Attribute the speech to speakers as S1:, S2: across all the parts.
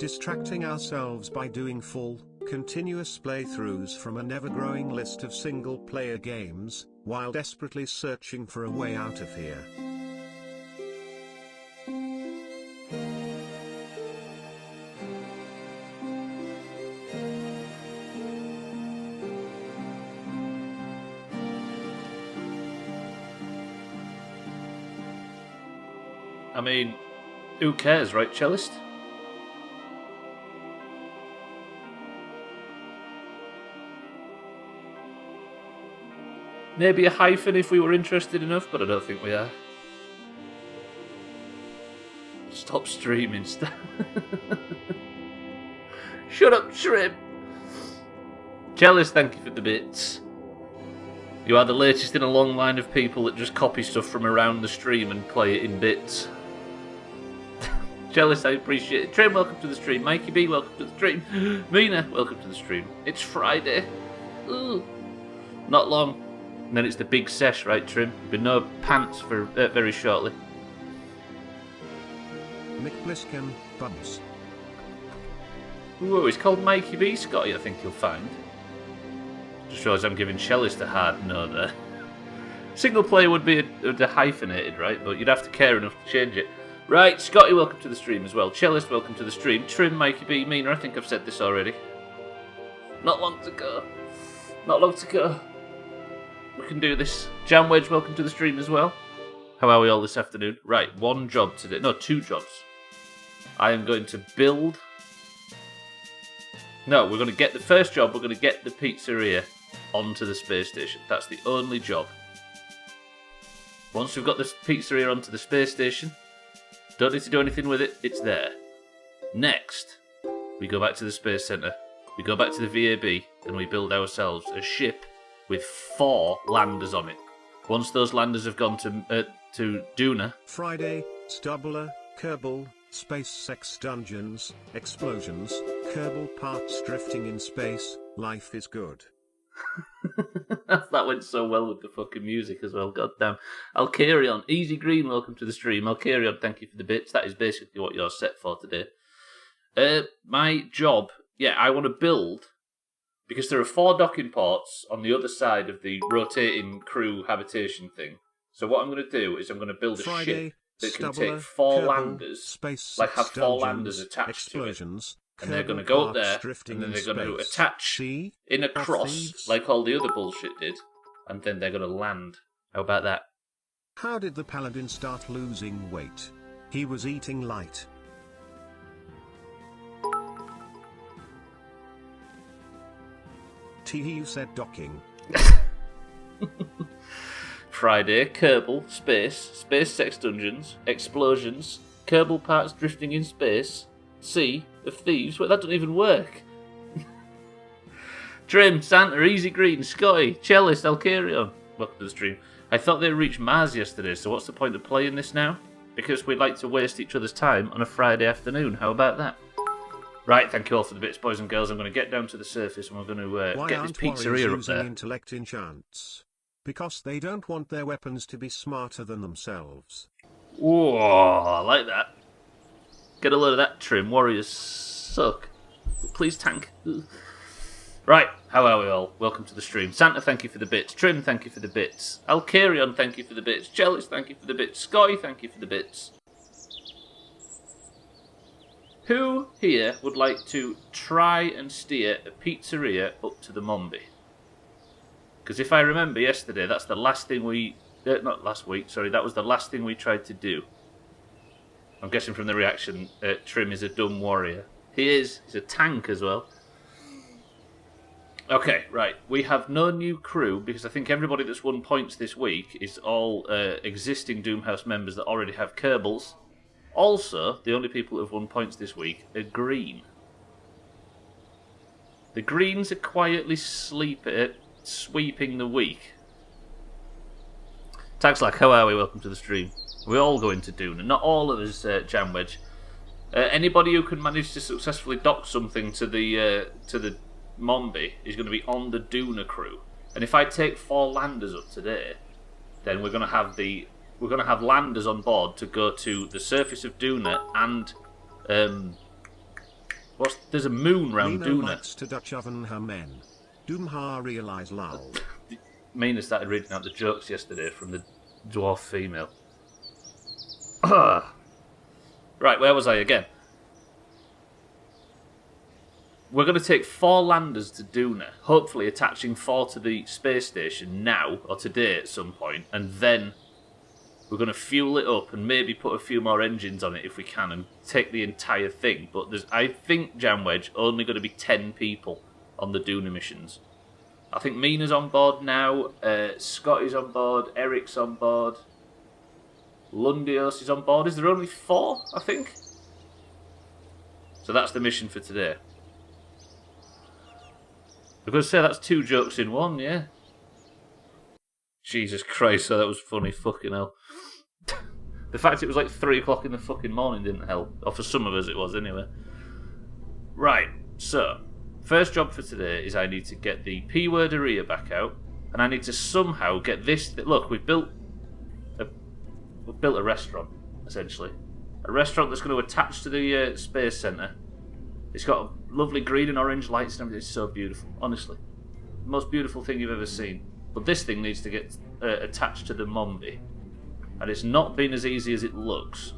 S1: distracting ourselves by doing full, continuous playthroughs from a never-growing list of single-player games, while desperately searching for a way out of here.
S2: I mean, who cares, right, Cellist? Maybe a hyphen if we were interested enough, but I don't think we are. Stop streaming, Shut up, Shrimp! Cellist, thank you for the bits. You are the latest in a long line of people that just copy stuff from around the stream and play it in bits. Jealous, I appreciate it. Trim, welcome to the stream. Mikey B, welcome to the stream. Mina, welcome to the stream. It's Friday. Ooh. Not long. And then it's the big sesh, right, Trim? There'll be no pants for very shortly.
S1: Mick Bliskin, bumps.
S2: Ooh, it's called Mikey B, Scotty, I think you'll find. Just shows I'm giving Cellist a hard no there. Single player would be a hyphenated, right? But you'd have to care enough to change it. Right, Scotty, welcome to the stream as well. Cellist, welcome to the stream. Trim, Mikey B, Mina, I think I've said this already. Not long to go. Not long to go. We can do this. Jam Wedge, welcome to the stream as well. How are we all this afternoon? Right, one job today. No, two jobs. I am going to build... No, we're going to get the first job. We're going to get the pizzeria onto the space station. That's the only job. Once we've got the pizzeria onto the space station, don't need to do anything with it. It's there. Next, we go back to the space center. We go back to the VAB and we build ourselves a ship with 4 landers on it. Once those landers have gone to Duna...
S1: Friday, Stubbler, Kerbal, space sex dungeons, explosions, Kerbal parts drifting in space, life is good.
S2: That went so well with the fucking music as well, goddamn. Alcarion, Easy Green, welcome to the stream. Alcarion, thank you for the bits. That is basically what you're set for today. My job, I want to build... Because there are 4 docking ports on the other side of the rotating crew habitation thing. So what I'm going to do is I'm going to build a ship that can take 4 landers, like have 4 landers attached to it. And they're going to go up there, and then they're going to attach in a cross, like all the other bullshit did, and then they're going to land. How about that?
S1: How did the paladin start losing weight? He was eating light. You said docking.
S2: Friday, Kerbal, space sex dungeons, explosions, Kerbal parts drifting in space, sea of thieves. Wait, that doesn't even work. Trim, Santa, Easy Green, Scotty, Cellist, Alcarion. Welcome to the stream. I thought they reached Mars yesterday, so what's the point of playing this now? Because we like to waste each other's time on a Friday afternoon. How about that? Right, thank you all for the bits, boys and girls. I'm going to get down to the surface and we're going to get this pizzeria up there.
S1: Intellect enchants? Because they don't want their weapons to be smarter than themselves.
S2: Whoa, I like that. Get a load of that, Trim. Warriors suck. Please tank. Right, how are we all? Welcome to the stream. Santa, thank you for the bits. Trim, thank you for the bits. Alcarion, thank you for the bits. Jealous, thank you for the bits. Scotty, thank you for the bits. Who here would like to try and steer a pizzeria up to the Mombi? Because if I remember yesterday, that's the last thing we... not last week, sorry. That was the last thing we tried to do. I'm guessing from the reaction, Trim is a dumb warrior. He is. He's a tank as well. Okay, right. We have no new crew, because I think everybody that's won points this week is all existing Doomhaus members that already have Kerbals. Also, the only people who have won points this week are green. The greens are quietly sweeping the week. Tagslack, how are we? Welcome to the stream. We're all going to Duna. Not all of us, Jam Wedge. Anybody who can manage to successfully dock something to the Mombi is going to be on the Duna crew. And if I take 4 landers up today, then we're going to have landers on board to go to the surface of Duna and There's a moon round
S1: Mina
S2: Duna.
S1: likes to Dutch oven her men. Doomha realise lol.
S2: Mina started reading out the jokes yesterday from the dwarf female. Right, where was I again? We're going to take 4 landers to Duna, hopefully attaching 4 to the space station now, or today at some point, and then we're going to fuel it up and maybe put a few more engines on it if we can and take the entire thing. But there's, I think, Jamwedge, only going to be 10 people on the Duna missions. I think Mina's on board now, Scotty's on board, Eric's on board, Lundios is on board. Is there only 4, I think? So that's the mission for today. I'm going to say that's 2 jokes in one, yeah? Jesus Christ, so that was funny, fucking hell. The fact it was like 3 o'clock in the fucking morning didn't help. Or for some of us it was, anyway. Right, so, first job for today is I need to get the P-worderia back out, and I need to somehow get this... Look, we've built a restaurant, essentially. A restaurant that's going to attach to the Space Centre. It's got lovely green and orange lights and everything. It's so beautiful, honestly. The most beautiful thing you've ever seen. But this thing needs to get attached to the Mombi. And it's not been as easy as it looks.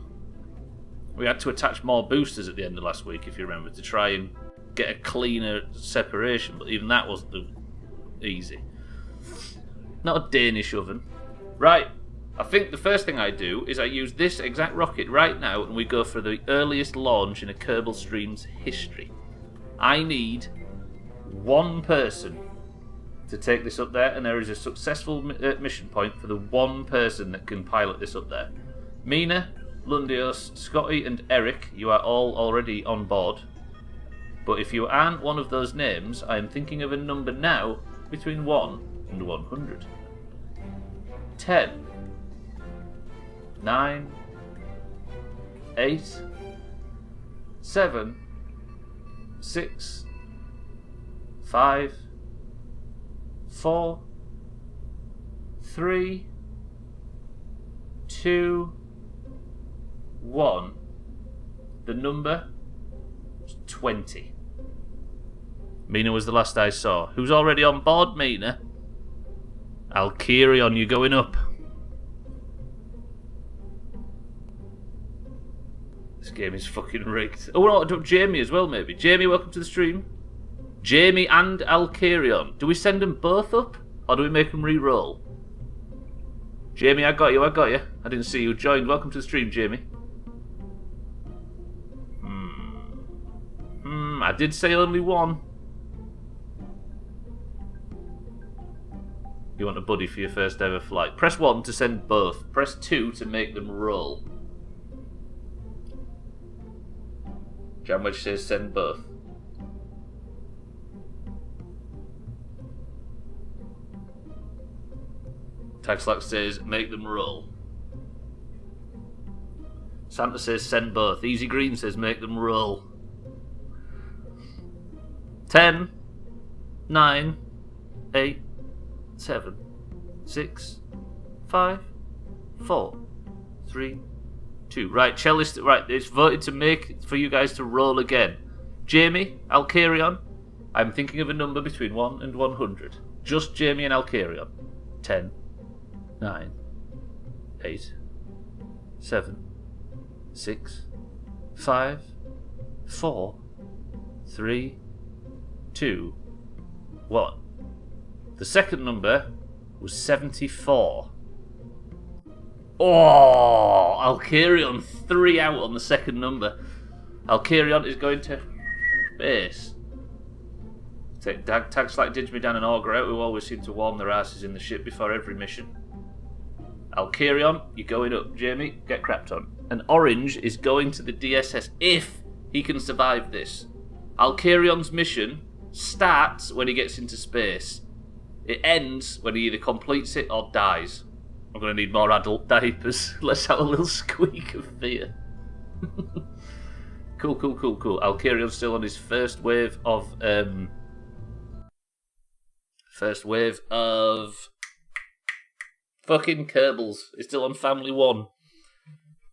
S2: We had to attach more boosters at the end of last week, if you remember, to try and get a cleaner separation. But even that wasn't easy. Not a Danish oven. Right. I think the first thing I do is I use this exact rocket right now and we go for the earliest launch in a Kerbal stream's history. I need 1 person to take this up there, and there is a successful mission point for the 1 person that can pilot this up there. Mina, Lundios, Scotty and Eric, you are all already on board. But if you aren't one of those names, I am thinking of a number now between 1 and 100. 10. 9, 8, 7, 6, 5, 4, 3, 2, 1. The number was 20. Mina was the last I saw. Who's already on board, Mina? Alkirion, you're going up. This game is fucking rigged. Oh, no, Jamie as well, maybe. Jamie, welcome to the stream. Jamie and Alkirion. Do we send them both up? Or do we make them re-roll? Jamie, I got you. I didn't see you joined. Welcome to the stream, Jamie. I did say only 1. You want a buddy for your first ever flight. Press 1 to send both. Press 2 to make them roll. Jamwedge says send both. Taxlax says make them roll. Santa says send both. Easy Green says make them roll. 10, 9, 8, 7, 6, 5, 4, 3, 2. Right, cellist. Right, it's voted to make for you guys to roll again. Jamie, Alkirion, I'm thinking of a number between 1 and 100. Just Jamie and Alkirion. 10, 9, 8, 7, 6, 5, 4, 3, 2, 1. The second number was 74. Oh, Alkirion 3 out on the second number. Alkirion is going to base. Take tags like Digimon and Augur out, who always seem to warm their asses in the ship before every mission. Alkirion, you're going up. Jamie, get crapped on. And Orange is going to the DSS if he can survive this. Alkirion's mission starts when he gets into space. It ends when he either completes it or dies. I'm going to need more adult diapers. Let's have a little squeak of fear. Cool. Alkirion's still on his first wave of fucking Kerbals. He's still on family 1.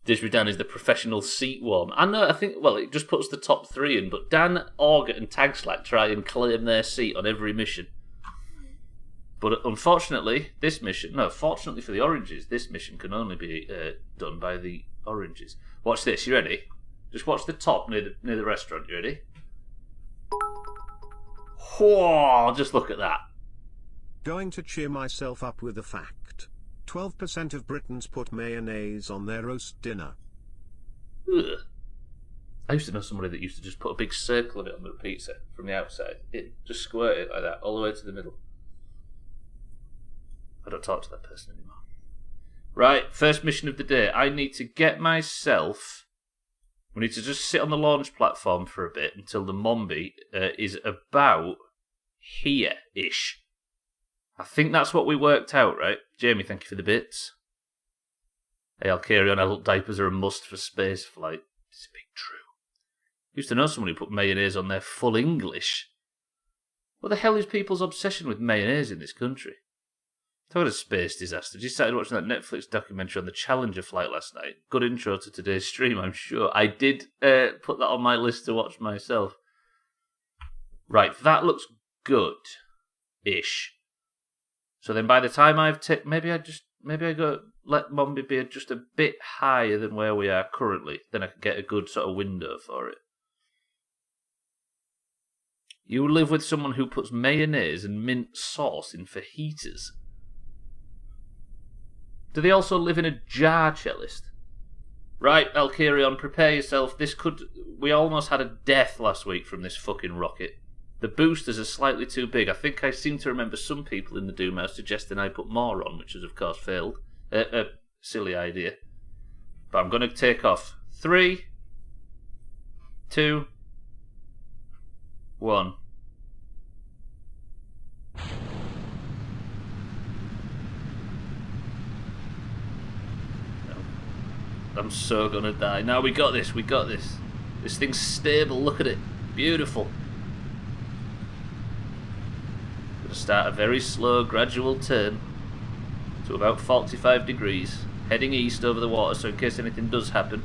S2: Disney Dan is the professional seat warm. I know, I think, well, it just puts the top 3 in, but Dan, Auger, and Tagslack try and claim their seat on every mission. But unfortunately, fortunately for the Oranges, this mission can only be done by the Oranges. Watch this, you ready? Just watch the top near the restaurant, you ready? Whoa, just look at that.
S1: Going to cheer myself up with a fact. 12% of Britons put mayonnaise on their roast dinner.
S2: Ugh. I used to know somebody that used to just put a big circle of it on their pizza from the outside. Just squirt it like that, all the way to the middle. I don't talk to that person anymore. Right, first mission of the day. I need to get myself... We need to just sit on the launch platform for a bit until the Mombi is about here-ish. I think that's what we worked out, right? Jamie, thank you for the bits. Hey, I'll carry on. Adult diapers are a must for space flight. It's a big true. Used to know somebody who put mayonnaise on their full English. What the hell is people's obsession with mayonnaise in this country? Talking of space disaster, just started watching that Netflix documentary on the Challenger flight last night. Good intro to today's stream, I'm sure. I did put that on my list to watch myself. Right, that looks good-ish. So then by the time I've maybe I go let Mombi be just a bit higher than where we are currently. Then I can get a good sort of window for it. You live with someone who puts mayonnaise and mint sauce in fajitas. Do they also live in a jar, cellist? Right, Alkarion, prepare yourself. We almost had a death last week from this fucking rocket. The boosters are slightly too big. I think I seem to remember some people in the Doomhaus suggesting I put more on, which has of course failed. A silly idea. But I'm going to take off. 3, 2, 1. I'm so gonna die. Now we got this. This thing's stable, look at it. Beautiful. Gonna start a very slow, gradual turn to about 45 degrees. Heading east over the water, so in case anything does happen.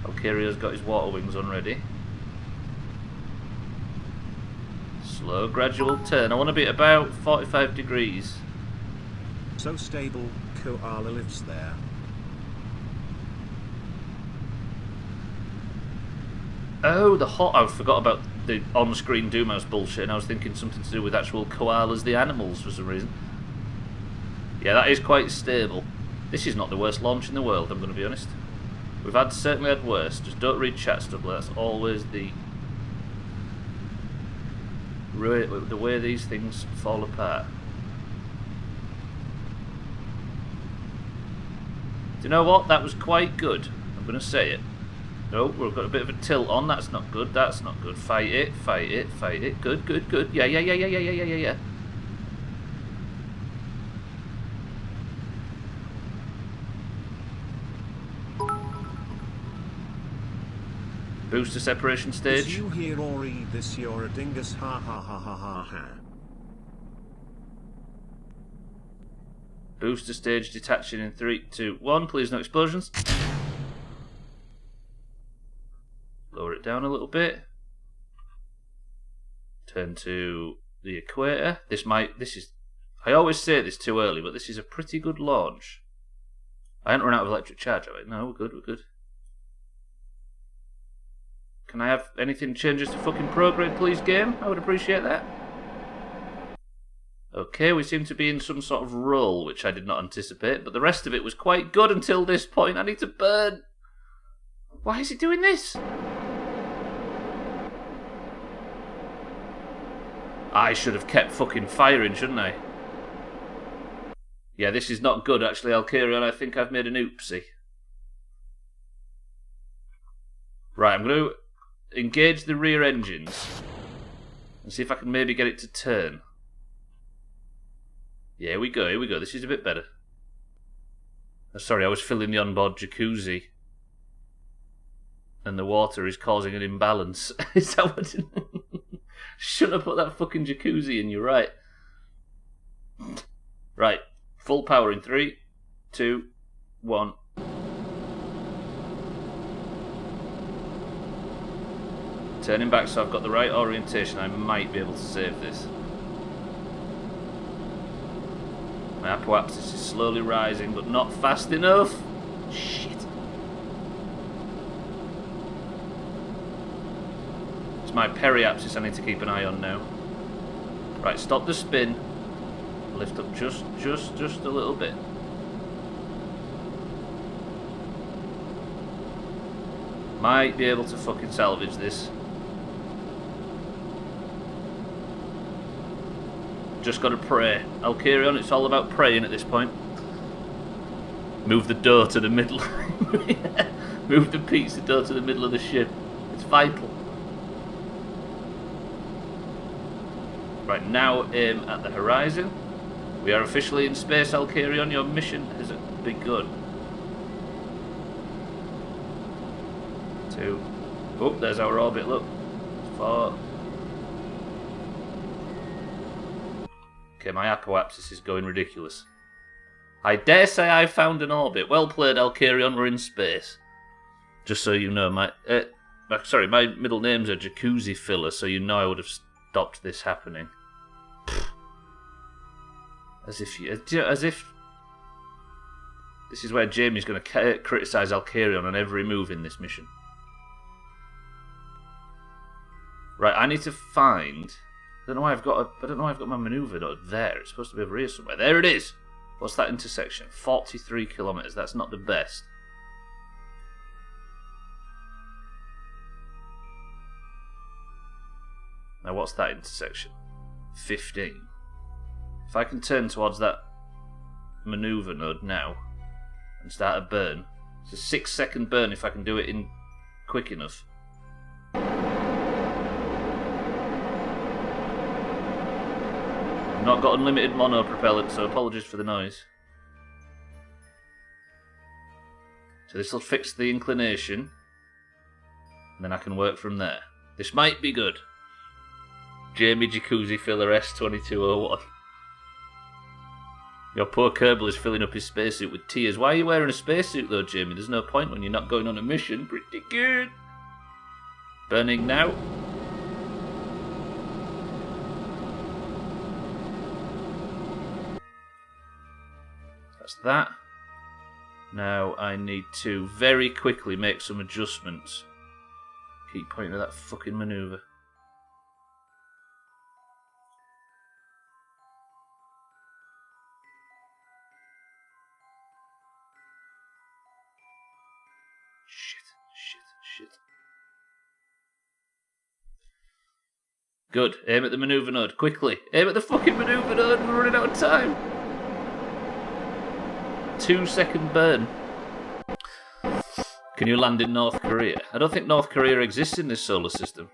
S2: Alcario's got his water wings on ready. Slow, gradual turn. I want to be at about 45 degrees.
S1: So stable, koala lives there.
S2: Oh, I forgot about the on-screen Doomhaus bullshit, and I was thinking something to do with actual koalas, the animals, for some reason. Yeah, that is quite stable. This is not the worst launch in the world, I'm going to be honest. We've certainly had worse. Just don't read chat, Stubbler. That's always the way these things fall apart. Do you know what? That was quite good. I'm going to say it. No, we've got a bit of a tilt on. That's not good. That's not good. Fight it. Fight it. Fight it. Good, good, good. Yeah. Booster separation stage.
S1: Is you hear or read this, you're a dingus. Ha ha ha ha ha ha.
S2: Booster stage detaching in 3, 2, 1. Please no explosions. Lower it down a little bit. Turn to the equator. I always say this too early, but this is a pretty good launch. I haven't run out of electric charge, have I? No, we're good. Can I have anything changes to fucking prograde, please, game? I would appreciate that. Okay, we seem to be in some sort of roll, which I did not anticipate, but the rest of it was quite good until this point. I need to burn. Why is it doing this? I should have kept fucking firing, shouldn't I? Yeah, this is not good, actually, Alcarion. I think I've made an oopsie. Right, I'm going to engage the rear engines and see if I can maybe get it to turn. Yeah, here we go. This is a bit better. Oh, sorry, I was filling the onboard jacuzzi. And the water is causing an imbalance. Is that what... Shouldn't have put that fucking jacuzzi in, you're right. Right, full power in 3, 2, 1. Turning back so I've got the right orientation, I might be able to save this. My apoapsis is slowly rising, but not fast enough. Shit. It's my periapsis I need to keep an eye on now. Right, stop the spin. Lift up just a little bit. Might be able to fucking salvage this. Just gotta pray. Alkarion, it's all about praying at this point. Move the door to the middle. Move the pizza door to the middle of the ship. It's vital. Right, now aim at the horizon. We are officially in space, Alkarion. Your mission has begun. 2. Oh, there's our orbit, look. 4. Okay, my apoapsis is going ridiculous. I dare say I found an orbit. Well played, Alkarion, we're in space. Just so you know, my middle name's a jacuzzi filler, so you know I would have stopped this happening. As if this is where Jamie's going to criticise Alkarion on every move in this mission. Right, I need to find. I don't know why I've got my manoeuvre node there. It's supposed to be over here somewhere. There it is. What's that intersection? 43 kilometers. That's not the best. Now, what's that intersection? 15. If I can turn towards that manoeuvre node now and start a burn, it's a 6-second burn if I can do it in quick enough. I've not got unlimited mono propellant, so apologies for the noise. So this will fix the inclination, and then I can work from there. This might be good. Jamie Jacuzzi Filler S2201. Your poor Kerbal is filling up his spacesuit with tears. Why are you wearing a spacesuit though, Jamie? There's no point when you're not going on a mission. Pretty good. Burning now. That's that. Now I need to very quickly make some adjustments. Keep pointing at that fucking manoeuvre. Shit. Good. Aim at the manoeuvre node. Quickly. Aim at the fucking manoeuvre node. We're running out of time. 2-second burn. Can you land in North Korea? I don't think North Korea exists in this solar system.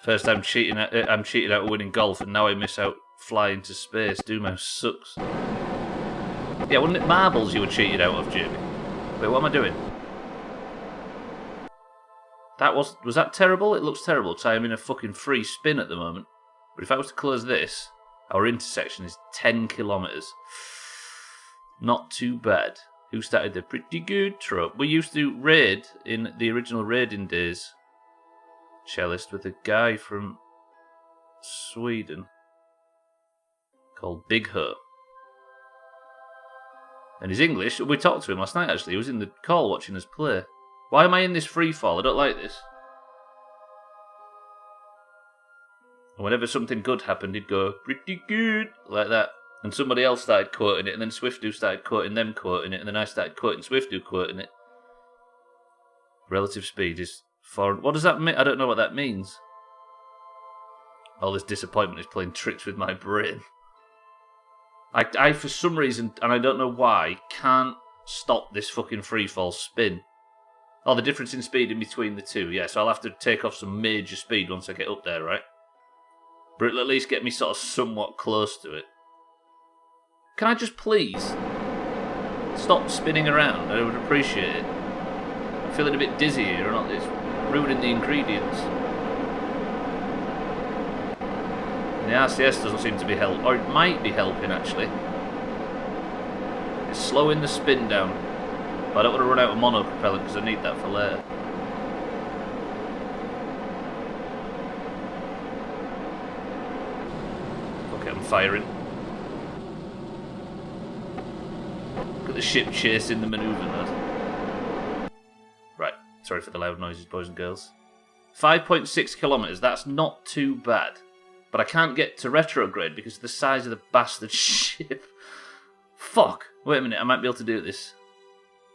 S2: First I'm cheating out of winning golf, and now I miss out flying to space. Doomhaus sucks. Yeah, wasn't it marbles you were cheated out of, Jamie? Wait, what am I doing? Was that terrible? It looks terrible because I am in a fucking free spin at the moment. But if I was to close this, our intersection is 10 kilometers. Not too bad. Who started the pretty good trope? We used to raid in the original raiding days. Cellist with a guy from Sweden called Big Ho. And his English, we talked to him last night actually. He was in the call watching us play. Why am I in this free fall? I don't like this. And whenever something good happened, he'd go, pretty good, like that. And somebody else started quoting it, and then Swiftu started quoting them quoting it, and then I started quoting Swiftu quoting it. Relative speed is foreign. What does that mean? I don't know what that means. All this disappointment is playing tricks with my brain. I for some reason, and I don't know why, can't stop this fucking freefall spin. Oh, the difference in speed in between the two. Yeah, so I'll have to take off some major speed once I get up there, right? But it'll at least get me sort of somewhat close to it. Can I just please stop spinning around? I would appreciate it. I'm feeling a bit dizzy here, or not? It's ruining the ingredients. And the RCS doesn't seem to be helping, or it might be helping actually. It's slowing the spin down. But I don't want to run out of mono propellant because I need that for later. firing. Got the ship chasing the manoeuvre node. Right, sorry for the loud noises, boys and girls. 5.6 kilometres, that's not too bad. But I can't get to retrograde because of the size of the bastard ship. Fuck. Wait a minute, I might be able to do this.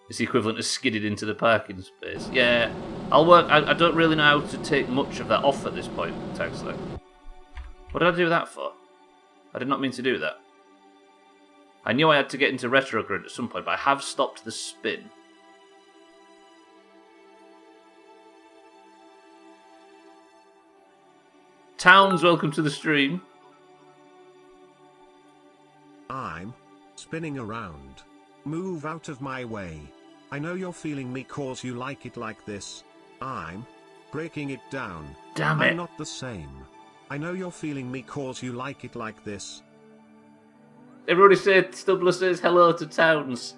S2: It's the equivalent of skidded into the parking space. Yeah, I'll work. I don't really know how to take much of that off at this point, Taxler. What did I do that for? I did not mean to do that. I knew I had to get into retrograde at some point, but I have stopped the spin. Towns, welcome to the stream.
S1: I'm spinning around. Move out of my way. I know you're feeling me cause you like it like this. I'm breaking it down.
S2: Damn it.
S1: I'm not the same. I know you're feeling me cause you like it like this.
S2: Everybody said, Stubbler says hello to Towns.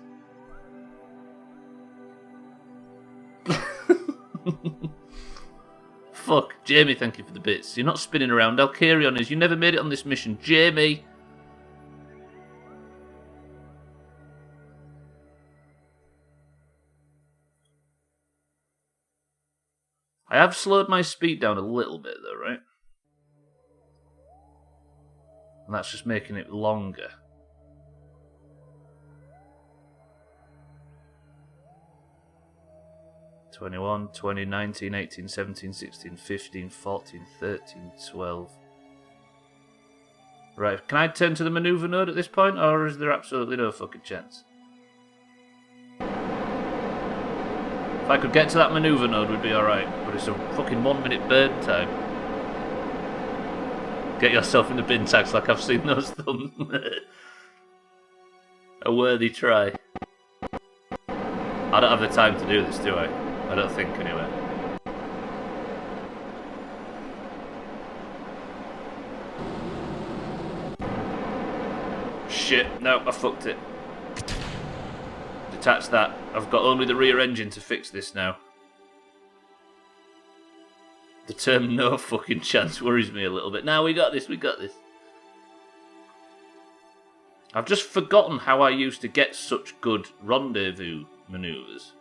S2: Fuck. Jamie, thank you for the bits. You're not spinning around. Alcarion is. You never made it on this mission. Jamie. I have slowed my speed down a little bit though, right? And that's just making it longer. (21, 20, 19, 18, 17, 16, 15, 14, 13, 12. Right, can I turn to the manoeuvre node at this point, or is there absolutely no fucking chance? If I could get to that manoeuvre node, we'd be alright, but it's a fucking 1 minute burn time. Get yourself in the bin tags like I've seen those thumbs. A worthy try. I don't have the time to do this, do I? I don't think, anyway. Shit, no, I fucked it. Detach that. I've got only the rear engine to fix this now. The term no fucking chance worries me a little bit. Now we got this, we got this. I've just forgotten how I used to get such good rendezvous manoeuvres.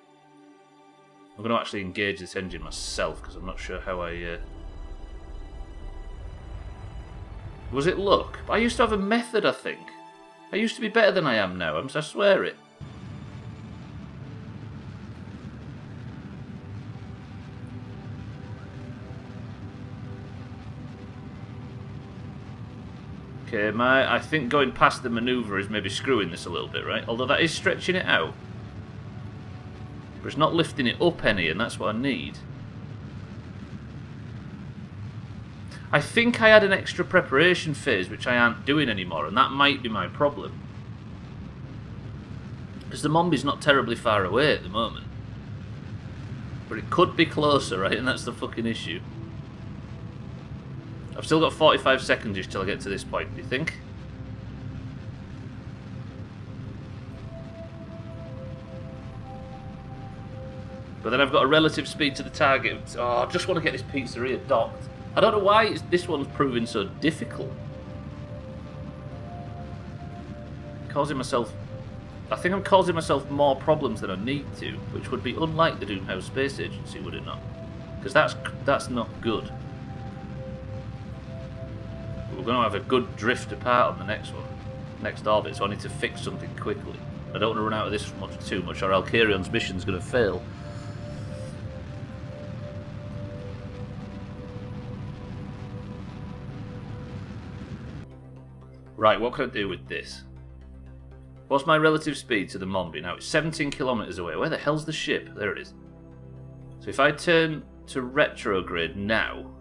S2: I'm going to actually engage this engine myself because I'm not sure how I... Was it luck? I used to have a method, I think. I used to be better than I am now, I swear it. Okay, I think going past the manoeuvre is maybe screwing this a little bit, right? Although that is stretching it out. But it's not lifting it up any, and that's what I need. I think I had an extra preparation phase, which I aren't doing anymore, and that might be my problem. Because the Mombi's not terribly far away at the moment. But it could be closer, right? And that's the fucking issue. I've still got 45 seconds till I get to this point, do you think? But then I've got a relative speed to the target. Oh, I just want to get this pizzeria docked. I don't know why this one's proving so difficult. I think I'm causing myself more problems than I need to, which would be unlike the Doomhaus Space Agency, would it not? Because that's not good. We're going to have a good drift apart on the next one, next orbit, so I need to fix something quickly. I don't want to run out of this too much, or Alcarion's mission's going to fail. Right, what can I do with this? What's my relative speed to the Mombi? Now it's 17 kilometres away. Where the hell's the ship? There it is. So if I turn to retrograde now,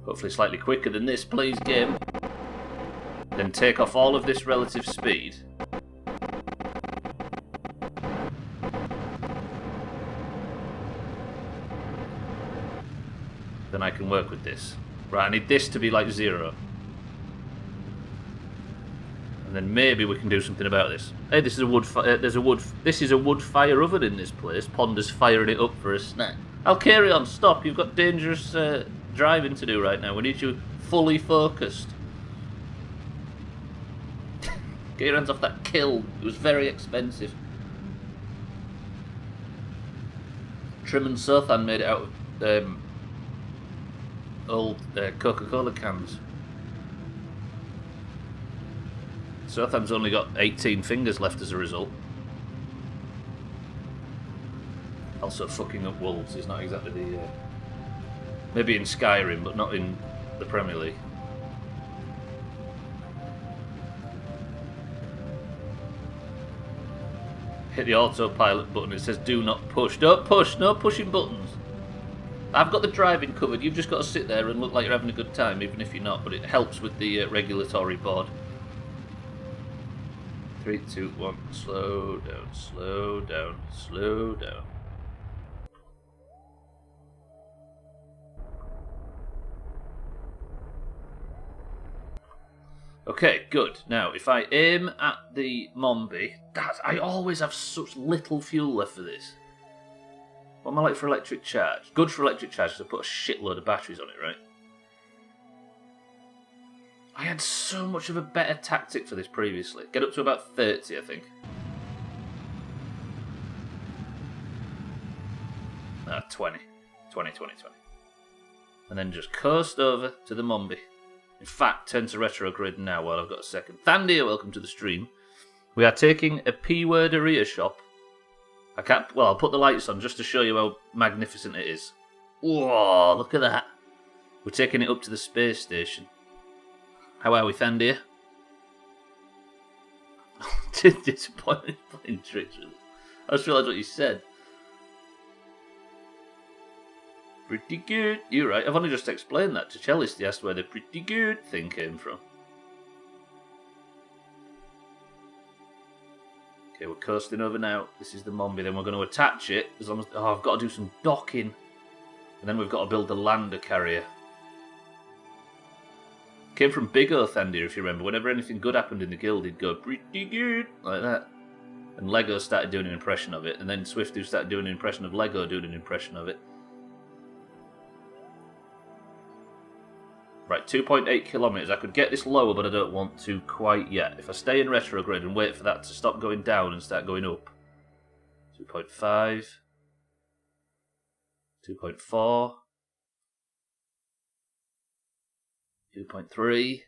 S2: hopefully slightly quicker than this, please, game. Then take off all of this relative speed. Then I can work with this. Right, I need this to be like 0. And then maybe we can do something about this. Hey, this is a this is a wood fire oven in this place. Ponder's firing it up for a snack. Alcarion, stop! You've got dangerous driving to do right now. We need you fully focused. Get your hands off that kiln. It was very expensive. Trim and Sothan made it out of old Coca-Cola cans. Sothan's only got 18 fingers left as a result. Also fucking up Wolves is not exactly the... maybe in Skyrim, but not in the Premier League. Hit the autopilot button, it says do not push. Don't push, no pushing buttons. I've got the driving covered, you've just got to sit there and look like you're having a good time, even if you're not, but it helps with the regulatory board. 3, 2, 1, slow down, slow down, slow down. Okay, good. Now, if I aim at the Mombi, I always have such little fuel left for this. What am I like for electric charge? Good for electric charge because I put a shitload of batteries on it, right? I had so much of a better tactic for this previously. Get up to about 30, I think. 20. 20. And then just coast over to the Mombi. In fact, turn to retrograde now while I've got a second. Thandia, welcome to the stream. We are taking a P-worderia shop. I'll put the lights on just to show you how magnificent it is. Whoa, look at that. We're taking it up to the space station. How are we, Thandia? Disappointed playing tricks with us. I just realised what you said. Pretty good. You're right. I've only just explained that to Chalice. He asked where the pretty good thing came from. Okay, we're coasting over now. This is the Mombi. Then we're going to attach it. As long as I've got to do some docking, and then we've got to build the lander carrier. Came from Big Earth Thandia, if you remember. Whenever anything good happened in the guild, he'd go pretty good like that. And Lego started doing an impression of it, and then Swiftu started doing an impression of Lego doing an impression of it. Right, 2.8 kilometres. I could get this lower, but I don't want to quite yet. If I stay in retrograde and wait for that to stop going down and start going up. 2.5. 2.4. 2.3.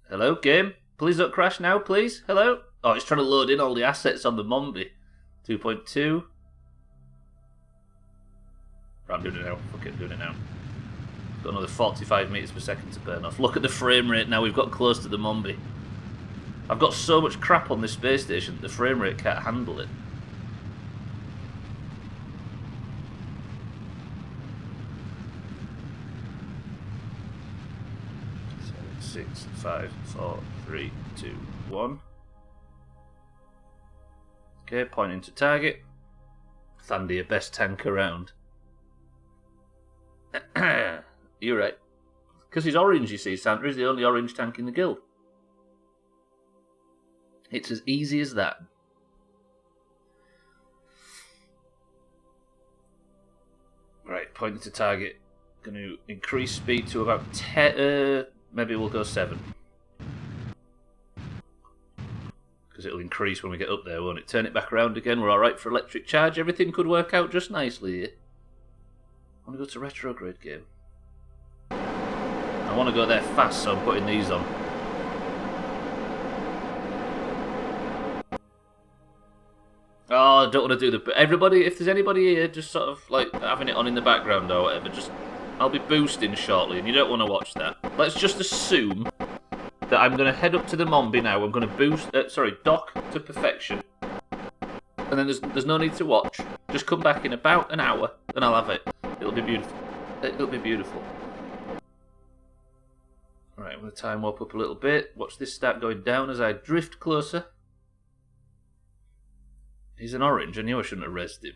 S2: Hello, game? Please don't crash now, please. Hello? Oh, it's trying to load in all the assets on the Mombi. 2.2. Right, I'm doing it now. Fuck it, I'm doing it now. Got another 45 metres per second to burn off. Look at the frame rate now. We've got close to the Mombi. I've got so much crap on this space station that the frame rate can't handle it. Six, 5, 4, 3, 2, 1. Okay, pointing to target. Thandia, best tank around. You're right. Because he's orange, you see, Santa is the only orange tank in the guild. It's as easy as that. Right, pointing to target. Going to increase speed to about 10... maybe we'll go 7. Because it'll increase when we get up there, won't it? Turn it back around again. We're alright for electric charge. Everything could work out just nicely here. I want to go to retrograde game. I want to go there fast, so I'm putting these on. Oh, I don't want to do the... Everybody, if there's anybody here just sort of like having it on in the background or whatever, just... I'll be boosting shortly, and you don't want to watch that. Let's just assume that I'm going to head up to the Mombi now. I'm going to boost... dock to perfection. And then there's no need to watch. Just come back in about an hour, and I'll have it. It'll be beautiful. It'll be beautiful. Alright, I'm going to time warp up a little bit. Watch this start going down as I drift closer. He's an orange. I knew I shouldn't have rezzed him.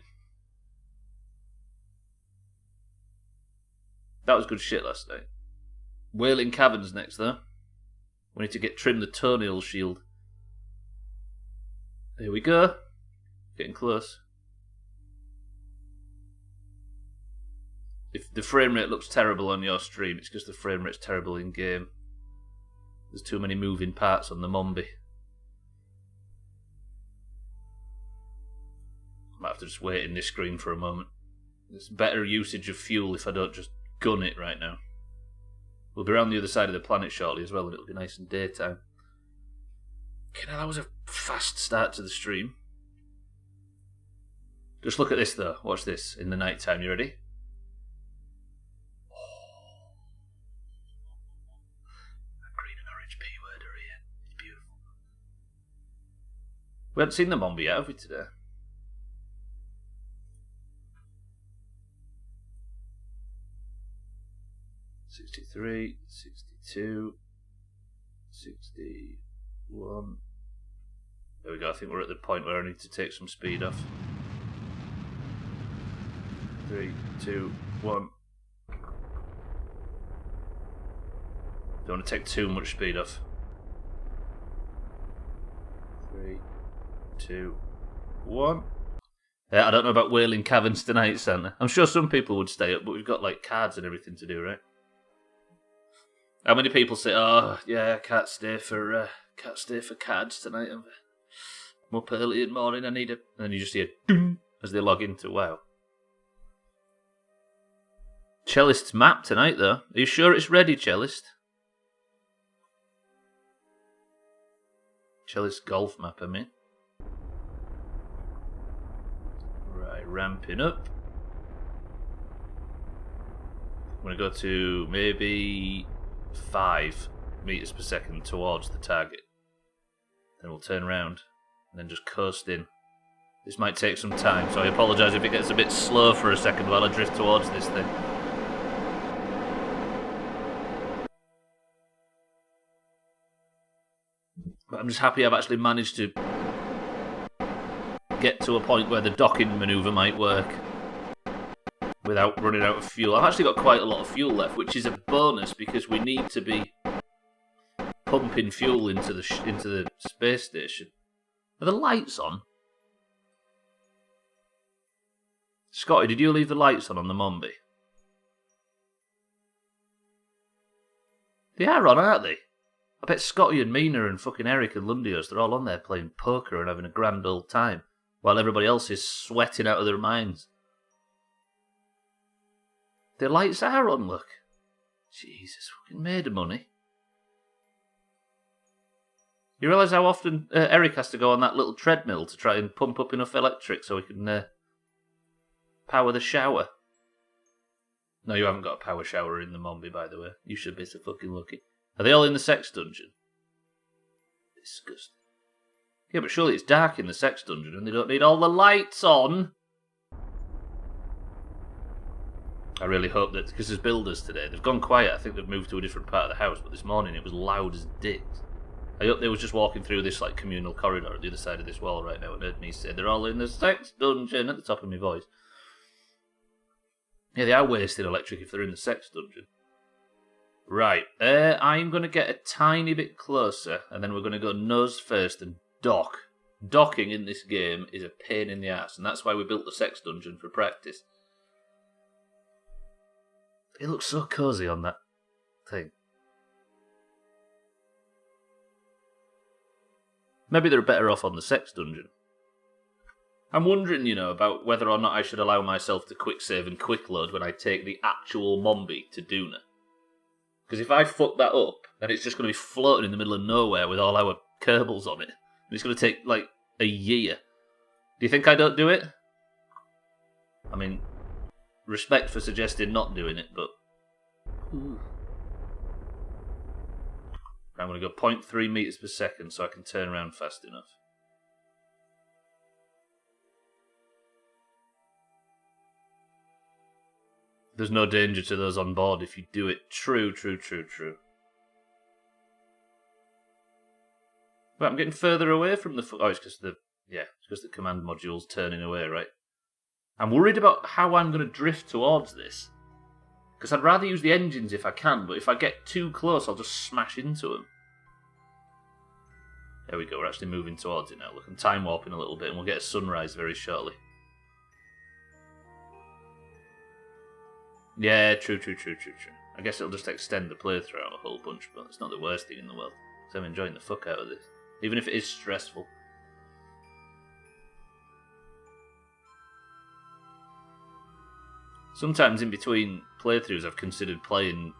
S2: That was good shit last night. Wailing Caverns next, though. We need to get trim the toenail shield. There we go. Getting close. if the frame rate looks terrible on your stream, it's because the frame rate's terrible in game. There's too many moving parts on the Mombi. Might have to just wait in this screen for a moment. There's better usage of fuel if I don't just gun it right now. We'll be around the other side of the planet shortly as well, and it'll be nice and daytime. Okay, now that was a fast start to the stream. Just look at this though. Watch this in the night time. You ready? That green and orange P-word are here. It's beautiful. We haven't seen the Mombi yet, have we, today? $63, $62, $61. There we go. I think we're at the point where I need to take some speed off. 3, 2, 1. Don't want to take too much speed off. 3, 2, 1. I don't know about Wailing Caverns tonight, Santa. I'm sure some people would stay up, but we've got like cards and everything to do, right? How many people say, "Oh, yeah, I can't stay for cards tonight. I'm up early in the morning. I need a..." And then you just hear doom as they log into WoW. Cellist's map tonight, though. Are you sure it's ready, Cellist? Cellist's golf map, I mean. Right, ramping up. I'm going to go to maybe 5 meters per second towards the target. Then we'll turn around and then just coast in. This might take some time, so I apologise if it gets a bit slow for a second while I drift towards this thing. But I'm just happy I've actually managed to get to a point where the docking manoeuvre might work without running out of fuel. I've actually got quite a lot of fuel left, which is a bonus because we need to be pumping fuel into the space station. Are the lights on? Scotty, did you leave the lights on the Mombi? They are on, aren't they? I bet Scotty and Mina and fucking Eric and Lundios, they're all on there playing poker and having a grand old time, while everybody else is sweating out of their minds. The lights are on, look. Jesus, fucking made of money. You realise how often Eric has to go on that little treadmill to try and pump up enough electric so he can power the shower? No, you haven't got a power shower in the Mombi, by the way. You should be so fucking lucky. Are they all in the sex dungeon? Disgusting. Yeah, but surely it's dark in the sex dungeon and they don't need all the lights on. I really hope that, because there's builders today, they've gone quiet. I think they've moved to a different part of the house, but this morning it was loud as dicks. I hope they were just walking through this like communal corridor at the other side of this wall right now and heard me say they're all in the sex dungeon at the top of my voice. Yeah, they are wasting electric if they're in the sex dungeon. Right, I'm going to get a tiny bit closer, and then we're going to go nose first and dock. Docking in this game is a pain in the ass, and that's why we built the sex dungeon for practice. It looks so cosy on that thing. Maybe they're better off on the sex dungeon. I'm wondering, about whether or not I should allow myself to quick save and quick load when I take the actual Mombi to Duna. Because if I fuck that up, then it's just going to be floating in the middle of nowhere with all our Kerbals on it. And it's going to take, like, a year. Do you think I don't do it? I mean, respect for suggesting not doing it, but... Ooh. I'm going to go 0.3 meters per second so I can turn around fast enough. There's no danger to those on board if you do it. True. But I'm getting further away from the... Oh, it's because the command module's turning away, right? I'm worried about how I'm going to drift towards this. Because I'd rather use the engines if I can, but if I get too close, I'll just smash into them. There we go, we're actually moving towards it now. Look, I'm time warping a little bit, and we'll get a sunrise very shortly. Yeah, true. I guess it'll just extend the playthrough out a whole bunch, but it's not the worst thing in the world. So I'm enjoying the fuck out of this. Even if it is stressful. Sometimes in between playthroughs I've considered playing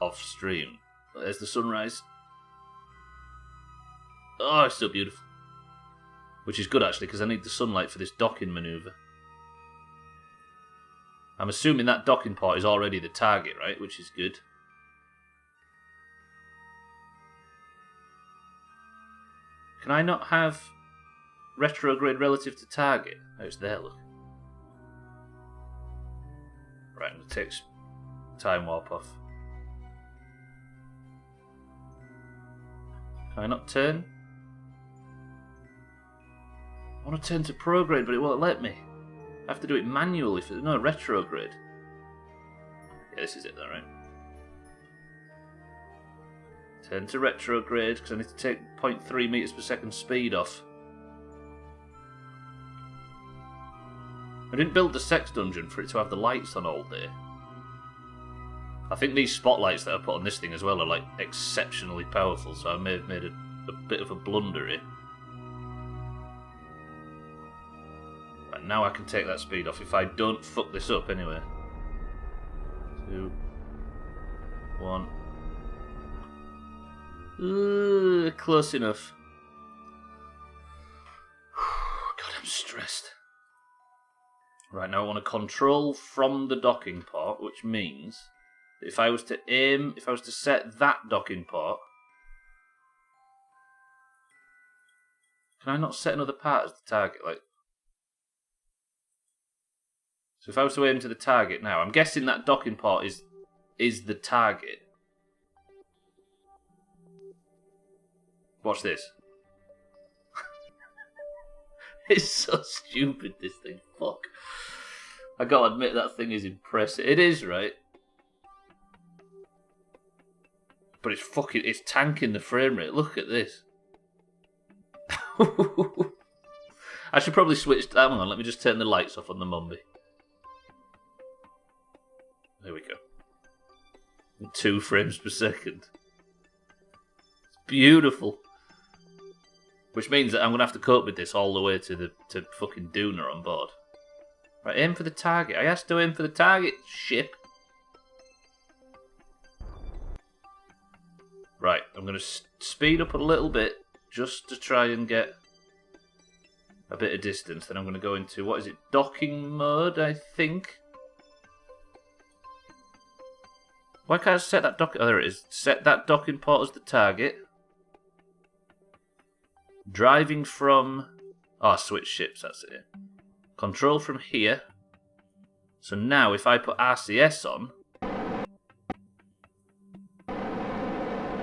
S2: off stream. But there's the sunrise. Oh, it's so beautiful. Which is good actually, because I need the sunlight for this docking manoeuvre. I'm assuming that docking port is already the target, right? Which is good. Can I not have retrograde relative to target? Oh, it's there, look. Right, I'm going to take time warp off. Can I not turn? I want to turn to prograde, but it won't let me. I have to do it manually for no retrograde. Yeah, this is it though, right? Turn to retrograde because I need to take 0.3 meters per second speed off. I didn't build the sex dungeon for it to have the lights on all day. I think these spotlights that I put on this thing as well are like exceptionally powerful, so I may have made a bit of a blunder here. Right, now I can take that speed off if I don't fuck this up anyway. 2, 1. Close enough. God, I'm stressed. Right, now I want to control from the docking port, which means that if I was to set that docking port, can I not set another part as the target? Like, so if I was to aim to the target now, I'm guessing that docking port is the target. Watch this. It's so stupid, this thing. Fuck. I gotta admit, that thing is impressive. It is, right? But it's tanking the frame rate. Look at this. I should probably switch. Hang on, let me just turn the lights off on the Mumby. There we go. 2 frames per second. It's beautiful. Which means that I'm going to have to cope with this all the way to fucking Duna on board. Right, aim for the target. I asked to aim for the target, ship. Right, I'm going to speed up a little bit just to try and get a bit of distance. Then I'm going to go into, what is it, docking mode, I think? Why can't I set that dock? Oh, there it is. Set that docking port as the target. Driving from... Oh, switch ships, that's it. Control from here. So now, if I put RCS on,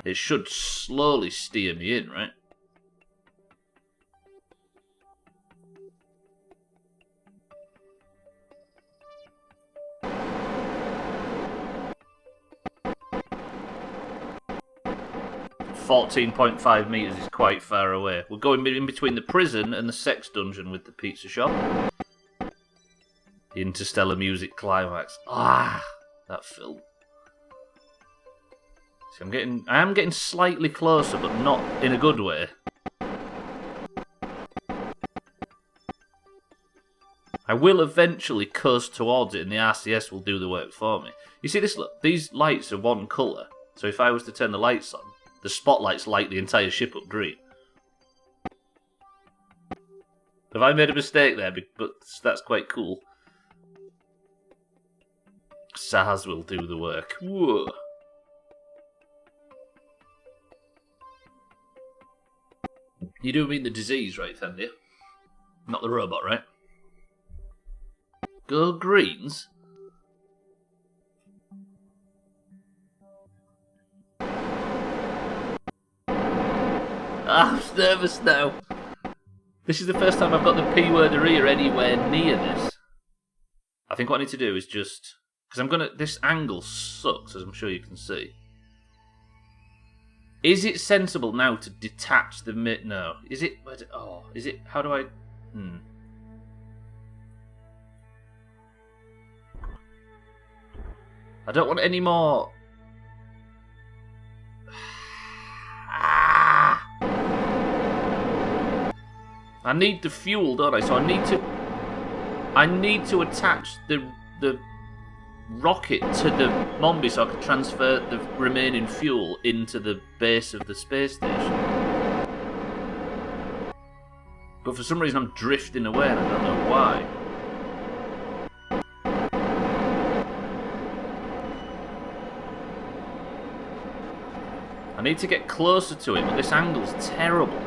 S2: it should slowly steer me in, right? $14.5 meters is quite far away. We're going in between the prison and the sex dungeon with the pizza shop. Interstellar music climax. Ah, that film. See, I am getting slightly closer, but not in a good way. I will eventually coast towards it, and the RCS will do the work for me. You see this? Look, these lights are one colour. So if I was to turn the lights on, the spotlights light the entire ship up green. Have I made a mistake there? But that's quite cool. SARS will do the work. Whoa. You do mean the disease, right, Thandia? Not the robot, right? Go greens? I'm nervous now. This is the first time I've got the P word ear anywhere near this. I think what I need to do is just... Because this angle sucks, as I'm sure you can see. Is it sensible now to detach the No. Is it... Oh, is it... How do I... I don't want any more... I need the fuel, don't I? So I need to attach the rocket to the Mombi so I can transfer the remaining fuel into the base of the space station. But for some reason I'm drifting away and I don't know why. I need to get closer to it, but this angle's terrible.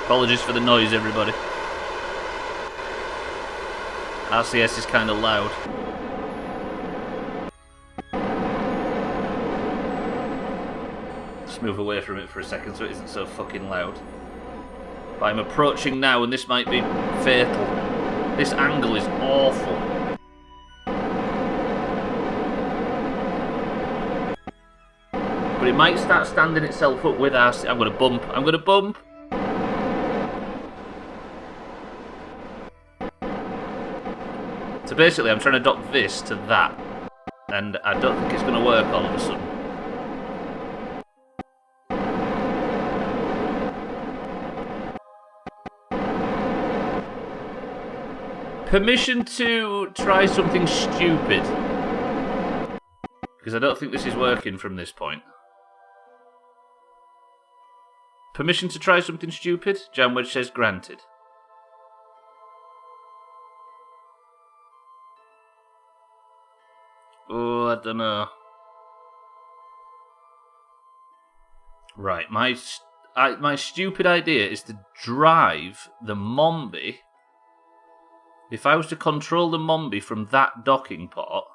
S2: Apologies for the noise, everybody. RCS is kind of loud. Just move away from it for a second so it isn't so fucking loud. But I'm approaching now and this might be fatal. This angle is awful. But it might start standing itself up with RCS. I'm going to bump. I'm going to bump. So basically I'm trying to dock this to that, and I don't think it's going to work all of a sudden. Permission to try something stupid, because I don't think this is working from this point. Permission to try something stupid? Janwedge says granted. Oh, I don't know. Right, my stupid idea is to drive the Mombi. If I was to control the Mombi from that docking port,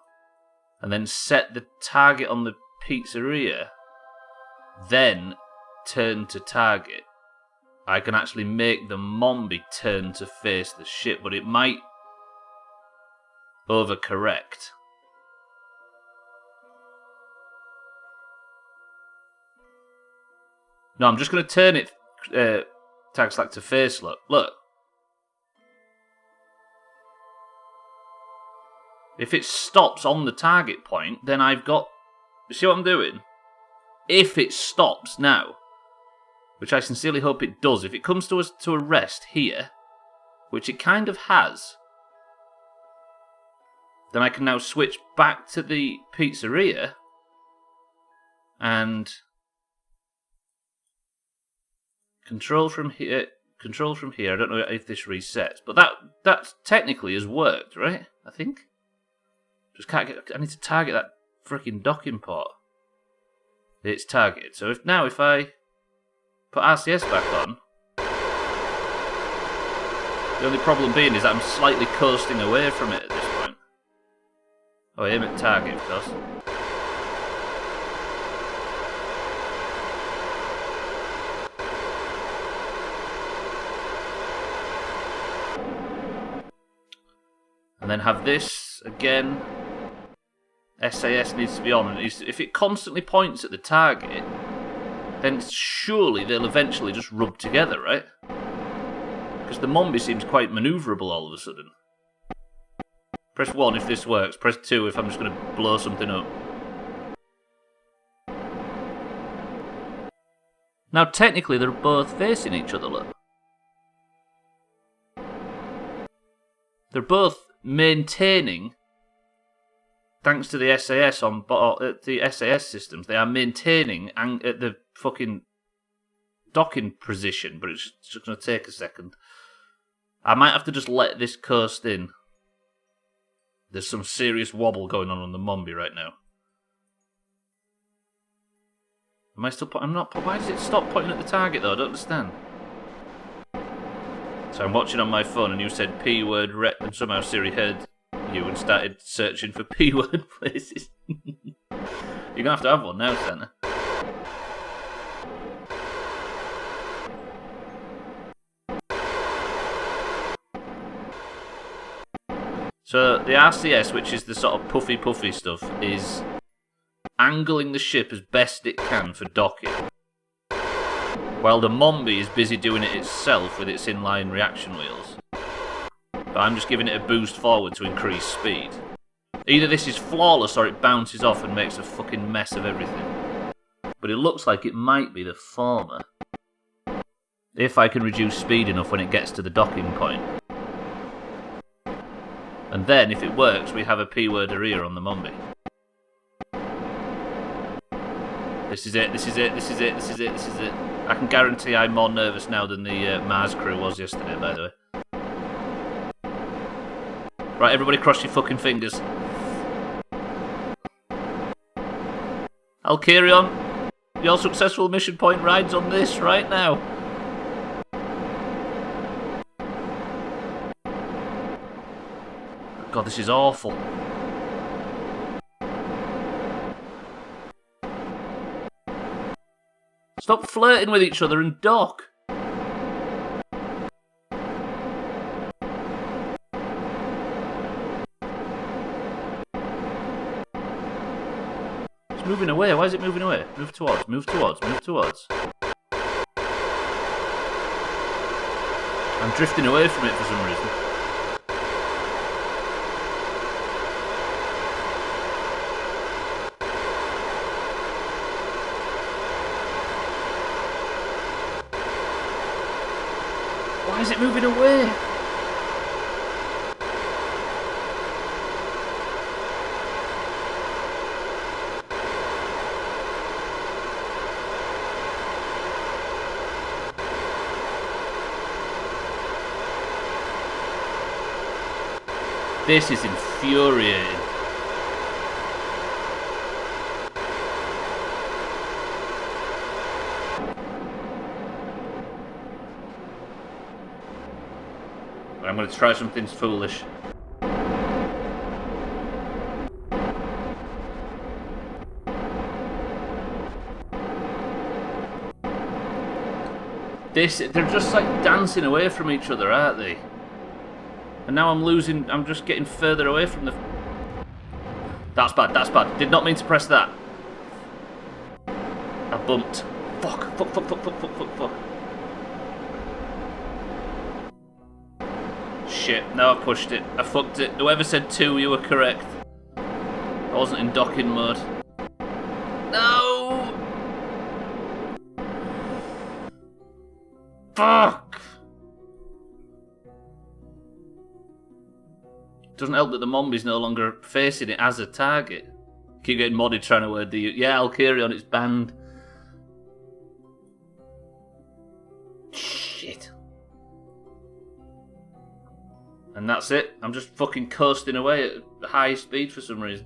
S2: and then set the target on the pizzeria, then turn to target, I can actually make the Mombi turn to face the ship, but it might overcorrect. No, I'm just going to turn it, tag slack to face, look. If it stops on the target point, then I've got... You see what I'm doing? If it stops now, which I sincerely hope it does, if it comes to a rest here, which it kind of has, then I can now switch back to the pizzeria and... Control from here. I don't know if this resets, but that technically has worked, right? I think. Just can't get. I need to target that freaking docking port. It's targeted. So if I put RCS back on, the only problem being is that I'm slightly coasting away from it at this point. Oh, aim at target, of course. And then have this again. SAS needs to be on, and if it constantly points at the target, then surely they'll eventually just rub together, right? Because the Mombi seems quite manoeuvrable all of a sudden. Press 1 if this works, press 2 if I'm just going to blow something up. Now technically they're both facing each other, look. They're both maintaining, thanks to the SAS on the SAS systems, they are maintaining at the fucking docking position, but it's just going to take a second. I might have to just let this coast in. There's some serious wobble going on the Mombi right now. Am I still? I'm not. Why does it stop pointing at the target though? I don't understand. So I'm watching on my phone, and you said P word rep, and somehow Siri heard you and started searching for P word places. You're gonna have to have one now, Santa. So the RCS, which is the sort of puffy stuff, is angling the ship as best it can for docking. while the Mombi is busy doing it itself with its inline reaction wheels. But I'm just giving it a boost forward to increase speed. Either this is flawless or it bounces off and makes a fucking mess of everything. But it looks like it might be the former. If I can reduce speed enough when it gets to the docking point. And then, if it works, we have a P-word area on the Mombi. This is it, this is it, this is it, this is it, this is it. I can guarantee I'm more nervous now than the Mars crew was yesterday, by the way. Right, everybody cross your fucking fingers. Alkarion, your successful mission point rides on this right now. God, this is awful. Stop flirting with each other and dock. It's moving away. Why is it moving away? Move towards, move towards, move towards. I'm drifting away from it for some reason. Why is it moving away? This is infuriating. I'm going to try something foolish. They're just like dancing away from each other, aren't they? And now I'm just getting further away from the... That's bad, that's bad. Did not mean to press that. I bumped. Fuck, fuck, fuck, fuck, fuck, fuck, fuck, fuck. Shit, now I pushed it. I fucked it. Whoever said 2, you were correct. I wasn't in docking mode. No! Fuck! Doesn't help that the Mombi's no longer facing it as a target. Keep getting modded trying to word the... Yeah, Alkarion, it's banned. Shit. And that's it. I'm just fucking coasting away at high speed for some reason.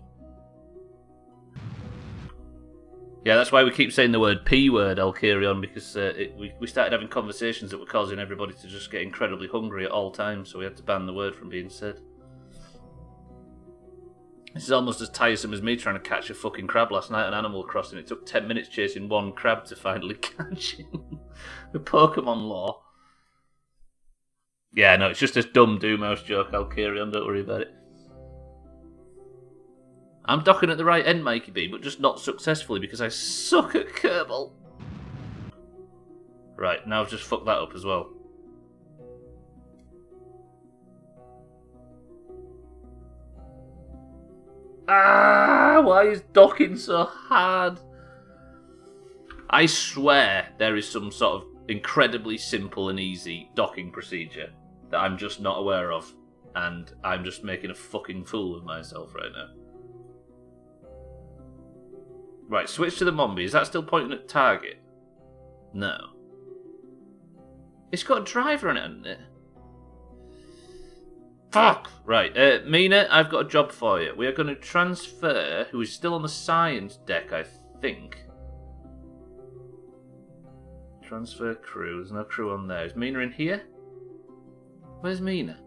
S2: Yeah, that's why we keep saying the word P-word, Alkarion, because we started having conversations that were causing everybody to just get incredibly hungry at all times, so we had to ban the word from being said. This is almost as tiresome as me trying to catch a fucking crab last night on Animal Crossing. It took 10 minutes chasing one crab to finally catch him. The Pokemon lore. Yeah, no, it's just a dumb Doomhaus joke, Alkarion, don't worry about it. I'm docking at the right end, Mikey B, but just not successfully because I suck at Kerbal. Right, now I've just fucked that up as well. Ah, why is docking so hard? I swear there is some sort of incredibly simple and easy docking procedure that I'm just not aware of, and I'm just making a fucking fool of myself right now. Right, switch to the Mombi. Is that still pointing at target? No. It's got a driver on it, hasn't it? Fuck! Right, Mina, I've got a job for you. We are going to transfer, who is still on the science deck, I think. Transfer crew. There's no crew on there. Is Mina in here? Where's Mina?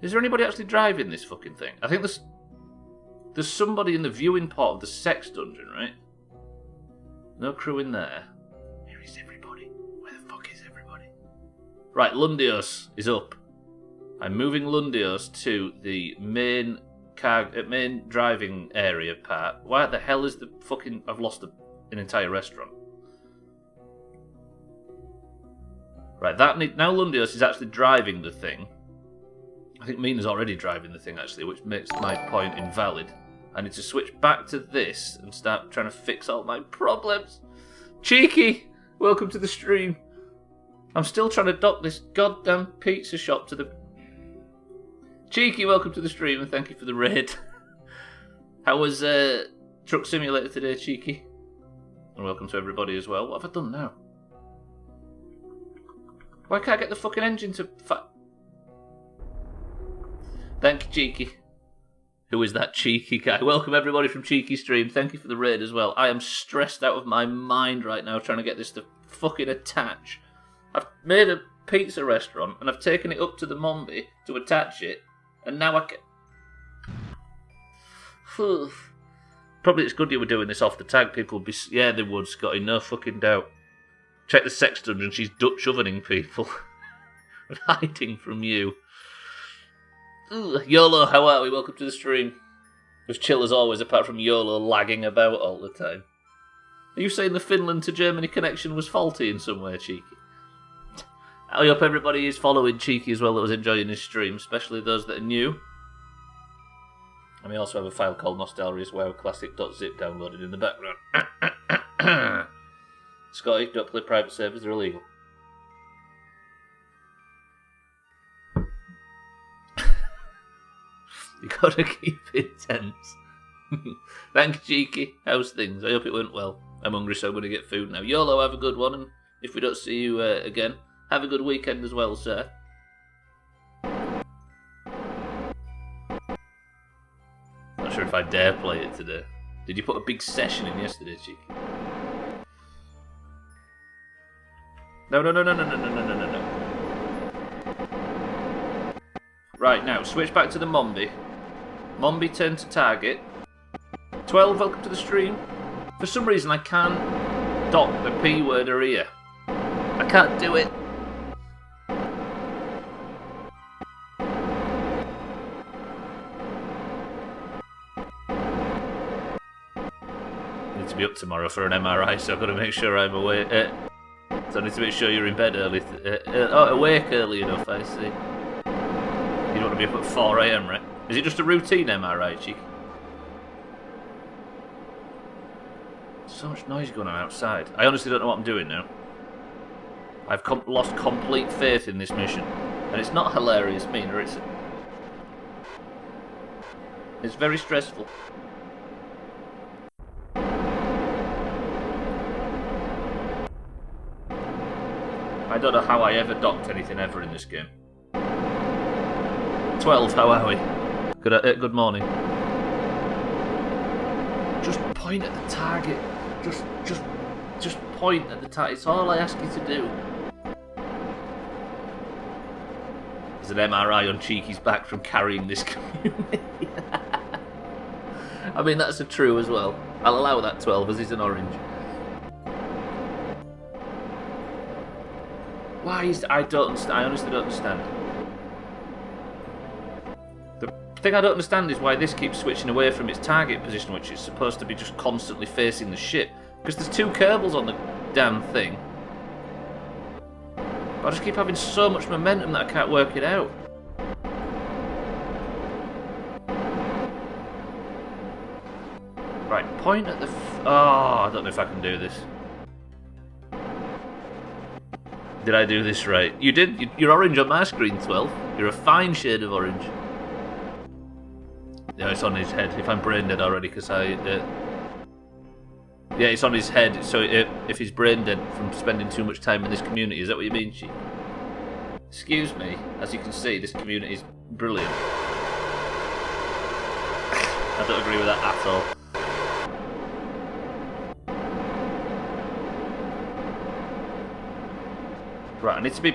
S2: Is there anybody actually driving this fucking thing? I think there's somebody in the viewing part of the sex dungeon, right? No crew in there. Where is everybody? Where the fuck is everybody? Right, Lundios is up. I'm moving Lundios to the main driving area part. Why the hell is the fucking... I've lost an entire restaurant. Right, now Lundios is actually driving the thing. I think Mina's already driving the thing, actually, which makes my point invalid. I need to switch back to this and start trying to fix all my problems. Cheeky, welcome to the stream. I'm still trying to dock this goddamn pizza shop to the... Cheeky, welcome to the stream, and thank you for the raid. How was Truck Simulator today, Cheeky? And welcome to everybody as well. What have I done now? Why can't I get the fucking engine to... Thank you, Cheeky. Who is that cheeky guy? Welcome everybody from Cheeky Stream. Thank you for the raid as well. I am stressed out of my mind right now trying to get this to fucking attach. I've made a pizza restaurant and I've taken it up to the Mombi to attach it, and now I can... Probably it's good you were doing this off the tag. People would be... Yeah, they would, Scotty. No fucking doubt. Check the sex dungeon. She's Dutch ovening people. And hiding from you. Ooh, YOLO, how are we? Welcome to the stream. As chill as always, apart from YOLO lagging about all the time. Are you saying the Finland to Germany connection was faulty in some way, Cheeky? I hope everybody is following Cheeky as well that was enjoying his stream, especially those that are new. And we also have a file called Nostalrius Wow Classic.zip downloaded in the background. Scotty, don't play private servers, they're illegal. You gotta keep it tense. Thanks, Cheeky. How's things? I hope it went well. I'm hungry, so I'm gonna get food now. YOLO, have a good one, and if we don't see you again, have a good weekend as well, sir. Not sure if I dare play it today. Did you put a big session in yesterday, Cheeky? No. Right, now, switch back to the Mombi. Mombi, turn to target. 12, welcome to the stream. For some reason, I can't dock the P word or here. I can't do it. I need to be up tomorrow for an MRI, so I've got to make sure I'm awake. So I need to make sure you're in bed early. Awake early enough, I see. You don't want to be up at 4 AM, right? Is it just a routine MRI, Cheek? So much noise going on outside. I honestly don't know what I'm doing now. I've lost complete faith in this mission. And it's not hilarious, Mina, is it? It's very stressful. I don't know how I ever docked anything ever in this game. 12, how are we? Good morning. Just point at the target. Just point at the target. It's all I ask you to do. There's an MRI on Cheeky's back from carrying this community. I mean, that's a true as well. I'll allow that 12 as he's an orange. Why is... I don't understand. I honestly don't understand. The thing I don't understand is why this keeps switching away from its target position, which is supposed to be just constantly facing the ship. Because there's 2 Kerbals on the damn thing. But I just keep having so much momentum that I can't work it out. Right, point at the... Oh, I don't know if I can do this. Did I do this right? You did. You're orange on my screen, 12. You're a fine shade of orange. Yeah, it's on his head. If I'm brain dead already, because I... yeah, it's on his head, so if he's brain dead from spending too much time in this community, is that what you mean, Chief? Excuse me. As you can see, this community is brilliant. I don't agree with that at all. Right, I need to be...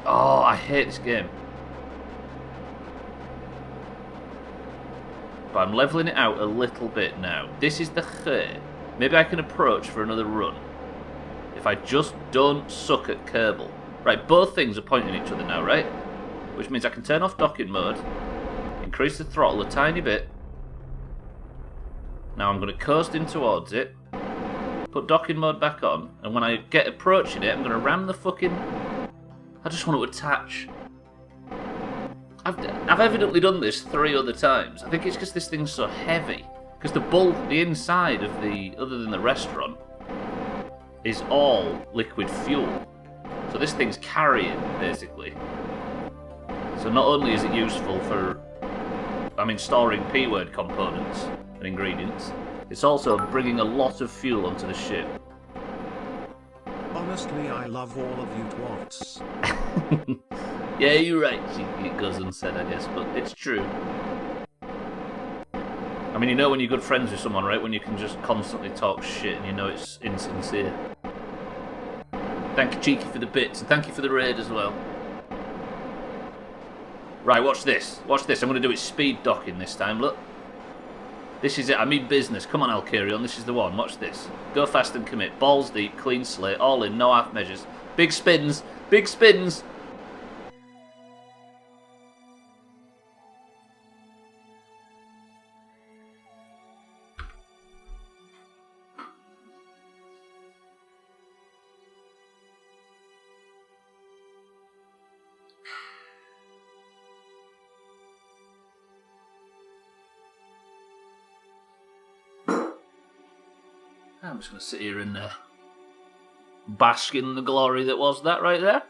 S2: Oh, I hate this game. But I'm levelling it out a little bit now. This is the G. Maybe I can approach for another run. If I just don't suck at Kerbal. Right, both things are pointing at each other now, right? Which means I can turn off docking mode. Increase the throttle a tiny bit. Now I'm going to coast in towards it. Put docking mode back on. And when I get approaching it, I'm going to ram the fucking I just want to attach. I've evidently done this 3 other times. I think it's because this thing's so heavy. Because the inside of other than the restaurant, is all liquid fuel. So this thing's carrying, basically. So not only is it useful for, storing P-word components and ingredients, it's also bringing a lot of fuel onto the ship.
S1: Honestly, I love all of you twats.
S2: Yeah, you're right, it goes unsaid, I guess, but it's true. I mean, you know when you're good friends with someone, right? When you can just constantly talk shit and you know it's insincere. Thank you, Cheeky, for the bits, and thank you for the raid as well. Right, watch this. Watch this. I'm going to do it speed docking this time, look. This is it. I mean business. Come on, Alkarion. This is the one. Watch this. Go fast and commit. Balls deep, clean slate, all in, no half measures. Big spins. Big spins. I'm just going to sit here and bask in the glory that was that right there.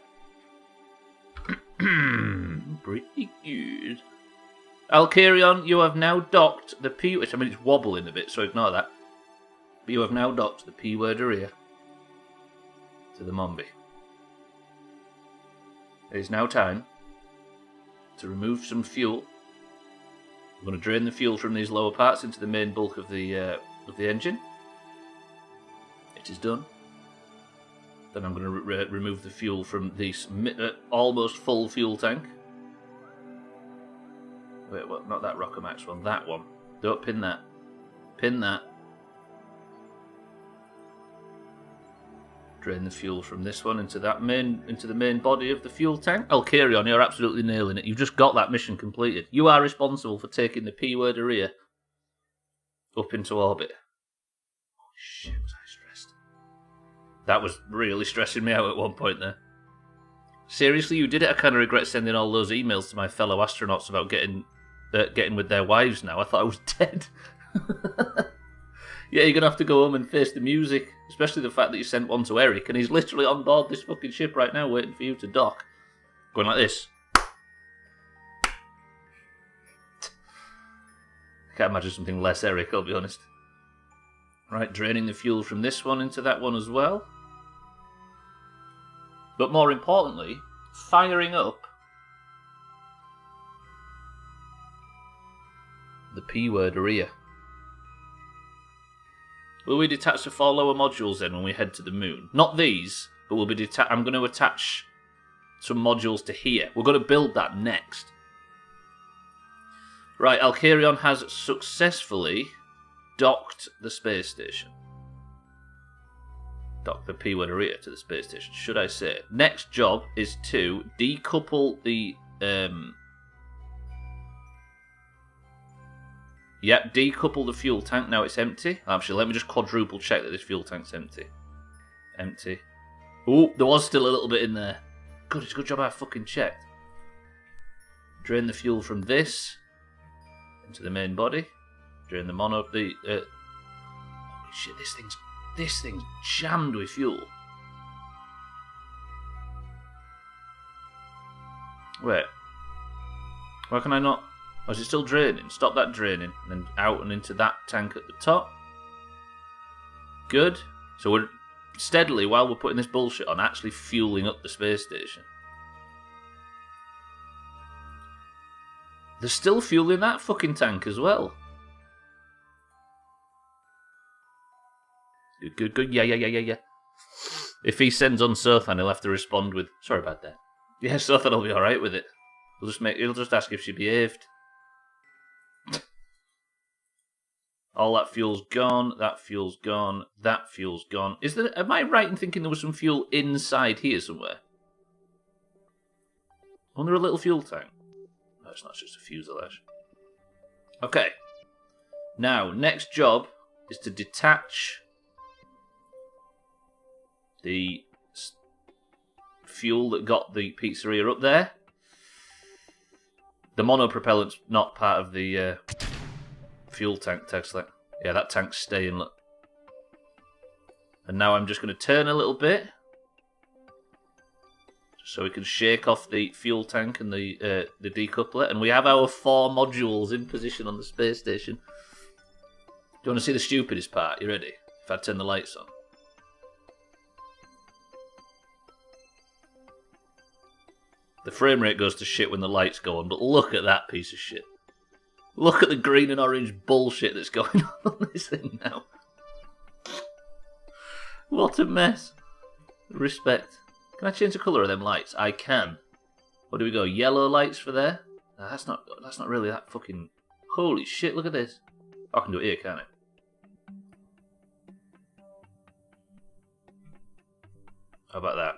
S2: Pretty good. Alkarion, you have now docked the P... Which, it's wobbling a bit, so ignore that. But you have now docked the P-word area to the Mombi. It is now time to remove some fuel. I'm going to drain the fuel from these lower parts into the main bulk of the engine. It is done. Then I'm going to remove the fuel from this almost full fuel tank. Wait, what? Not that Rocker Max one. That one. Don't pin that. Pin that. Drain the fuel from this one into the main body of the fuel tank. Alkarion, you're absolutely nailing it. You've just got that mission completed. You are responsible for taking the P-word area up into orbit. Oh shit, was I stressed? That was really stressing me out at one point there. Seriously, you did it? I kind of regret sending all those emails to my fellow astronauts about getting with their wives now. I thought I was dead. Yeah, you're going to have to go home and face the music. Especially the fact that you sent one to Eric, and he's literally on board this fucking ship right now waiting for you to dock. Going like this. Can't imagine something less Eric, I'll be honest. Right, draining the fuel from this one into that one as well. But more importantly, firing up the P-word rear. Will we detach the 4 lower modules then when we head to the moon? Not these, but we'll be I'm going to attach some modules to here. We're going to build that next. Right, Alkarion has successfully docked the space station. Dock the P-word area to the space station, should I say. Next job is to decouple the... Yep, decouple the fuel tank. Now it's empty. Actually, let me just quadruple check that this fuel tank's empty. Empty. Oh, there was still a little bit in there. Good, it's a good job I fucking checked. Drain the fuel from this into the main body. Drain the mono... Holy shit, this thing's jammed with fuel. Wait. Why can I not... Oh, is it still draining? Stop that draining. And then out and into that tank at the top. Good. So we're steadily, while we're putting this bullshit on, actually fueling up the space station. There's still fuel in that fucking tank as well. Good. Yeah. If he sends on Sothan, he'll have to respond with, sorry about that. Yeah, Sothan will be alright with it. He'll just ask if she behaved. All that fuel's gone, that fuel's gone, that fuel's gone. Am I right in thinking there was some fuel inside here somewhere? Under a little fuel tank? No, it's not just a fuselage. Okay. Now, next job is to detach the fuel that got the pizzeria up there. The monopropellant's not part of the fuel tank, Tesla. Yeah, that tank's staying, look. And now I'm just going to turn a little bit. So we can shake off the fuel tank and the decoupler. And we have our 4 modules in position on the space station. Do you want to see the stupidest part? You ready? If I turn the lights on. The frame rate goes to shit when the lights go on, but look at that piece of shit. Look at the green and orange bullshit that's going on this thing now. What a mess. Respect. Can I change the colour of them lights? I can. What do we go? Yellow lights for there? Nah, that's not really that fucking... Holy shit, look at this. I can do it here, can't I? How about that?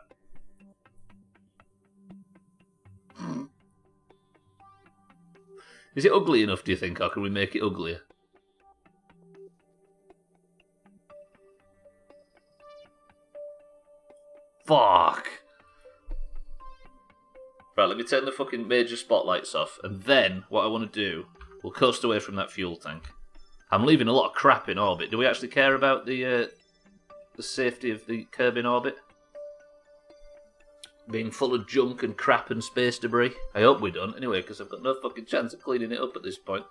S2: Is it ugly enough, do you think, or can we make it uglier? Fuck! Right, let me turn the fucking major spotlights off, and then what I want to do, we'll coast away from that fuel tank. I'm leaving a lot of crap in orbit. Do we actually care about the safety of the Kerbal in orbit? Being full of junk and crap and space debris? I hope we don't, anyway, because I've got no fucking chance of cleaning it up at this point.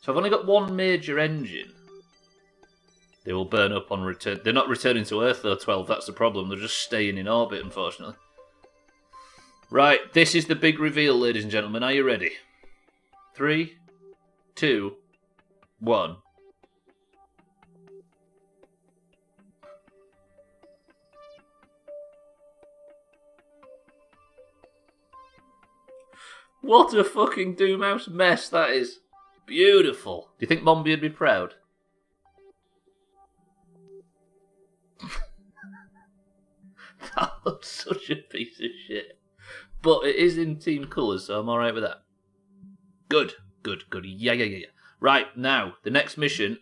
S2: So I've only got one major engine. They will burn up on return. They're not returning to Earth, though, 12. That's the problem. They're just staying in orbit, unfortunately. Right, this is the big reveal, ladies and gentlemen. Are you ready? 3, 2, 1. What a fucking Doomhaus mess that is. Beautiful. Do you think Mombi would be proud? That looks such a piece of shit. But it is in team colours, so I'm alright with that. Good, good, good. Yeah. Right, now, the next mission.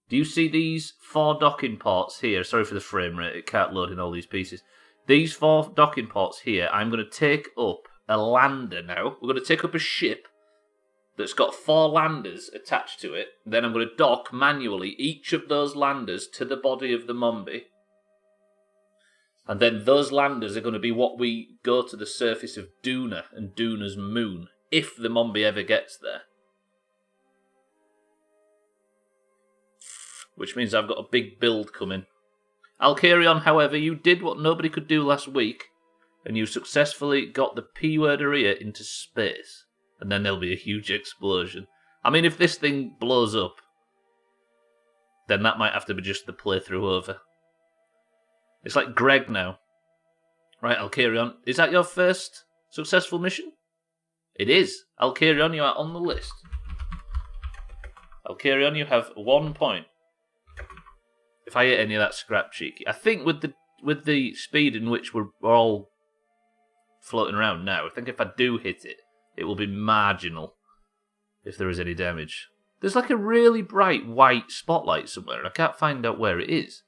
S2: Do you see these 4 docking ports here? Sorry for the frame rate, it can't load in all these pieces. These 4 docking ports here, I'm going to take up a lander now. We're going to take up a ship that's got 4 landers attached to it. Then I'm going to dock manually each of those landers to the body of the Mombi. And then those landers are going to be what we go to the surface of Duna and Duna's moon, if the Mombi ever gets there. Which means I've got a big build coming. Alkarion, however, you did what nobody could do last week, and you successfully got the P-word area into space. And then there'll be a huge explosion. I mean, if this thing blows up, then that might have to be just the playthrough over. It's like Greg now. Right, Alkarion, is that your first successful mission? It is. Alkarion, you are on the list. Alkarion, you have 1 point. If I hit any of that scrap cheeky. I think with the speed in which we're all floating around now, I think if I do hit it, it will be marginal if there is any damage. There's like a really bright white spotlight somewhere, and I can't find out where it is.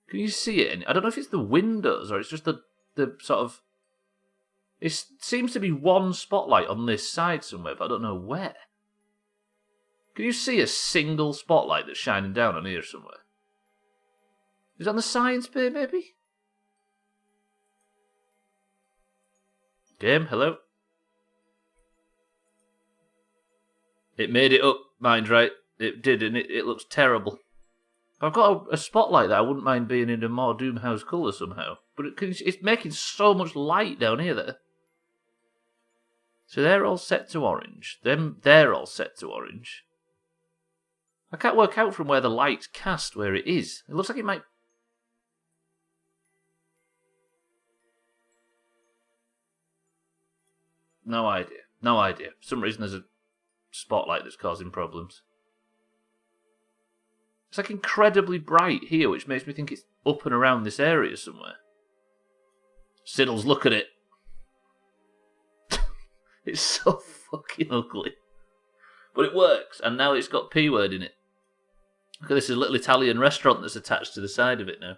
S2: Can you see it? I don't know if it's the windows or it's just the sort of... It seems to be one spotlight on this side somewhere, but I don't know where. Can you see a single spotlight that's shining down on here somewhere? Is it on the science bay, maybe? Game, hello? It made it up, mind right. It did, and it looks terrible. I've got a spotlight that I wouldn't mind being in a more Doomhaus colour somehow. But it's making so much light down here there. So they're all set to orange. They're all set to orange. I can't work out from where the light's cast where it is. It looks like it might... No idea. No idea. For some reason there's a spotlight that's causing problems. It's like incredibly bright here, which makes me think it's up and around this area somewhere. Siddles, look at it. It's so fucking ugly. But it works, and now it's got P-word in it. Look at this, a little Italian restaurant that's attached to the side of it now.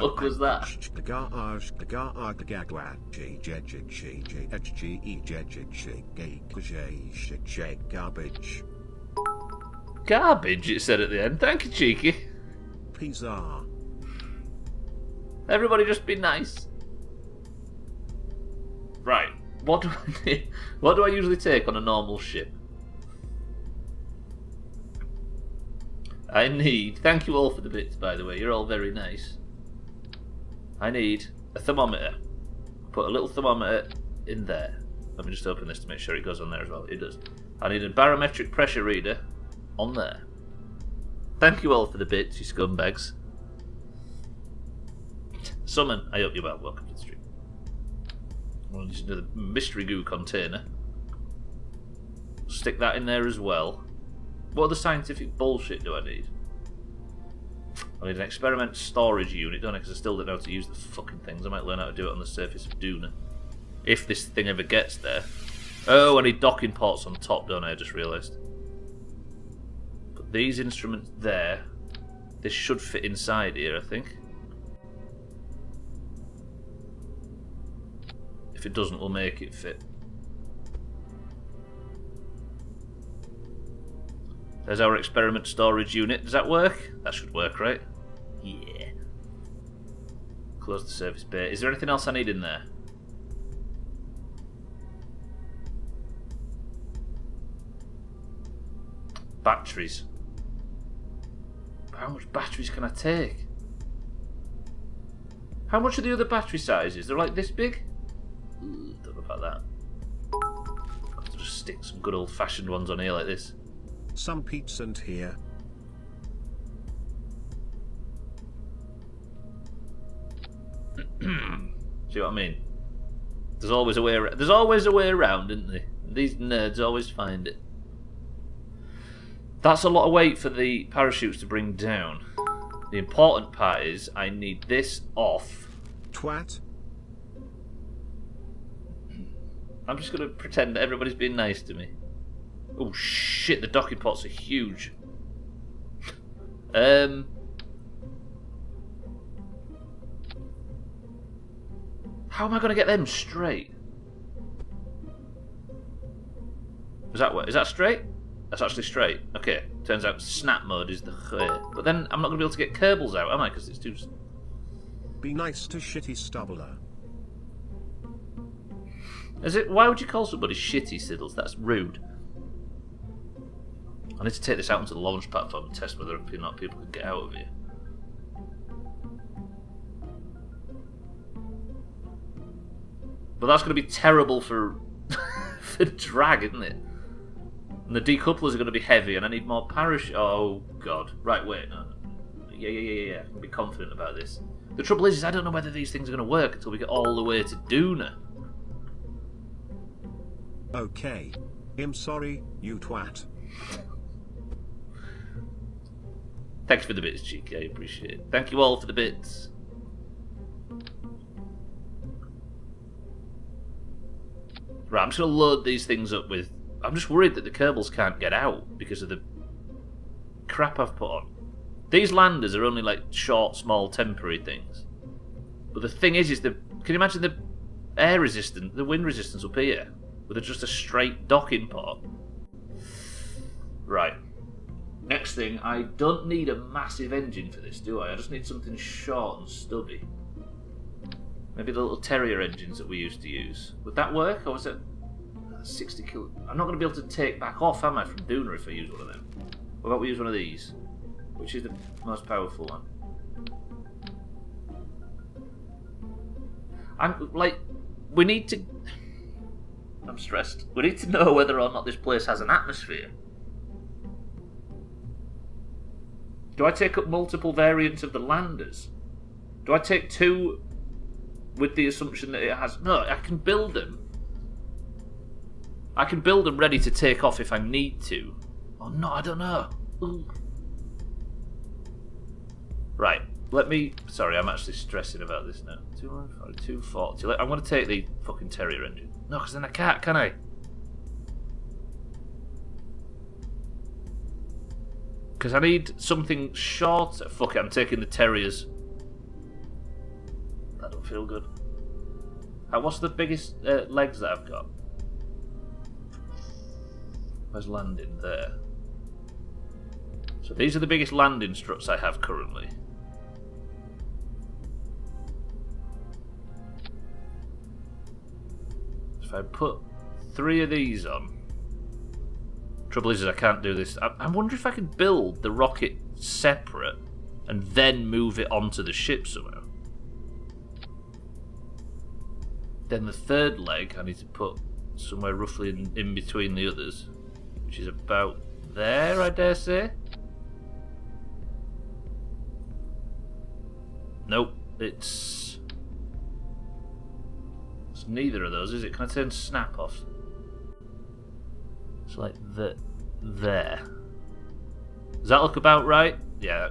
S2: fuck was that?
S1: Garbage.
S2: Garbage, it said at the end. Thank you, Cheeky.
S1: Pizza.
S2: Everybody just be nice. Right. What do I need? What do I usually take on a normal ship? I need... Thank you all for the bits, by the way. You're all very nice. I need a thermometer. Put a little thermometer in there. Let me just open this to make sure it goes on there as well. It does. I need a barometric pressure reader on there. Thank you all for the bits, you scumbags. Summon, I hope you're well. Welcome to the stream. We'll just do the mystery goo container. Stick that in there as well. What other scientific bullshit do I need? I need an experiment storage unit, don't I? Because I still don't know how to use the fucking things. I might learn how to do it on the surface of Duna. If this thing ever gets there. Oh, I need docking ports on top, don't I? I just realised. Put these instruments there. This should fit inside here, I think. If it doesn't, we'll make it fit. There's our experiment storage unit. Does that work? That should work, right? Yeah. Close the service bay. Is there anything else I need in there? Batteries. How much batteries can I take? How much are the other battery sizes? They're like this big? Don't know about that. I'll have to just stick some good old-fashioned ones on here like this.
S1: Some pizza and here.
S2: See what I mean? There's always a way. There's always a way around, isn't there? These nerds always find it. That's a lot of weight for the parachutes to bring down. The important part is I need this off.
S1: Twat.
S2: I'm just going to pretend that everybody's being nice to me. Oh shit, the docking ports are huge. How am I going to get them straight? Is that straight? That's actually straight. Okay, turns out snap mode is the khair. But then I'm not going to be able to get Kerbals out, am I? Because it's too...
S1: Be nice to shitty Stubbler.
S2: Is it? Why would you call somebody shitty, Siddles? That's rude. I need to take this out onto the launch platform and test whether or not people can get out of here. But that's going to be terrible for for drag, isn't it? And the decouplers are going to be heavy, and I need more parachute. Oh god! Right, wait, no. Yeah. I can be confident about this. The trouble is I don't know whether these things are going to work until we get all the way to Duna.
S1: Okay. I'm sorry, you twat.
S2: Thanks for the bits, Cheeky. I appreciate it. Thank you all for the bits. Right, I'm just going to load these things up with... I'm just worried that the Kerbals can't get out because of the crap I've put on. These landers are only like short, small, temporary things. But the thing is the... Can you imagine the air resistance, the wind resistance up here? With just a straight docking port. Right. Next thing, I don't need a massive engine for this, do I? I just need something short and stubby. Maybe the little Terrier engines that we used to use. Would that work, or was it 60 kilo? I'm not going to be able to take back off, am I, from Duna if I use one of them? What about we use one of these? Which is the most powerful one? I'm, like, we need to... I'm stressed. We need to know whether or not this place has an atmosphere. Do I take up multiple variants of the landers? Do I take two with the assumption that it has... No, I can build them. I can build them ready to take off if I need to. Oh no, I don't know. Ooh. Right, let me... Sorry, I'm actually stressing about this now. 240. I'm going to take the fucking Terrier engine. No, because then I can't, can I? Because I need something shorter. Fuck it, I'm taking the terriers. That don't feel good. What's the biggest legs that I've got? Where's landing? There. So these are the biggest landing struts I have currently. If I put 3 of these on... Trouble is I can't do this. I wonder if I can build the rocket separate and then move it onto the ship somehow. Then the third leg I need to put somewhere roughly in between the others, which is about there, I dare say. Nope, it's neither of those, is it? Can I turn snap off? It's like there. Does that look about right? Yeah,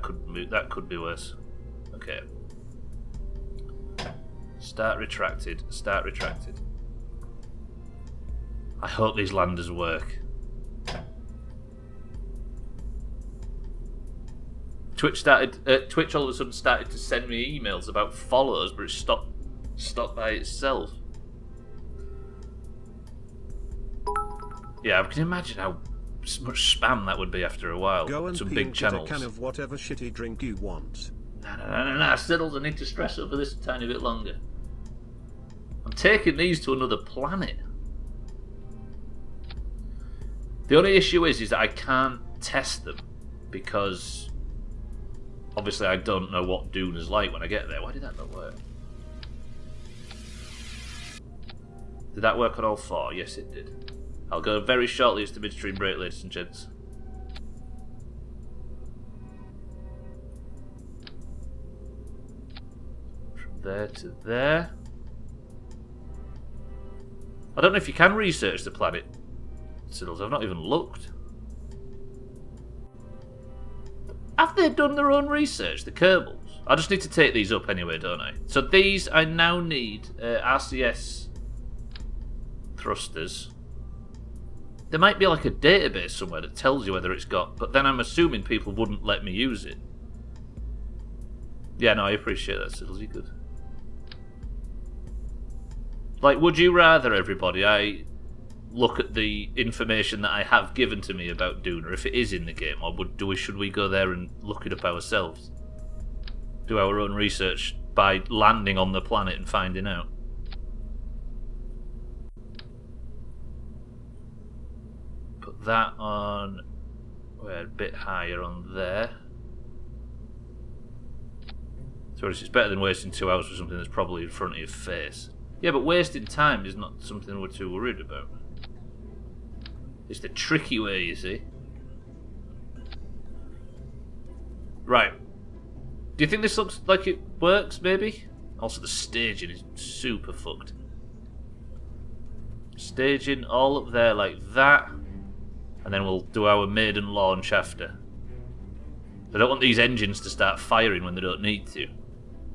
S2: that could be worse. Okay. Start retracted. Start retracted. I hope these landers work. Twitch all of a sudden started to send me emails about follows, but it stopped by itself. Yeah, I can imagine how much spam that would be after a while.
S1: Go and
S2: some
S1: pee
S2: big
S1: and
S2: channels.
S1: get a can of whatever shitty drink you want.
S2: No, Siddles, I need to stress over this a tiny bit longer. I'm taking these to another planet. The only issue is that I can't test them because obviously I don't know what Dune is like when I get there. Why did that not work? Did that work on all 4? Yes, it did. I'll go very shortly. It's the midstream break, ladies and gents. From there to there. I don't know if you can research the planet, Siddles. I've not even looked. Have they done their own research, the Kerbals? I just need to take these up anyway, don't I? So these, I now need RCS thrusters. There might be like a database somewhere that tells you whether it's got, but then I'm assuming people wouldn't let me use it. Yeah, no, I appreciate that, Siddles. You're good. Like, would you rather, everybody, I look at the information that I have given to me about Duna, if it is in the game, or should we go there and look it up ourselves? Do our own research by landing on the planet and finding out? Put that on... We're a bit higher on there. So it's better than wasting 2 hours for something that's probably in front of your face. Yeah, but wasting time is not something we're too worried about. It's the tricky way, you see. Right. Do you think this looks like it works, maybe? Also, the staging is super fucked. Staging all up there like that. And then we'll do our maiden launch after. I don't want these engines to start firing when they don't need to.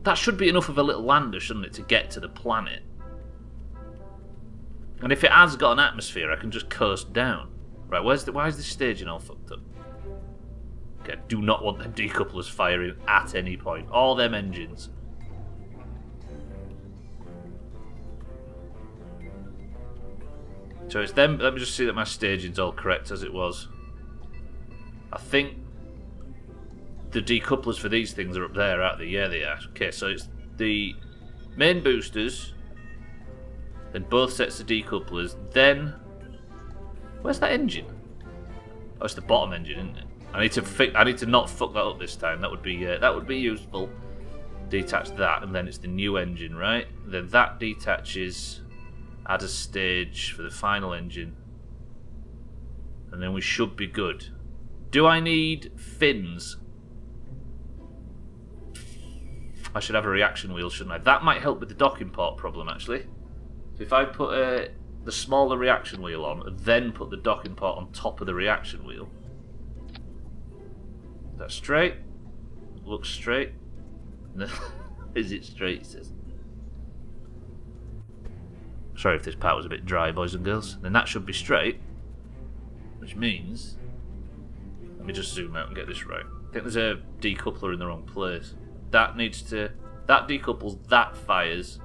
S2: That should be enough of a little lander, shouldn't it, to get to the planet? And if it has got an atmosphere, I can just coast down. Right, why is this staging all fucked up? Okay, I do not want them decouplers firing at any point. All them engines. So it's them. Let me just see that my staging's all correct as it was. I think the decouplers for these things are up there, aren't they? Yeah, they are. Okay, so it's the main boosters, then both sets of decouplers, then... Where's that engine? Oh, it's the bottom engine, isn't it? I need to not fuck that up this time. That would be useful. Detach that, and then it's the new engine, right? Then that detaches. Add a stage for the final engine, and then we should be good. Do I need fins? I should have a reaction wheel, shouldn't I? That might help with the docking port problem, actually. So if I put the smaller reaction wheel on, and then put the docking port on top of the reaction wheel. Is that straight? Looks straight. Is it straight, it says. Sorry if this part was a bit dry, boys and girls. Then that should be straight. Which means... Let me just zoom out and get this right. I think there's a decoupler in the wrong place. That needs to... That decouples, that fires.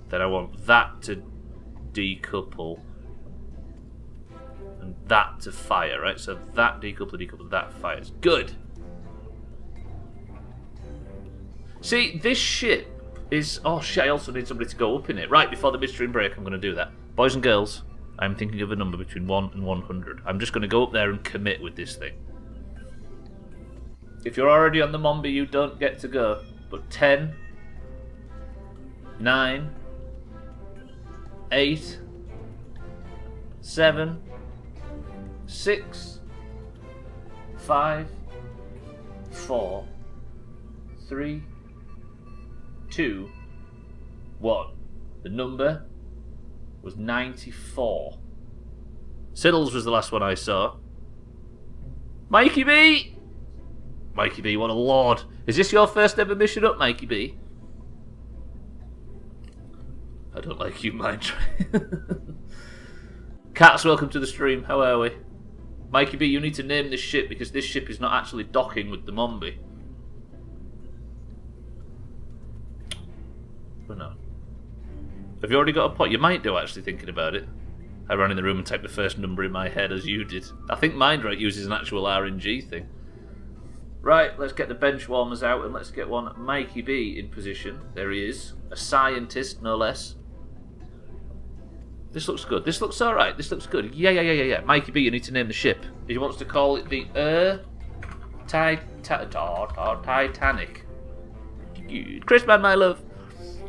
S2: Then I want that to decouple. And that to fire, right? So that decoupler, that fires. Good! See, this ship is... Oh shit, I also need somebody to go up in it. Right, before the midstream break, I'm going to do that. Boys and girls, I'm thinking of a number between 1 and 100. I'm just going to go up there and commit with this thing. If you're already on the Mombi, you don't get to go. But 10, 9, 8, 7, 6, 5, 4, 3, 2, 1. The number was 94. Siddles was the last one I saw. Mikey B! Mikey B, what a lord. Is this your first ever mission up, Mikey B? I don't like you, mind. Cats, welcome to the stream. How are we? Mikey B, you need to name this ship because this ship is not actually docking with the Mombi. Oh no. Have you already got a pot? You might do, actually, thinking about it. I ran in the room and typed the first number in my head as you did. I think Mindrake uses an actual RNG thing. Right, let's get the bench warmers out and let's get one Mikey B in position. There he is. A scientist, no less. This looks good. This looks alright. This looks good. Yeah. Mikey B, you need to name the ship. He wants to call it the Titanic. Chrisman, my love.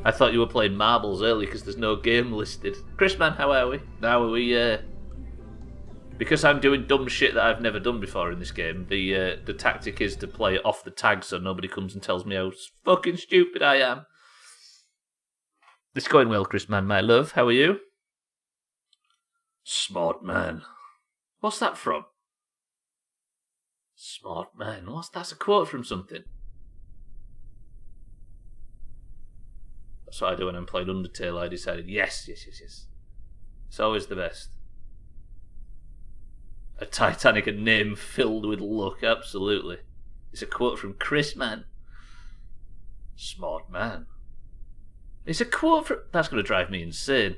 S2: I thought you were playing marbles early because there's no game listed. Chrisman, how are we? Now are we, because I'm doing dumb shit that I've never done before in this game, the tactic is to play it off the tag so nobody comes and tells me how fucking stupid I am. It's going well, Chrisman, my love. How are you? Smart man. What's that from? Smart man. That's a quote from something. That's what I do when I'm playing Undertale. I decided, yes. It's always the best. A Titanic, a name filled with luck, absolutely. It's a quote from Chris, man. Smart man. It's a quote from... That's going to drive me insane.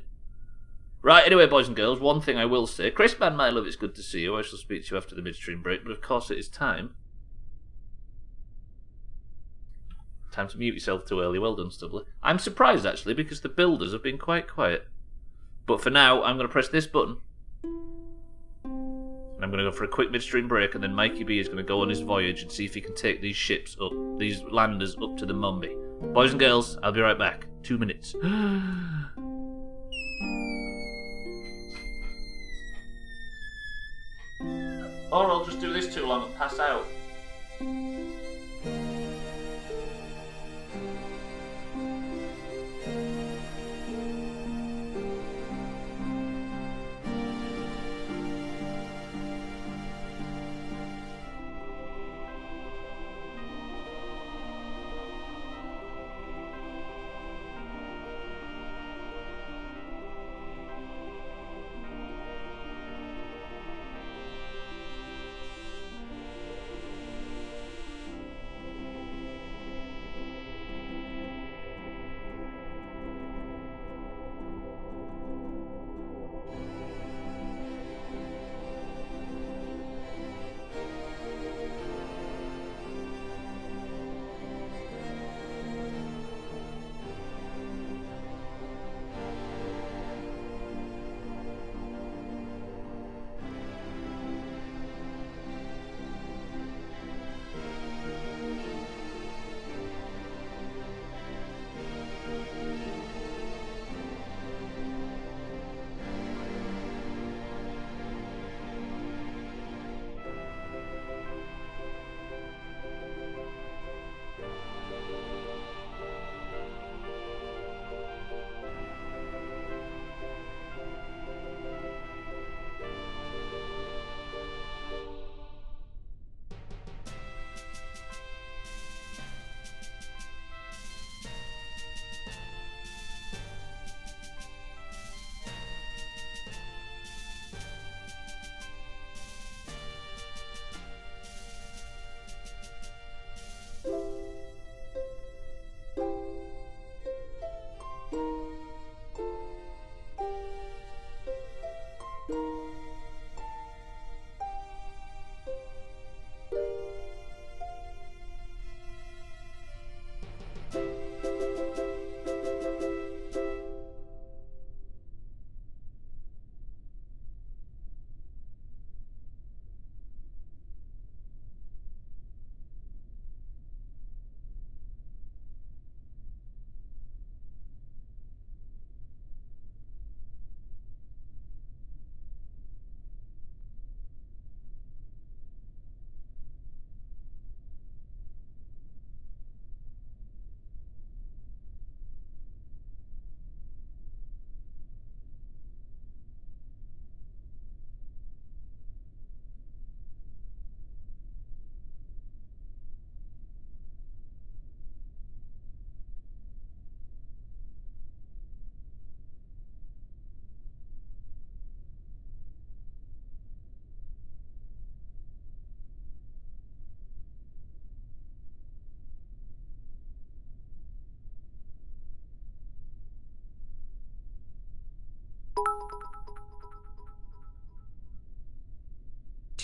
S2: Right, anyway, boys and girls, one thing I will say. Chris, man, my love, it's good to see you. I shall speak to you after the midstream break, but of course it is time. Time to mute yourself too early. Well done, Stubbler. I'm surprised, actually, because the builders have been quite quiet. But for now, I'm going to press this button. And I'm going to go for a quick midstream break, and then Mikey B is going to go on his voyage and see if he can take these ships up, these landers up to the Mombi. Boys and girls, I'll be right back. 2 minutes. Or I'll just do this too long and pass out.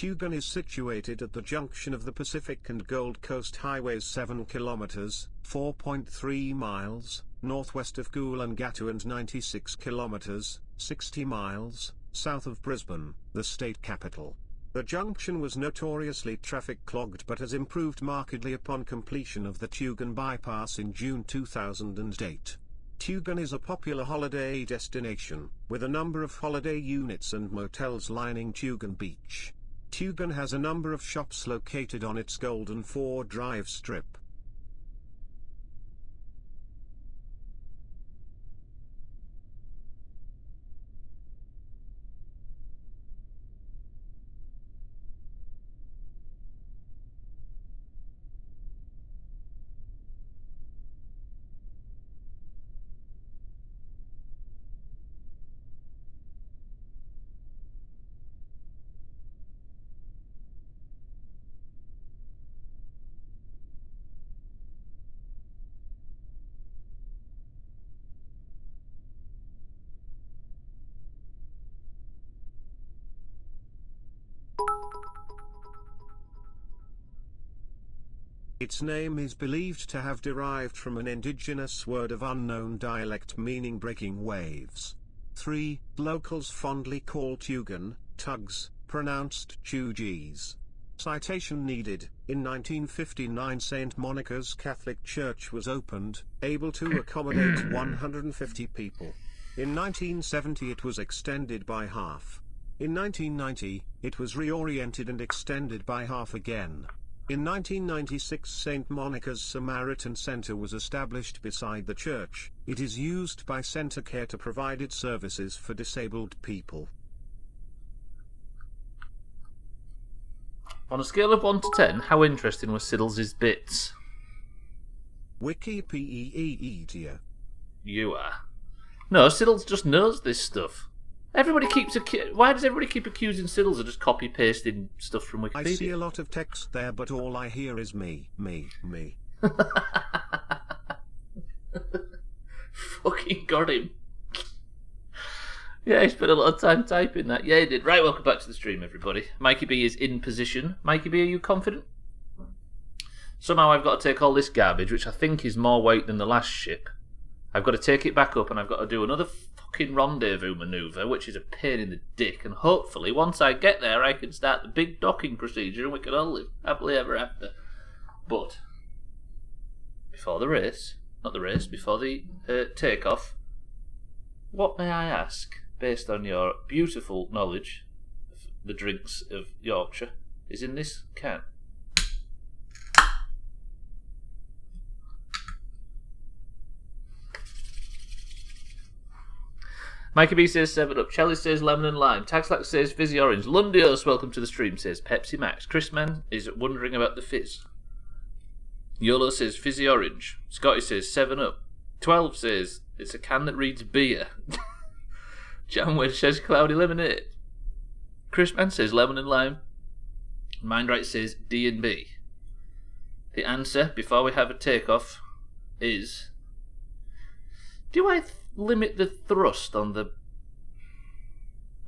S1: Tugun is situated at the junction of the Pacific and Gold Coast Highways 7 kilometers, 4.3 miles, northwest of Coolangatta and 96 kilometers, 60 miles, south of Brisbane, the state capital. The junction was notoriously traffic clogged but has improved markedly upon completion of the Tugun bypass in June 2008. Tugun is a popular holiday destination, with a number of holiday units and motels lining Tugun Beach. Tugun has a number of shops located on its Golden 4 Drive strip. Its name is believed to have derived from an indigenous word of unknown dialect meaning breaking waves. 3. Locals fondly call Tugun, tugs, pronounced Tugees. Citation needed. In 1959 St. Monica's Catholic Church was opened, able to accommodate 150 people. In 1970 it was extended by half. In 1990, it was reoriented and extended by half again. In 1996 St. Monica's Samaritan Center was established beside the church. It is used by Centacare to provide its services for disabled people.
S2: On a scale of 1 to 10, how interesting was Siddles' bits?
S1: Wikipedia.
S2: You are. No, Siddles just knows this stuff. Everybody keeps why does everybody keep accusing Siddles of just copy-pasting stuff from Wikipedia?
S1: I see a lot of text there, but all I hear is me.
S2: Fucking got him. Yeah, he spent a lot of time typing that. Yeah, he did. Right, welcome back to the stream, everybody. Mikey B is in position. Mikey B, are you confident? Somehow I've got to take all this garbage, which I think is more weight than the last ship. I've got to take it back up and I've got to do another fucking rendezvous manoeuvre, which is a pain in the dick, and hopefully once I get there I can start the big docking procedure and we can all live happily ever after. But before the race, before the takeoff, what may I ask, based on your beautiful knowledge of the drinks of Yorkshire, is in this can? Mikey B says 7-Up. Charlie says lemon and lime. Taxlax says fizzy orange. Lundios, welcome to the stream, says Pepsi Max. Chris Man is wondering about the fizz. YOLO says fizzy orange. Scotty says 7-Up. 12 says it's a can that reads beer. Jan Wedge says cloudy lemonade. Chris Man says lemon and lime. Mindright says D&B. The answer, before we have a takeoff, is... Do I limit the thrust on the...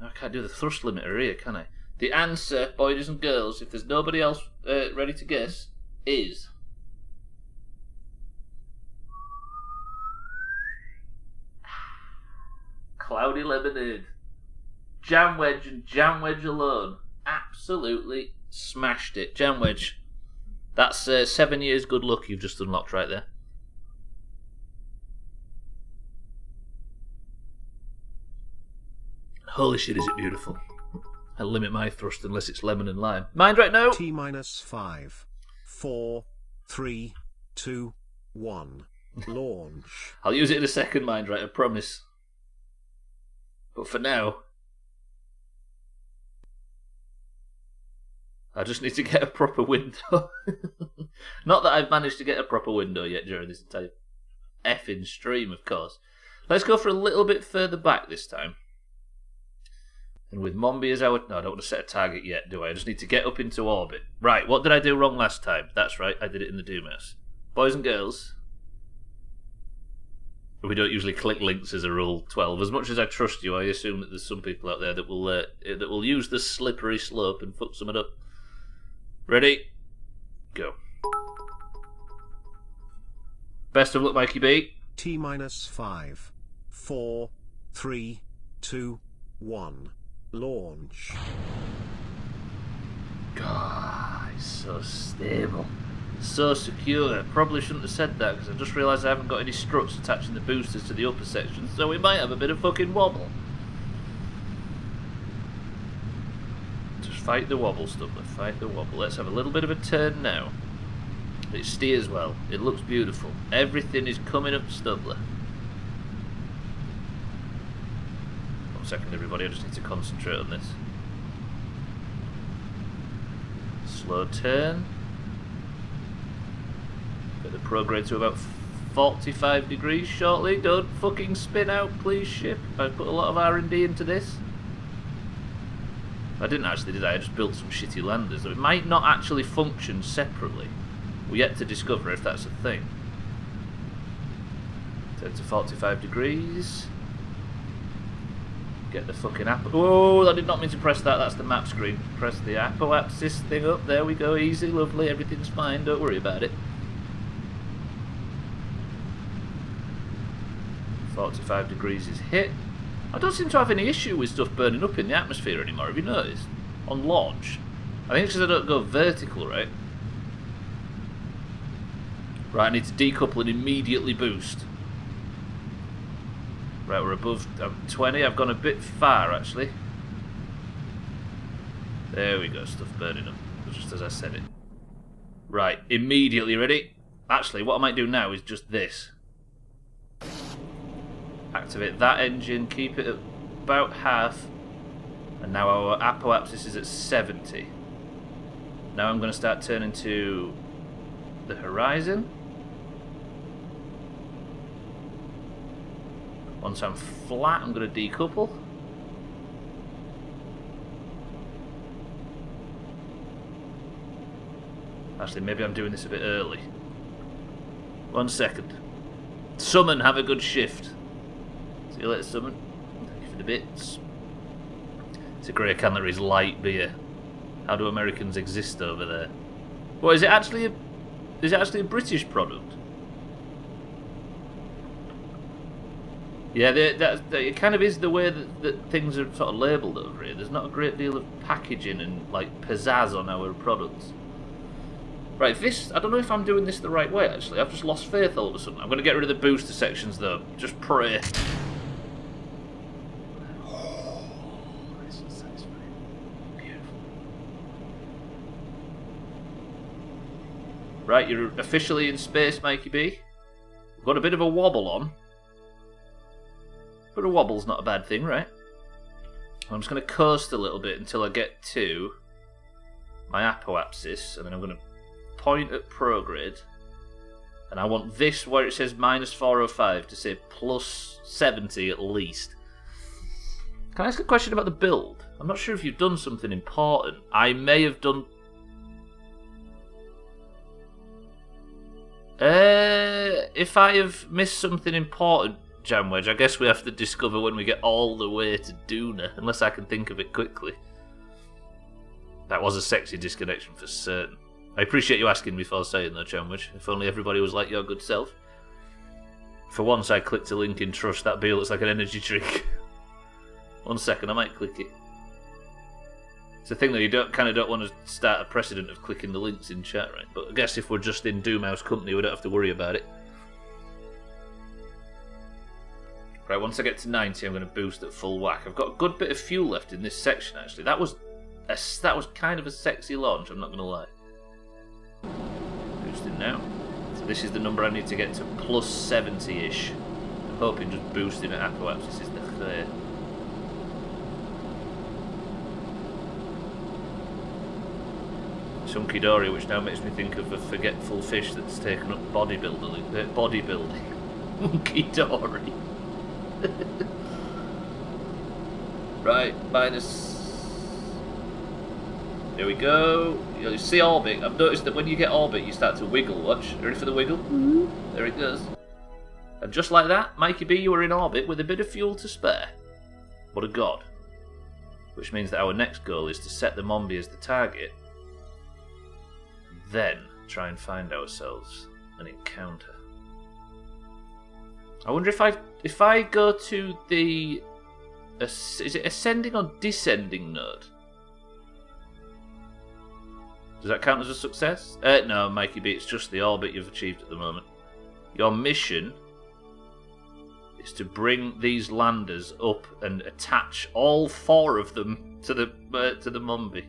S2: I can't do the thrust limiter here, can I? The answer, boys and girls, if there's nobody else ready to guess, is... Cloudy lemonade. Jam Wedge and Jam Wedge alone. Absolutely smashed it. Jam Wedge. That's 7 years good luck you've just unlocked right there. Holy shit, is it beautiful. I'll limit my thrust unless it's lemon and lime. Mind right now.
S1: T-5, 4, 3, 2, 1. Launch.
S2: I'll use it in a second, Mind right, I promise. But for now, I just need to get a proper window. Not that I've managed to get a proper window yet during this entire effing stream, of course. Let's go for a little bit further back this time. And with Mombi as our... No, I don't want to set a target yet, do I? I just need to get up into orbit. Right, what did I do wrong last time? That's right, I did it in the Doomhaus. Boys and girls, We don't usually click links as a rule. 12. As much as I trust you, I assume that there's some people out there that will use the slippery slope and fuck something up. Ready? Go. Best of luck, Mikey B.
S1: T minus 5, 4, 3, 2, 1. Launch.
S2: God, it's so stable. So secure. Probably shouldn't have said that because I just realised I haven't got any struts attaching the boosters to the upper section, so we might have a bit of fucking wobble. Just fight the wobble, Stubbler. Fight the wobble. Let's have a little bit of a turn now. It steers well. It looks beautiful. Everything is coming up, Stubbler. 1 second, everybody. I just need to concentrate on this. Slow turn. Get the prograde to about 45 degrees shortly. Don't fucking spin out, please, ship. I put a lot of R&D into this. I didn't actually, did I? I just built some shitty landers. It might not actually function separately. We're yet to discover if that's a thing. Turn to 45 degrees. Get the fucking app. Whoa, I did not mean to press that. That's the map screen. Press the apoapsis thing up. There we go. Easy, lovely. Everything's fine. Don't worry about it. 45 degrees is hit. I don't seem to have any issue with stuff burning up in the atmosphere anymore. Have you noticed? On launch. I think it's because I don't go vertical, right? Right, I need to decouple and immediately boost. Right, we're above 20. I've gone a bit far, actually. There we go, stuff burning up. Just as I said it. Right, immediately ready. Actually, what I might do now is just this. Activate that engine, keep it at about half. And now our apoapsis is at 70. Now I'm going to start turning to the horizon. Once I'm flat, I'm going to decouple. Actually, maybe I'm doing this a bit early. 1 second. Summon, have a good shift. See you later, Summon. Thank you for the bits. It's a Grey Canary's light beer. How do Americans exist over there? What, is it actually a British product? Yeah, it kind of is the way that things are sort of labelled over here. There's not a great deal of packaging and like pizzazz on our products. Right, I don't know if I'm doing this the right way actually. I've just lost faith all of a sudden. I'm going to get rid of the booster sections though. Just pray. Oh, this is satisfying. Beautiful. Right, you're officially in space, Mikey B. We've got a bit of a wobble on. But a wobble's not a bad thing, right? I'm just going to coast a little bit until I get to my apoapsis, and then I'm going to point at prograde, and I want this where it says minus 405 to say plus 70 at least. Can I ask a question about the build? I'm not sure if you've done something important. I may have done... if I have missed something important, Jamwedge, I guess we have to discover when we get all the way to Duna, unless I can think of it quickly. That was a sexy disconnection for certain. I appreciate you asking before saying though, Jamwedge. If only everybody was like your good self. For once I clicked a link in Trust, that beer looks like an energy drink. 1 second, I might click it. It's a thing that you don't want to start a precedent of clicking the links in chat, right? But I guess if we're just in Doomhaus company, we don't have to worry about it. Right, once I get to 90, I'm going to boost at full whack. I've got a good bit of fuel left in this section, actually. That was kind of a sexy launch, I'm not going to lie. Boosting now. So this is the number I need to get to plus 70-ish. I'm hoping just boosting at apoapsis is the clear. Chunky Dory, which now makes me think of a forgetful fish that's taken up bodybuilding. Monkey Dory. Right, minus. There we go. You see orbit. I've noticed that when you get orbit, you start to wiggle. Watch. Ready for the wiggle? There it goes. And just like that, Mikey B, you are in orbit with a bit of fuel to spare. What a god. Which means that our next goal is to set the Mombi as the target, then try and find ourselves an encounter. I wonder if I go to the... Is it ascending or descending node? Does that count as a success? No, Mikey B, it's just the orbit you've achieved at the moment. Your mission is to bring these landers up and attach all 4 of them to the Mombi.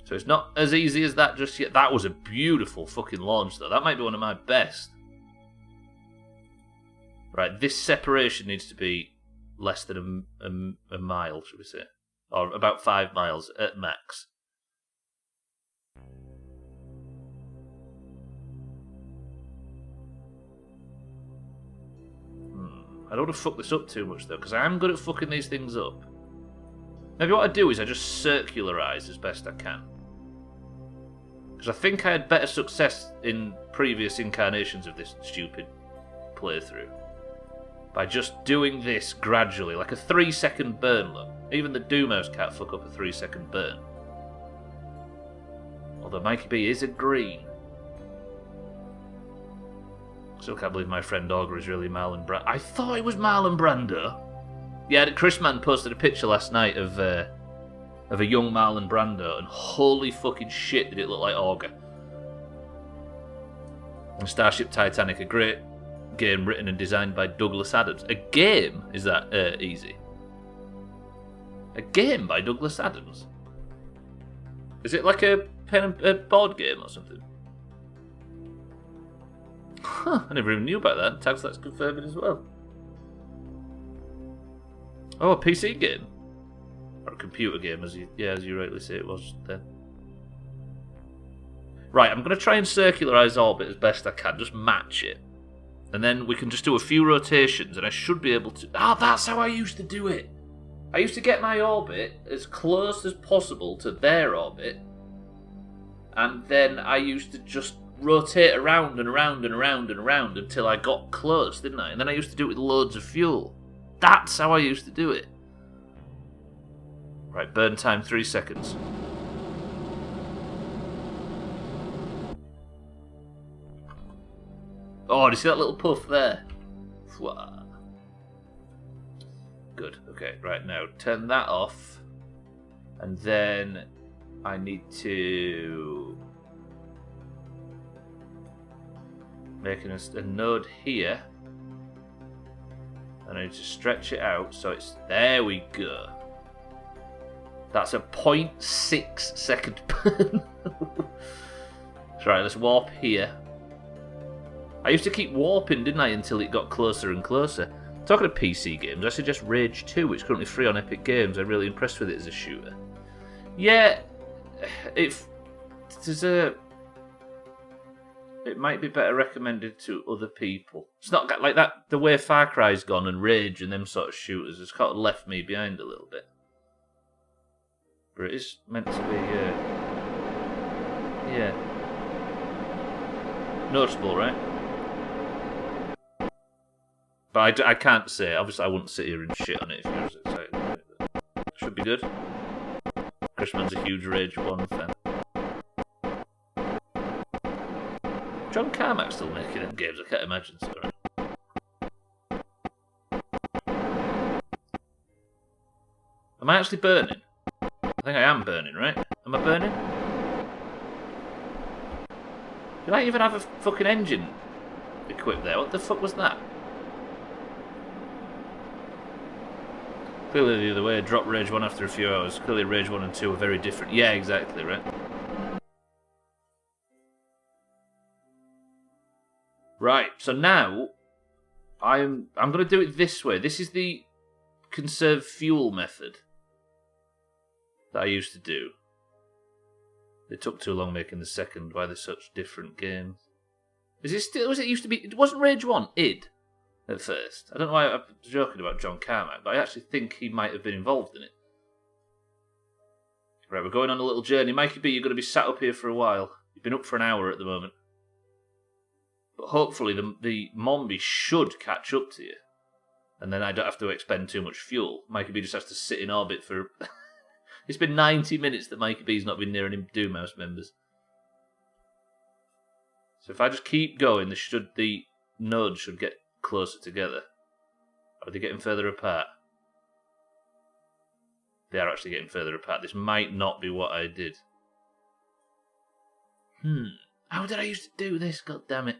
S2: So it's not as easy as that just yet. That was a beautiful fucking launch, though. That might be one of my best. Right, this separation needs to be less than a mile, should we say? Or about 5 miles at max. I don't want to fuck this up too much, though, because I am good at fucking these things up. Maybe what I do is I just circularise as best I can. Because I think I had better success in previous incarnations of this stupid playthrough. By just doing this gradually, like a 3-second burn, look. Even the Doomhaus can't fuck up a 3-second burn. Although Mikey B is a green. Still can't believe my friend Augur is really Marlon Brando. I thought it was Marlon Brando. Yeah, Chris Mann posted a picture last night of a young Marlon Brando, and holy fucking shit did it look like Augur. And Starship Titanic, a great game written and designed by Douglas Adams. A game? Is that easy? A game by Douglas Adams? Is it like a board game or something? Huh, I never even knew about that. Tags that's confirming as well. Oh, a PC game? Or a computer game, as you rightly say it was then. Right, I'm going to try and circularise orbit as best I can. Just match it. And then we can just do a few rotations, and I should be able to... that's how I used to do it! I used to get my orbit as close as possible to their orbit, and then I used to just rotate around and around and around and around until I got close, didn't I? And then I used to do it with loads of fuel. That's how I used to do it. Right, burn time 3 seconds. Oh, do you see that little puff there? Good, okay, right now, turn that off. And then I need to make a node here. And I need to stretch it out so it's... There we go. That's a 0.6 second burn. Right, let's warp here. I used to keep warping, didn't I, until it got closer and closer. Talking of PC games, I suggest Rage 2, which is currently free on Epic Games. I'm really impressed with it as a shooter. Yeah, it might be better recommended to other people. It's not like that, the way Far Cry's gone and Rage and them sort of shooters has kind of left me behind a little bit. But it is meant to be, yeah. Noticeable, right? But I can't say. Obviously, I wouldn't sit here and shit on it if you was excited about it. But should be good. Chrisman's a huge Rage 1 fan. John Carmack's still making them games. I can't imagine. Sorry. Am I actually burning? I think I am burning, right? Am I burning? Did I even have a fucking engine equipped there? What the fuck was that? Clearly the other way. Drop Rage 1 after a few hours. Clearly Rage 1 and 2 are very different. Yeah, exactly, right? Right, so now I'm going to do it this way. This is the conserve fuel method that I used to do. It took too long making the second. Why they're such different games? Is it still? Was it used to be? It wasn't Rage 1 id at first. I don't know why I'm joking about John Carmack, but I actually think he might have been involved in it. Right, we're going on a little journey. Mikey B, you're going to be sat up here for a while. You've been up for an hour at the moment. But hopefully the Mombi should catch up to you. And then I don't have to expend too much fuel. Mikey B just has to sit in orbit for... It's been 90 minutes that Mikey B's not been near any Doomhaus members. So if I just keep going, the nodes should get closer together. Or are they getting further apart? They are actually getting further apart. This might not be what I did. How did I used to do this? God damn it.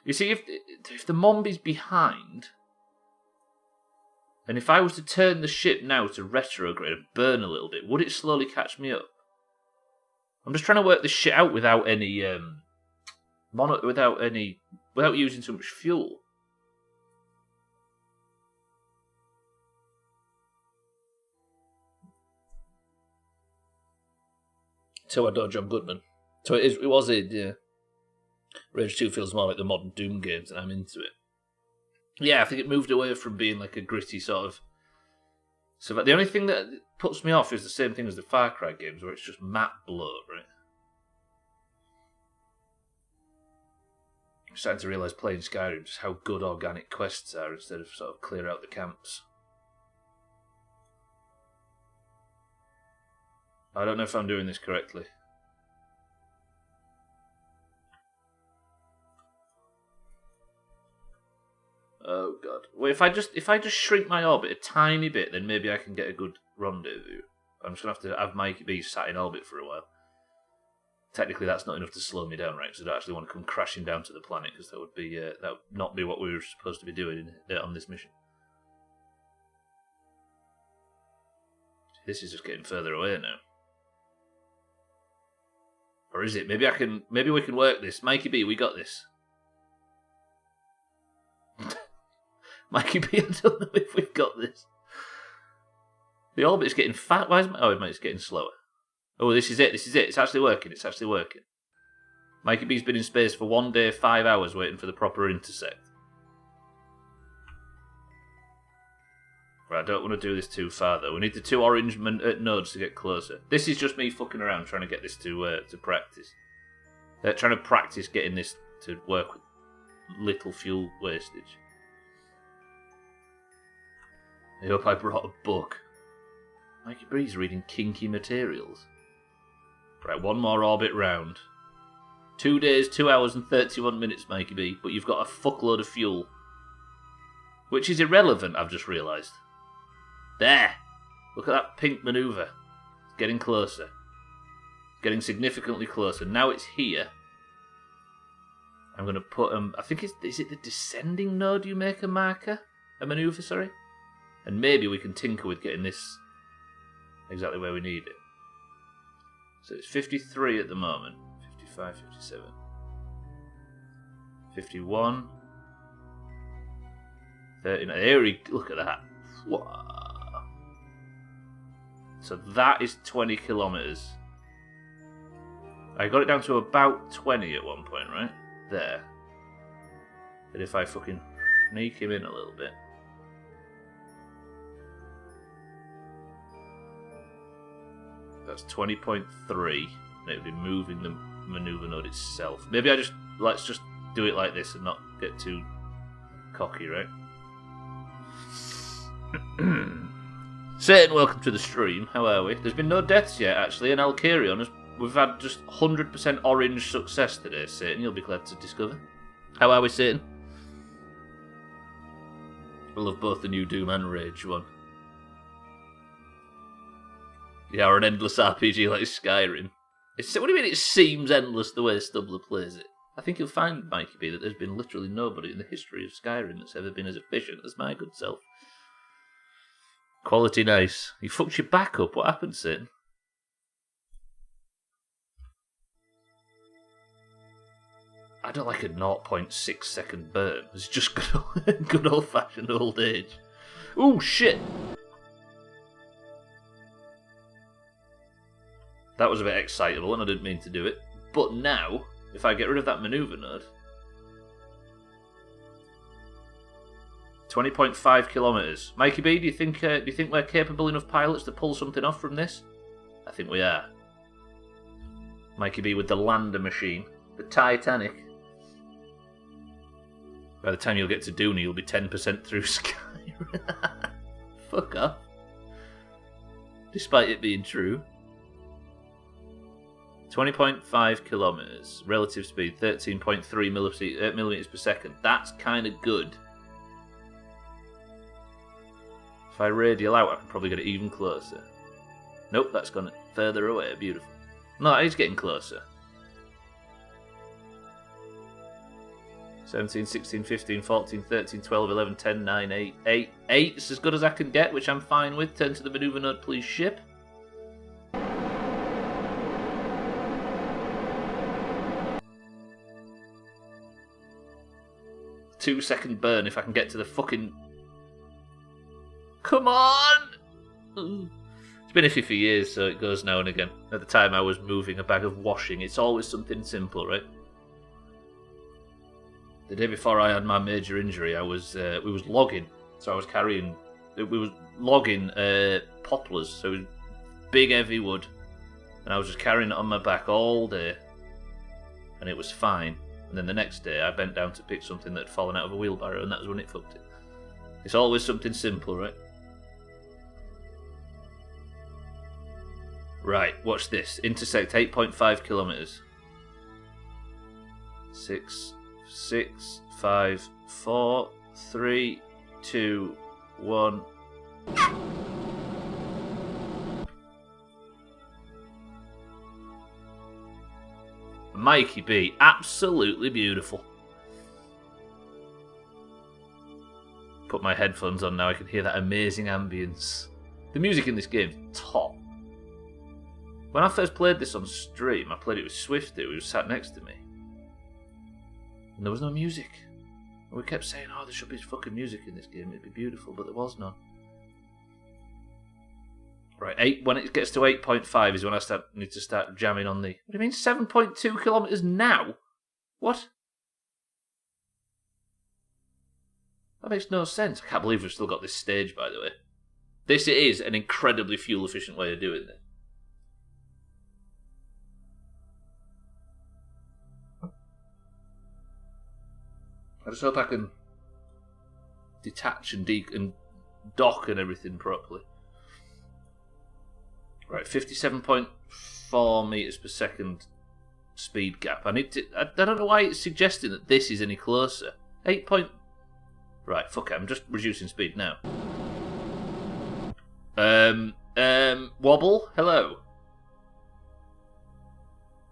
S2: You see, if the Mombi's behind... And if I was to turn the ship now to retrograde and burn a little bit, would it slowly catch me up? I'm just trying to work this shit out without any without using too much fuel. So I dodge on Goodman. So it was yeah. Rage 2 feels more like the modern Doom games, and I'm into it. Yeah, I think it moved away from being like a gritty sort of... So the only thing that puts me off is the same thing as the Far Cry games, where it's just map bloat, right? I'm starting to realise playing Skyrim just how good organic quests are instead of sort of clear out the camps. I don't know if I'm doing this correctly. Oh god. Well, if I just shrink my orbit a tiny bit, then maybe I can get a good rendezvous. I'm just gonna have to have Mikey B sat in orbit for a while. Technically, that's not enough to slow me down, right? Because I don't actually want to come crashing down to the planet, because that would not be what we were supposed to be doing on this mission. This is just getting further away now. Or is it? Maybe we can work this. Mikey B, we got this. Mikey B, I don't know if we've got this. The orbit's getting fat. Why is my... Oh, it's getting slower. Oh, this is it. It's actually working. Mikey B's been in space for 1 day, 5 hours waiting for the proper intersect. Right, I don't want to do this too far, though. We need the 2 orange nodes to get closer. This is just me fucking around trying to get this to practice. Trying to practice getting this to work with little fuel wastage. I hope I brought a book. Mikey B's reading kinky materials. Right, 1 more orbit round. 2 days, 2 hours and 31 minutes, Mikey B, but you've got a fuckload of fuel. Which is irrelevant, I've just realised. There! Look at that pink manoeuvre. It's getting closer. It's getting significantly closer. Now it's here. I'm going to put I think is it the descending node you make a marker? A manoeuvre, sorry? And maybe we can tinker with getting this exactly where we need it. So it's 53 at the moment. 55, 57. 51. 39. There we look at that. Whoa. So that is 20 kilometres. I got it down to about 20 at one point, right? There. And if I fucking sneak him in a little bit. That's 20.3. And it would be moving the manoeuvre node itself. Maybe let's just do it like this and not get too cocky, right? Satan, welcome to the stream. How are we? There's been no deaths yet, actually, and Alkarion we've had just 100% orange success today, Satan. You'll be glad to discover. How are we, Satan? I love both the new Doom and Rage one. Yeah, or an endless RPG like Skyrim. What do you mean it seems endless the way Stubbler plays it? I think you'll find, Mikey B, that there's been literally nobody in the history of Skyrim that's ever been as efficient as my good self. Quality nice. You fucked your back up. What happened, Sin? I don't like a 0.6 second burn. It's just good old fashioned old age. Ooh, shit! That was a bit excitable and I didn't mean to do it. But now, if I get rid of that manoeuvre node... 20.5 kilometres. Mikey B, do you think we're capable enough pilots to pull something off from this? I think we are. Mikey B with the lander machine. The Titanic. By the time you'll get to Dooney, you'll be 10% through Skyrim. Fuck off. Despite it being true. 20.5 kilometers. Relative speed 13.3 millimeters per second. That's kind of good. If I radial out, I can probably get it even closer. Nope, that's gone further away. Beautiful. No, it is getting closer. 17, 16, 15, 14, 13, 12, 11, 10, 9, 8, 8. 8 is as good as I can get, which I'm fine with. Turn to the maneuver node, please, ship. 2-second burn if I can get to the fucking... Come on! It's been iffy for years, so it goes now and again. At the time I was moving a bag of washing. It's always something simple, right? The day before I had my major injury, we was logging. So I was carrying... We was logging poplars, so it was big heavy wood. And I was just carrying it on my back all day. And it was fine. And then the next day I bent down to pick something that had fallen out of a wheelbarrow, and that was when it fucked it. It's always something simple, right? Right, watch this. Intersect 8.5 kilometers. 6, 5, 4, 3, 2, 1. Mikey B, absolutely beautiful. Put my headphones on now, I can hear that amazing ambience. The music in this game is top. When I first played this on stream, I played it with Swifty, who was sat next to me. And there was no music. And we kept saying, oh, there should be fucking music in this game, it'd be beautiful, but there was none. Right, when it gets to 8.5 is when I need to start jamming on the... What do you mean, 7.2 kilometres now? What? That makes no sense. I can't believe we've still got this stage, by the way. This is an incredibly fuel-efficient way of doing this. I just hope I can detach and dock and everything properly. Right, 57.4 meters per second speed gap. I don't know why it's suggesting that this is any closer. 8 point... Right, fuck it, I'm just reducing speed now. Wobble, hello.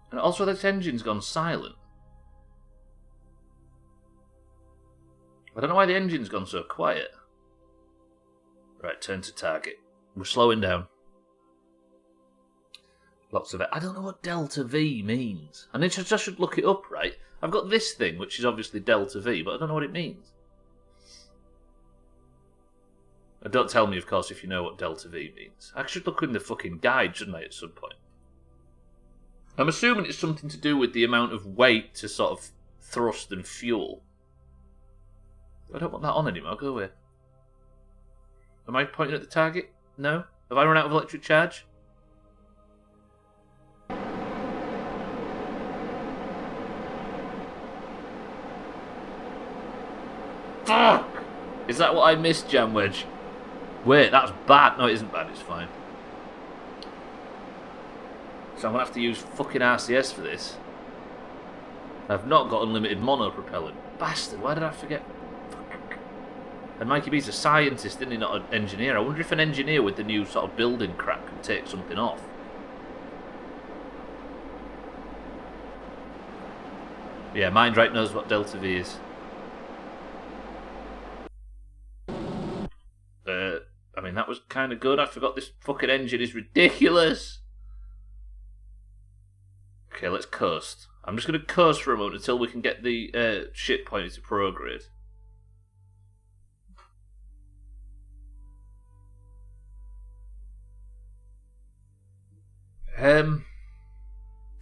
S2: And also this engine's gone silent. I don't know why the engine's gone so quiet. Right, turn to target. We're slowing down. Lots of it. I don't know what Delta V means. I just should look it up, right? I've got this thing, which is obviously Delta V, but I don't know what it means. And don't tell me, of course, if you know what Delta V means. I should look in the fucking guide, shouldn't I, at some point? I'm assuming it's something to do with the amount of weight to sort of thrust and fuel. I don't want that on anymore. Go away. Am I pointing at the target? No? Have I run out of electric charge? Fuck! Is that what I missed, Jam Wedge? Wait, that's bad. No, it isn't bad. It's fine. So I'm going to have to use fucking RCS for this. I've not got unlimited monopropellant. Bastard, why did I forget? And Mikey B's a scientist, isn't he, not an engineer? I wonder if an engineer with the new sort of building crap can take something off. Yeah, Mindright knows what Delta V is. I mean, that was kind of good. I forgot this fucking engine is ridiculous. Okay, let's coast. I'm just going to coast for a moment until we can get the ship pointed to prograde.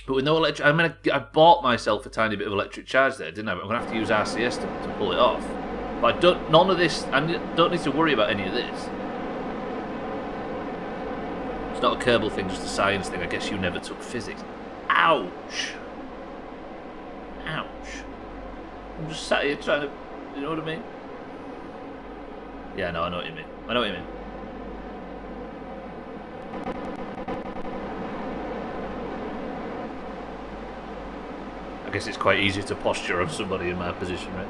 S2: But with no electric... I bought myself a tiny bit of electric charge there, didn't I? But I'm going to have to use RCS to pull it off. But I don't need to worry about any of this. It's not a Kerbal thing, just a science thing. I guess you never took physics. Ouch. Ouch. I'm just sat here trying to... You know what I mean? Yeah, no, I know what you mean. I know what you mean. I guess it's quite easy to posture on somebody in my position, right?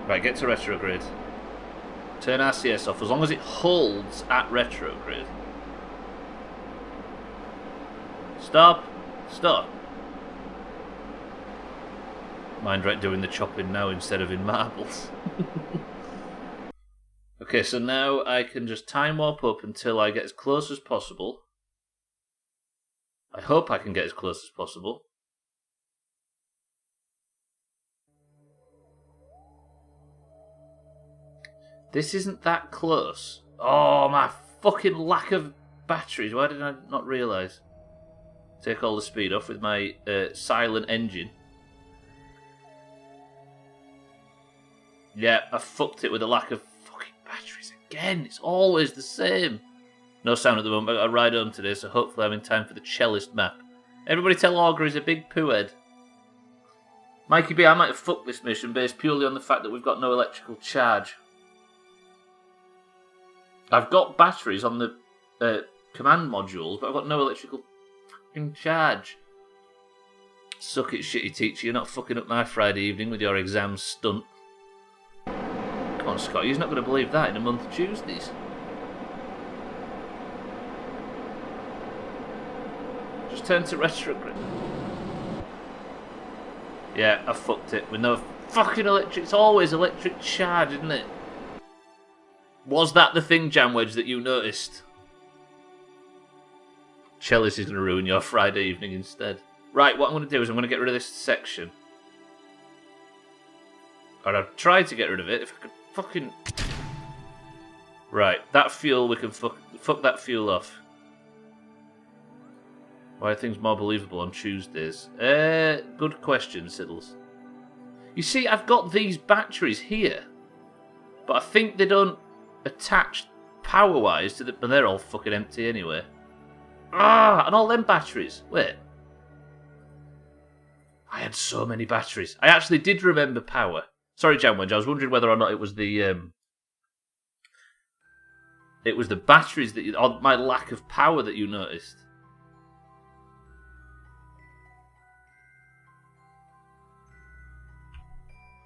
S2: Right, get to retrograde. Turn RCS off, as long as it holds at retrograde. Stop! Stop! Mind right doing the chopping now instead of in marbles. Okay, so now I can just time warp up until I get as close as possible. I hope I can get as close as possible. This isn't that close. Oh, my fucking lack of batteries. Why did I not realise? Take all the speed off with my silent engine. Yeah, I fucked it with a lack of fucking batteries again. It's always the same. No sound at the moment. I got a ride home today, so hopefully I'm in time for the cellist map. Everybody tell Augur he's a big poo head. Mikey B, I might have fucked this mission based purely on the fact that we've got no electrical charge. I've got batteries on the command modules, but I've got no electrical fucking charge. Suck it, shitty teacher. You're not fucking up my Friday evening with your exam stunt. Come on, Scott. He's not going to believe that in a month of Tuesdays. Just turn to retrograde. Yeah, I fucked it with no fucking electric. It's always electric charge, isn't it? Was that the thing, Jamwedge, that you noticed? Chalice is going to ruin your Friday evening instead. Right, what I'm going to do is I'm going to get rid of this section. Or I've tried to get rid of it. If I could fucking... Right, that fuel, we can fuck that fuel off. Why are things more believable on Tuesdays? Good question, Siddles. You see, I've got these batteries here. But I think they don't attach power-wise to the... But they're all fucking empty anyway. Ah, and all them batteries. Wait. I had so many batteries. I actually did remember power. Sorry, Jamwedge, I was wondering whether or not it was the... It was the batteries that you... Or my lack of power that you noticed.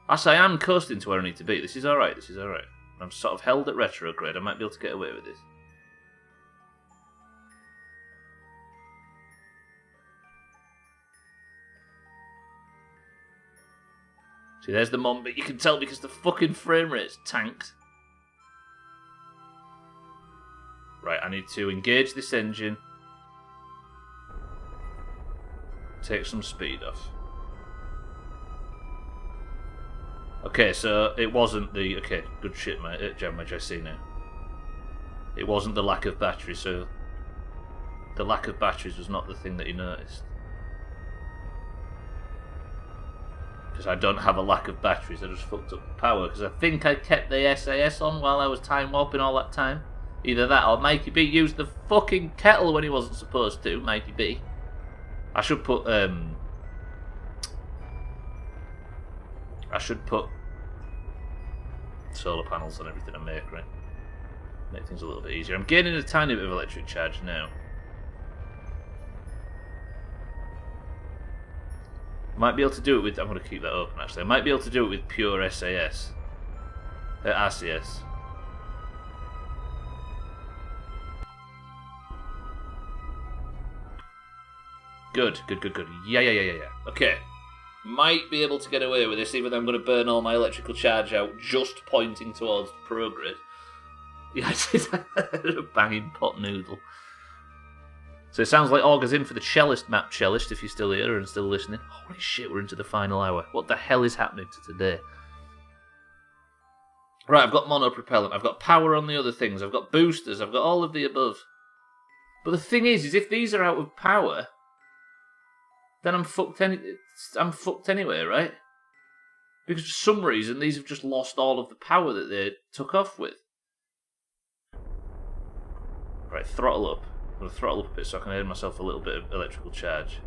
S2: Actually, I am coasting to where I need to be. This is alright, this is alright. I'm sort of held at retrograde. I might be able to get away with this. See, there's the mom bit. You can tell because the fucking frame rate's tanked. Right, I need to engage this engine. Take some speed off. Okay, so it wasn't the... Okay, good shit, mate. Jamwedge, I see now. It wasn't the lack of battery, so... The lack of batteries was not the thing that you noticed. Because I don't have a lack of batteries, I just fucked up the power. Because I think I kept the SAS on while I was time warping all that time. Either that or Mikey B used the fucking kettle when he wasn't supposed to, Mikey B. I should put, solar panels on everything I make, right? Make things a little bit easier. I'm gaining a tiny bit of electric charge now. Might be able to do it with... I'm going to keep that open, actually. I might be able to do it with pure SAS. RCS. Good, good, good, good. Yeah. Okay. Might be able to get away with this, even though I'm going to burn all my electrical charge out just pointing towards prograde. Yeah, I did a banging pot noodle. So it sounds like Augur's in for the cellist map, cellist, if you're still here and still listening. Holy shit, we're into the final hour. What the hell is happening to today? Right, I've got monopropellant, I've got power on the other things, I've got boosters, I've got all of the above. But the thing is if these are out of power, then I'm fucked anyway, right? Because for some reason, these have just lost all of the power that they took off with. Right, throttle up. I'm going to throttle up a bit so I can aid myself a little bit of electrical charge.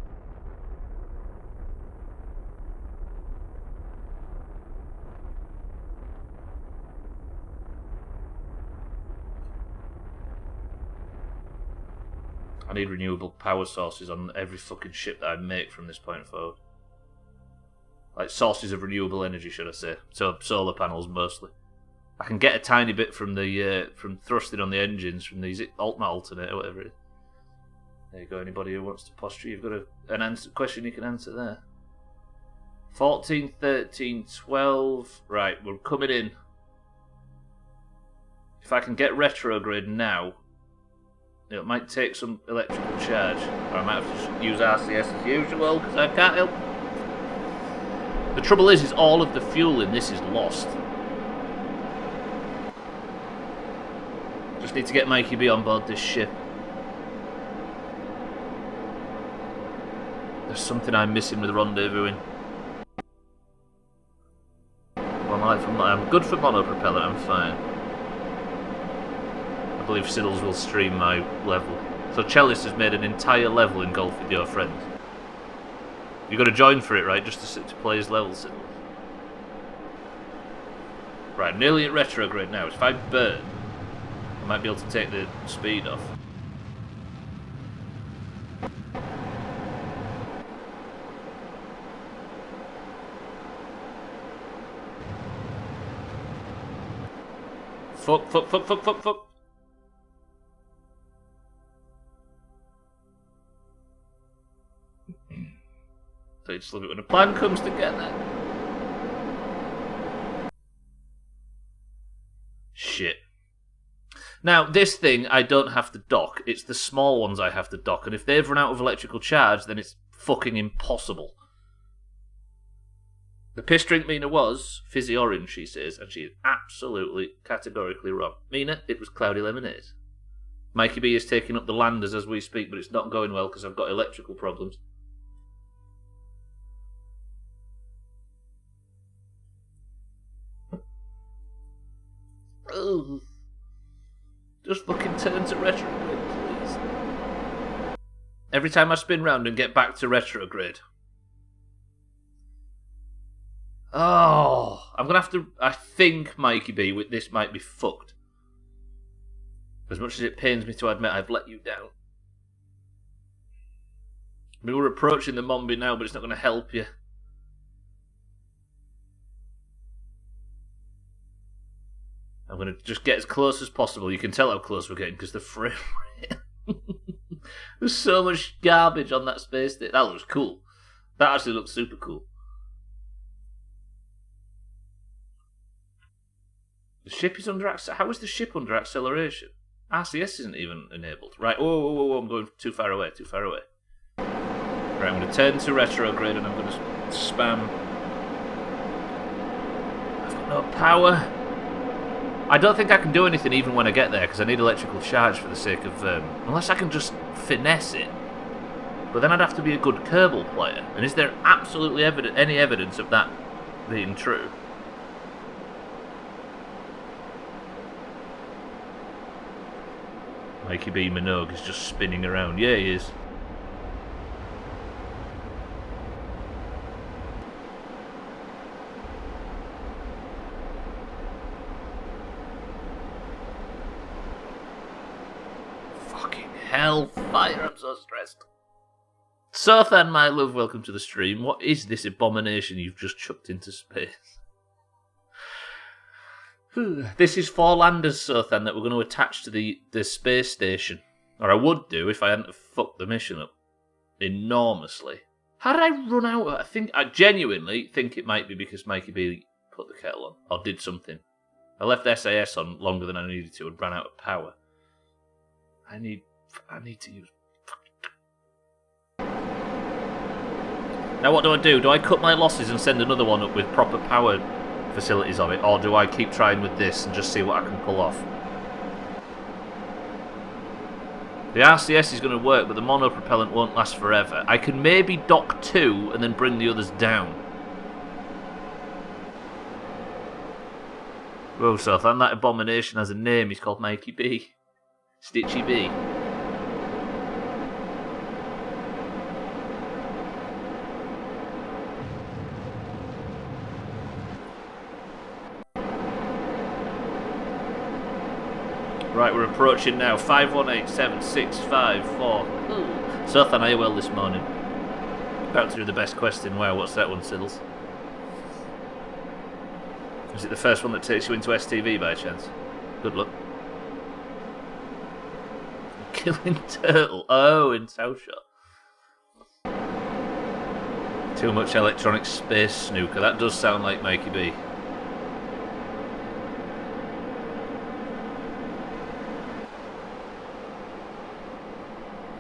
S2: I need renewable power sources on every fucking ship that I make from this point forward. Like, sources of renewable energy, should I say. So, solar panels, mostly. I can get a tiny bit from the from thrusting on the engines, from these alternator, whatever it is. There you go, anybody who wants to posture, you've got an question you can answer there. 14, 13, 12... Right, we're coming in. If I can get retrograde now, it might take some electrical charge. Or I might have to just use RCS as usual, because I can't help. The trouble is all of the fuel in this is lost. Just need to get Mikey B on board this ship. There's something I'm missing with rendezvousing. Well, I'm good for monopropellant, I'm fine. I believe Siddles will stream my level. So Chellis has made an entire level in Golf with your friends. You got to join for it, right? Just to play his level, Siddles. Right, nearly at retrograde now. If I burn, I might be able to take the speed off. Fuck. So you just love it when a plan comes together. Shit. Now, this thing I don't have to dock. It's the small ones I have to dock. And if they've run out of electrical charge, then it's fucking impossible. The piss drink Mina was fizzy orange, she says, and she is absolutely, categorically wrong. Mina, it was cloudy lemonade. Mikey B is taking up the landers as we speak, but it's not going well because I've got electrical problems. Ugh. Just fucking turn to retrograde, please. Every time I spin round and get back to retrograde. Oh, I'm going to have to... I think, Mikey B, this might be fucked. As much as it pains me to admit I've let you down. I mean, we're approaching the Mombi now, but it's not going to help you. I'm going to just get as close as possible. You can tell how close we're getting because the frame rate. There's so much garbage on that space station. That looks cool. That actually looks super cool. The ship is under... How is the ship under acceleration? RCS isn't even enabled. Right, whoa, I'm going too far away. Right, I'm going to turn to retrograde and I'm going to spam... I've got no power. I don't think I can do anything even when I get there because I need electrical charge for the sake of... unless I can just finesse it. But then I'd have to be a good Kerbal player. And is there absolutely any evidence of that being true? Mikey B. Minogue is just spinning around. Yeah, he is. Fucking hellfire, I'm so stressed. Sothan, my love, welcome to the stream. What is this abomination you've just chucked into space? This is 4 landers, Sothan, that we're going to attach to the space station. Or I would do if I hadn't fucked the mission up enormously. How did I run out? I genuinely think it might be because Mikey B put the kettle on. Or did something. I left SAS on longer than I needed to and ran out of power. I need to use... Now what do? Do I cut my losses and send another one up with proper power facilities on it, or do I keep trying with this and just see what I can pull off? The RCS is going to work, but the monopropellant won't last forever. I can maybe dock 2 and then bring the others down. Whoa, Sothan, that abomination has a name. He's called Mikey B. Stitchy B. Right, we're approaching now. 518765 Ooh. Sothan, are you well this morning? About to do the best quest in WoW. What's that one, Siddles? Is it the first one that takes you into STV by chance? Good luck. Killing Turtle. Oh, in South Shore. Too much electronic space snooker. That does sound like Mikey B.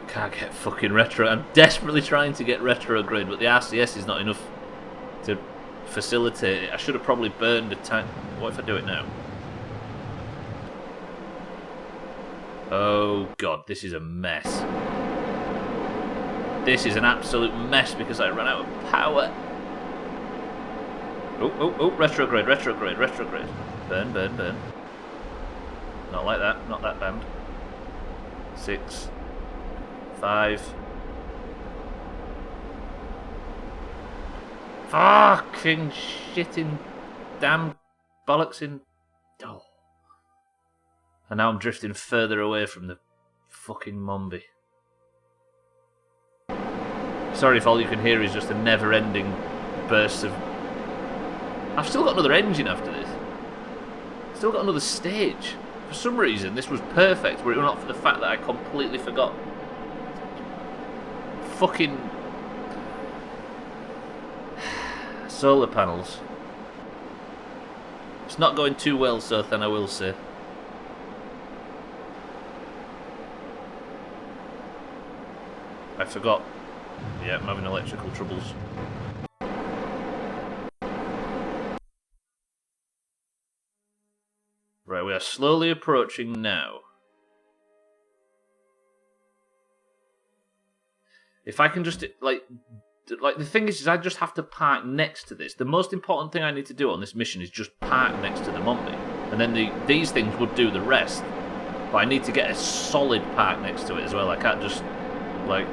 S2: Can't get fucking retro. I'm desperately trying to get retrograde, but the RCS is not enough to facilitate it. I should have probably burned a tank. What if I do it now? Oh god, this is a mess. This is an absolute mess because I ran out of power. Oh, retrograde. Burn. Not like that, not that band. 6, 5. Fucking shitting damn bollocks in. Oh. And now I'm drifting further away from the fucking Mombi. Sorry if all you can hear is just a never-ending burst of... I've still got another engine after this. Still got another stage. For some reason, this was perfect, were it not for the fact that I completely forgot. Fucking... solar panels. It's not going too well, Sothan, I will say. I forgot. Yeah, I'm having electrical troubles. Right, we are slowly approaching now. If I can just, like the thing is I just have to park next to this. The most important thing I need to do on this mission is just park next to the Mombi. And then these things would do the rest. But I need to get a solid park next to it as well. I can't just, like...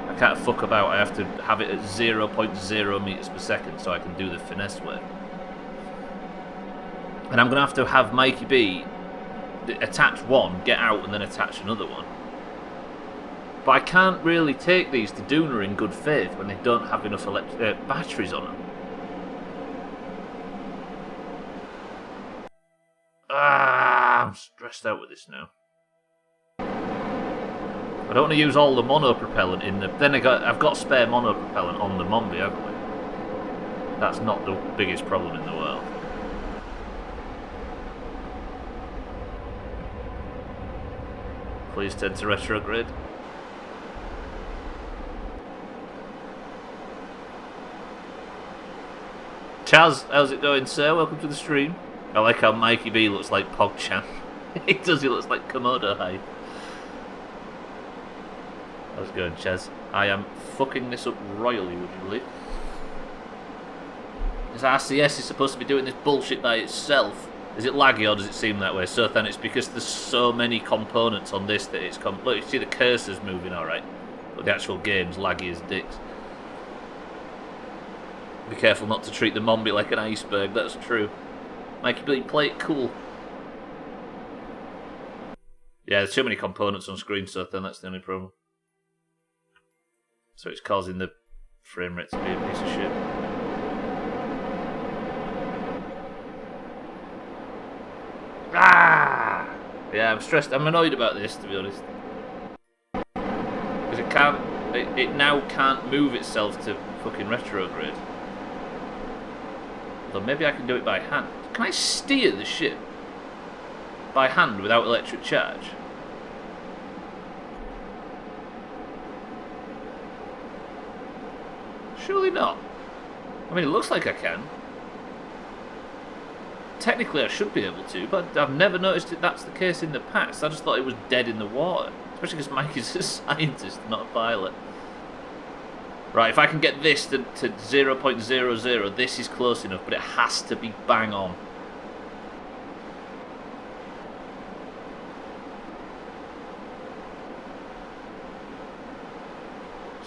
S2: I can't fuck about. I have to have it at 0.0 meters per second so I can do the finesse work. And I'm going to have Mikey B attach one, get out, and then attach another one. But I can't really take these to Doona in good faith when they don't have enough batteries on them. I'm stressed out with this now. I don't want to use all the mono propellant in the... Then I've got spare mono propellant on the Mombi, haven't we? That's not the biggest problem in the world. Please tend to retrograde. Chaz, how's it going, sir? Welcome to the stream. I like how Mikey B looks like PogChamp. He does, he looks like Komodo High. How's it going, Chaz? I am fucking this up royally, would you believe? This RCS is supposed to be doing this bullshit by itself. Is it laggy or does it seem that way? So then it's because there's so many components on this that it's... Look, you see the cursor's moving alright. But the actual game's laggy as dicks. Be careful not to treat the Mombi like an iceberg, that's true. Mikey B, play it cool. Yeah, there's too many components on screen, so then that's the only problem. So it's causing the frame rate to be a piece of shit. Ah! Yeah, I'm stressed. I'm annoyed about this, to be honest. Because it now can't move itself to fucking retrograde. Although maybe I can do it by hand. Can I steer the ship by hand without electric charge? Surely not. I mean, it looks like I can. Technically, I should be able to, but I've never noticed that's the case in the past. I just thought it was dead in the water. Especially because Mike is a scientist, not a pilot. Right, if I can get this to 0.00, this is close enough, but it has to be bang on.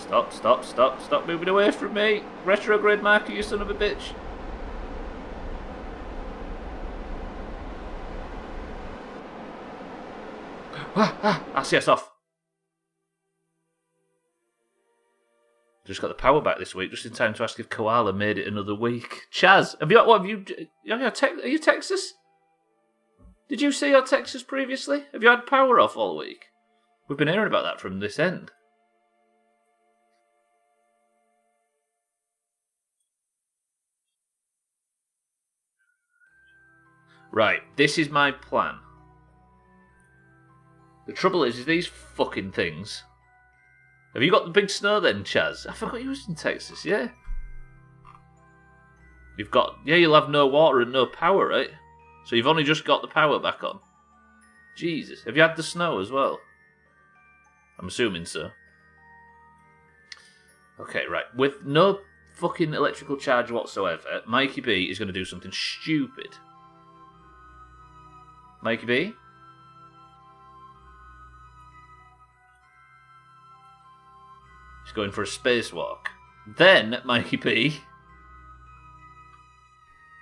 S2: Stop moving away from me. Retrograde marker, you son of a bitch. RCS off. Just got the power back this week, just in time to ask if Koala made it another week. Chaz, are you Texas? Did you see your Texas previously? Have you had power off all week? We've been hearing about that from this end. Right, this is my plan. The trouble is these fucking things... Have you got the big snow then, Chaz? I forgot you was in Texas, yeah. You'll have no water and no power, right? So you've only just got the power back on. Jesus, have you had the snow as well? I'm assuming so. Okay, right. With no fucking electrical charge whatsoever, Mikey B is going to do something stupid. Mikey B? He's going for a spacewalk. Then, Mikey B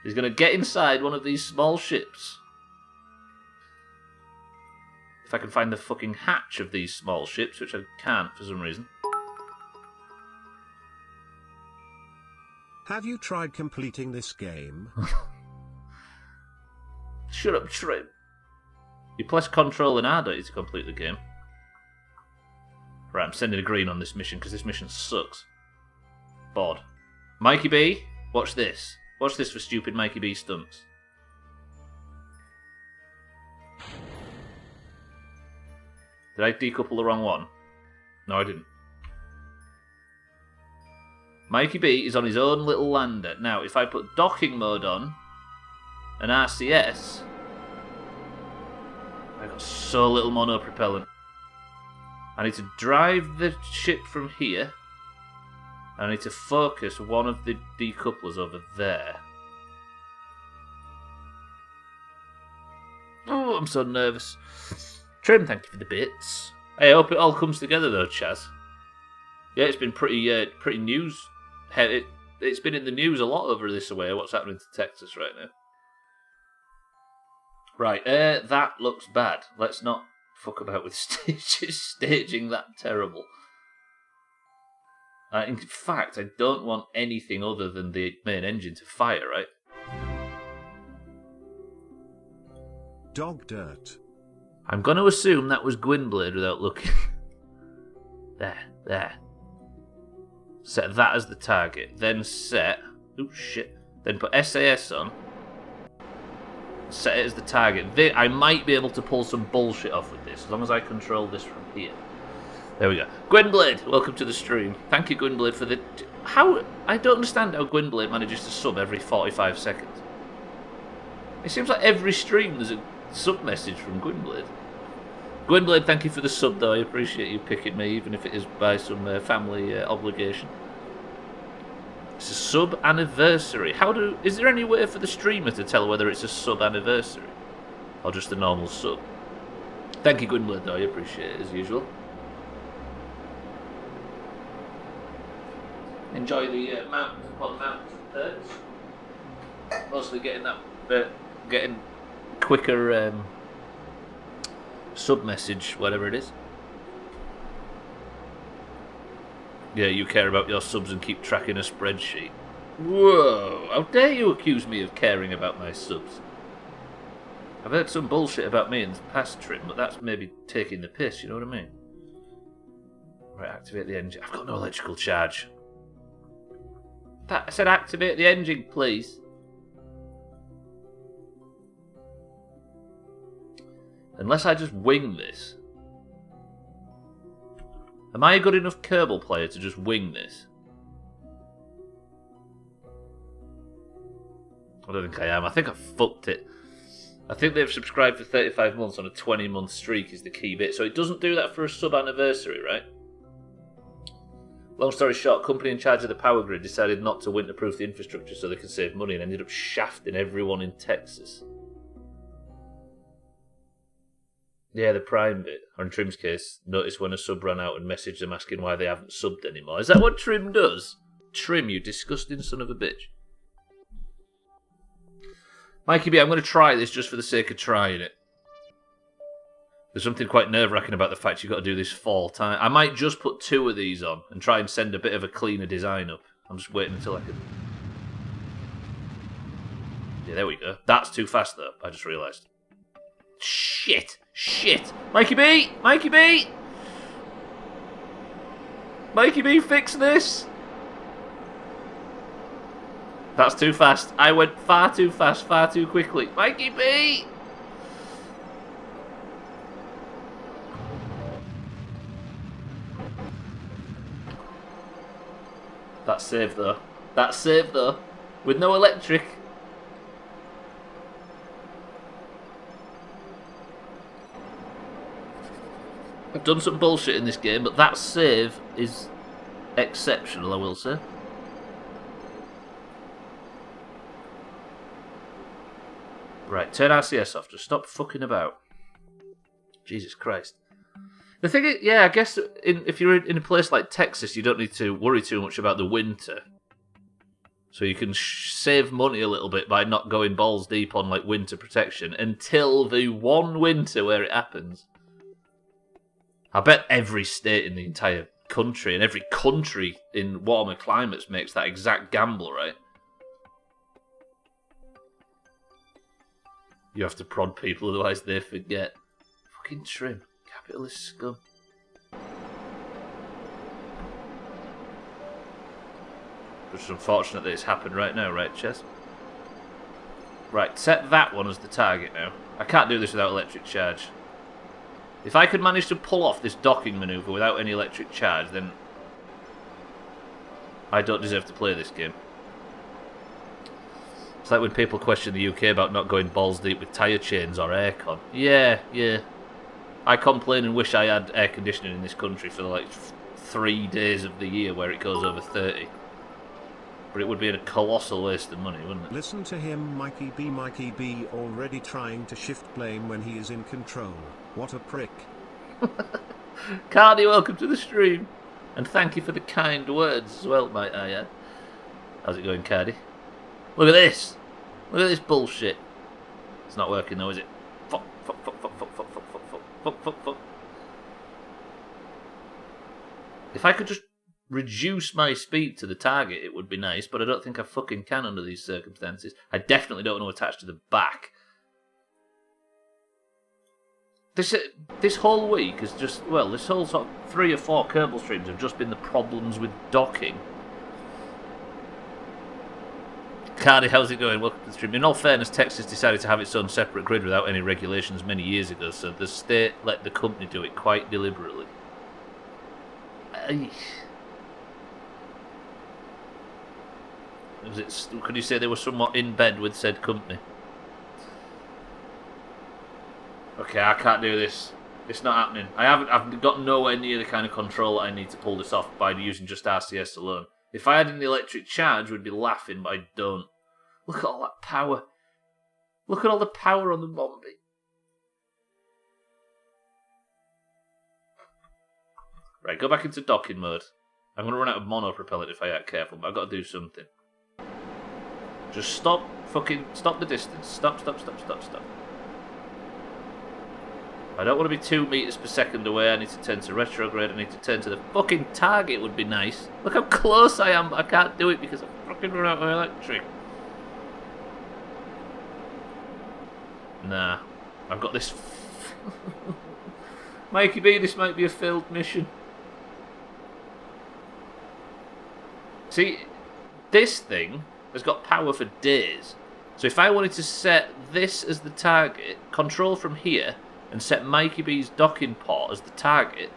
S2: is going to get inside one of these small ships. If I can find the fucking hatch of these small ships, which I can't for some reason.
S1: Have you tried completing this game?
S2: Shut up, Trim. You press Control and R, don't you, to complete the game? Right, I'm sending a green on this mission because this mission sucks. Bored. Mikey B, watch this. Watch this for stupid Mikey B stunts. Did I decouple the wrong one? No, I didn't. Mikey B is on his own little lander. Now, if I put docking mode on and RCS, I've got so little monopropellant. I need to drive the ship from here. And I need to focus one of the decouplers over there. Oh, I'm so nervous. Trim, thank you for the bits. Hey, I hope it all comes together though, Chaz. Yeah, it's been pretty news. It's been in the news a lot over this away, what's happening to Texas right now. Right, that looks bad. Let's not fuck about with staging that terrible. In fact, I don't want anything other than the main engine to fire, right?
S1: Dog dirt.
S2: I'm going to assume that was Gwynblade without looking. There. Set that as the target. Then set... Oh, shit. Then put SAS on. Set it as the target. I might be able to pull some bullshit off with this, as long as I control this from here. There we go. Gwynblade, welcome to the stream. Thank you, Gwynblade, for the... How... I don't understand how Gwynblade manages to sub every 45 seconds. It seems like every stream there's a sub message from Gwynblade. Gwynblade, thank you for the sub, though. I appreciate you picking me, even if it is by some family obligation. It's a sub anniversary. Is there any way for the streamer to tell whether it's a sub anniversary or just a normal sub? Thank you, Gwynblade, though. I appreciate it as usual. Enjoy the mountains upon mountains and perks. Mostly getting that, getting quicker sub message, whatever it is. Yeah, you care about your subs and keep tracking a spreadsheet. Whoa! How dare you accuse me of caring about my subs? I've heard some bullshit about me in the past, Trim, but that's maybe taking the piss, you know what I mean? Right, activate the engine. I've got no electrical charge. I said activate the engine, please. Unless I just wing this. Am I a good enough Kerbal player to just wing this? I don't think I am. I think I fucked it. I think they've subscribed for 35 months on a 20-month streak is the key bit. So it doesn't do that for a sub-anniversary, right? Long story short, company in charge of the power grid decided not to winter-proof the infrastructure so they could save money and ended up shafting everyone in Texas. Yeah, the Prime bit. Or in Trim's case, notice when a sub ran out and messaged them asking why they haven't subbed anymore. Is that what Trim does? Trim, you disgusting son of a bitch. Mikey B, I'm going to try this just for the sake of trying it. There's something quite nerve-wracking about the fact you've got to do this 4 times. I might just put 2 of these on and try and send a bit of a cleaner design up. I'm just waiting until I can... Yeah, there we go. That's too fast, though. I just realised. Shit! Shit! Mikey B! Mikey B! Mikey B, fix this! That's too fast. I went far too fast, far too quickly. Mikey B! That's safe, though. That's safe, though. With no electric. I've done some bullshit in this game, but that save is exceptional, I will say. Right, turn RCS off. Just stop fucking about. Jesus Christ. The thing is, yeah, I guess if you're in a place like Texas, you don't need to worry too much about the winter. So you can save money a little bit by not going balls deep on like winter protection until the one winter where it happens. I bet every state in the entire country and every country in warmer climates makes that exact gamble, right? You have to prod people, otherwise they forget. Fucking trim. Capitalist scum. It's unfortunate that it's happened right now, right, Chess? Right, set that one as the target now. I can't do this without electric charge. If I could manage to pull off this docking manoeuvre without any electric charge, then I don't deserve to play this game. It's like when people question the UK about not going balls deep with tyre chains or aircon. Yeah, yeah. I complain and wish I had air conditioning in this country for like 3 days of the year where it goes over 30. But it would be a colossal waste of money, wouldn't it?
S1: Listen to him, Mikey B, already trying to shift blame when he is in control. What a prick.
S2: Cardi, welcome to the stream. And thank you for the kind words as well, might I add. How's it going, Cardi? Look at this. Look at this bullshit. It's not working though, is it? Fuck, fuck, fuck, fuck, fuck, fuck, fuck, fuck, fuck, fuck, fuck, fuck. If I could just reduce my speed to the target, it would be nice, but I don't think I fucking can under these circumstances. I definitely don't want to attach to the back. This whole week is just, well, this whole sort of 3 or 4 Kerbal streams have just been the problems with docking. Cardi, how's it going? Welcome to the stream. In all fairness, Texas decided to have its own separate grid without any regulations many years ago, so the state let the company do it quite deliberately. Could you say they were somewhat in bed with said company? Okay, I can't do this. It's not happening. I've got nowhere near the kind of control that I need to pull this off by using just RCS alone. If I had an electric charge, we'd be laughing, but I don't. Look at all that power. Look at all the power on the Mombi. Right, go back into docking mode. I'm going to run out of mono propellant if I act careful, but I've got to do something. Just stop the distance. Stop. I don't want to be 2 meters per second away. I need to turn to retrograde. I need to turn to the fucking target would be nice. Look how close I am, but I can't do it because I fucking run out of electric. Nah. I've got this... Mikey B, this might be a failed mission. See, this thing has got power for days. So if I wanted to set this as the target, control from here, and set Mikey B's docking port as the target,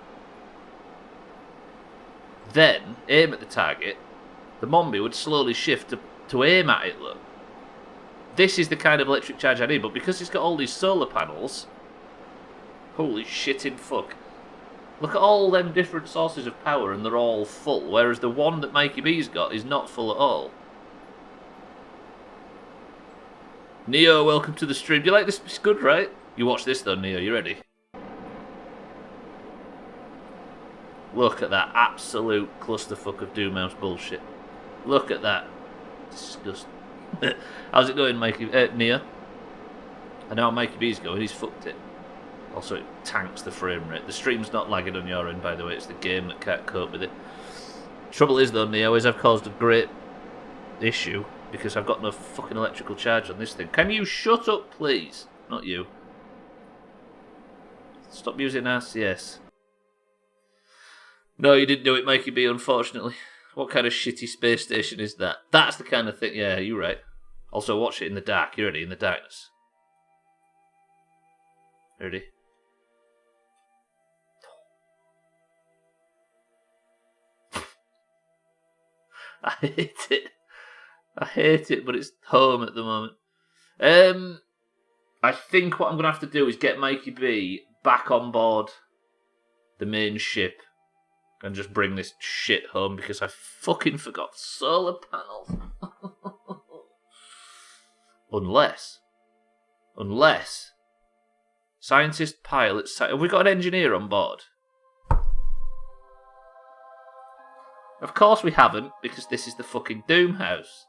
S2: then aim at the target, the Mombi would slowly shift to aim at it, look. This is the kind of electric charge I need, but because it's got all these solar panels, holy shit in fuck. Look at all them different sources of power and they're all full, whereas the one that Mikey B's got is not full at all. Neo, welcome to the stream. Do you like this? It's good, right? You watch this though, Neo. You ready? Look at that absolute clusterfuck of Doomhaus bullshit. Look at that. Disgusting. How's it going, Mikey? Neo? I know how Mikey B's going. He's fucked it. Also, it tanks the frame rate. The stream's not lagging on your end, by the way. It's the game that can't cope with it. Trouble is, though, Neo, is I've caused a great issue because I've got no fucking electrical charge on this thing. Can you shut up, please? Not you. Stop using RCS. No, you didn't do it, Mikey B, unfortunately. What kind of shitty space station is that? That's the kind of thing... Yeah, you're right. Also, watch it in the dark. You ready? In the darkness. Ready? I hate it. I hate it, but it's home at the moment. I think what I'm going to have to do is get Mikey B back on board the main ship and just bring this shit home because I fucking forgot solar panels. Unless scientist, pilot, have we got an engineer on board? Of course we haven't, because this is the fucking Doomhaus.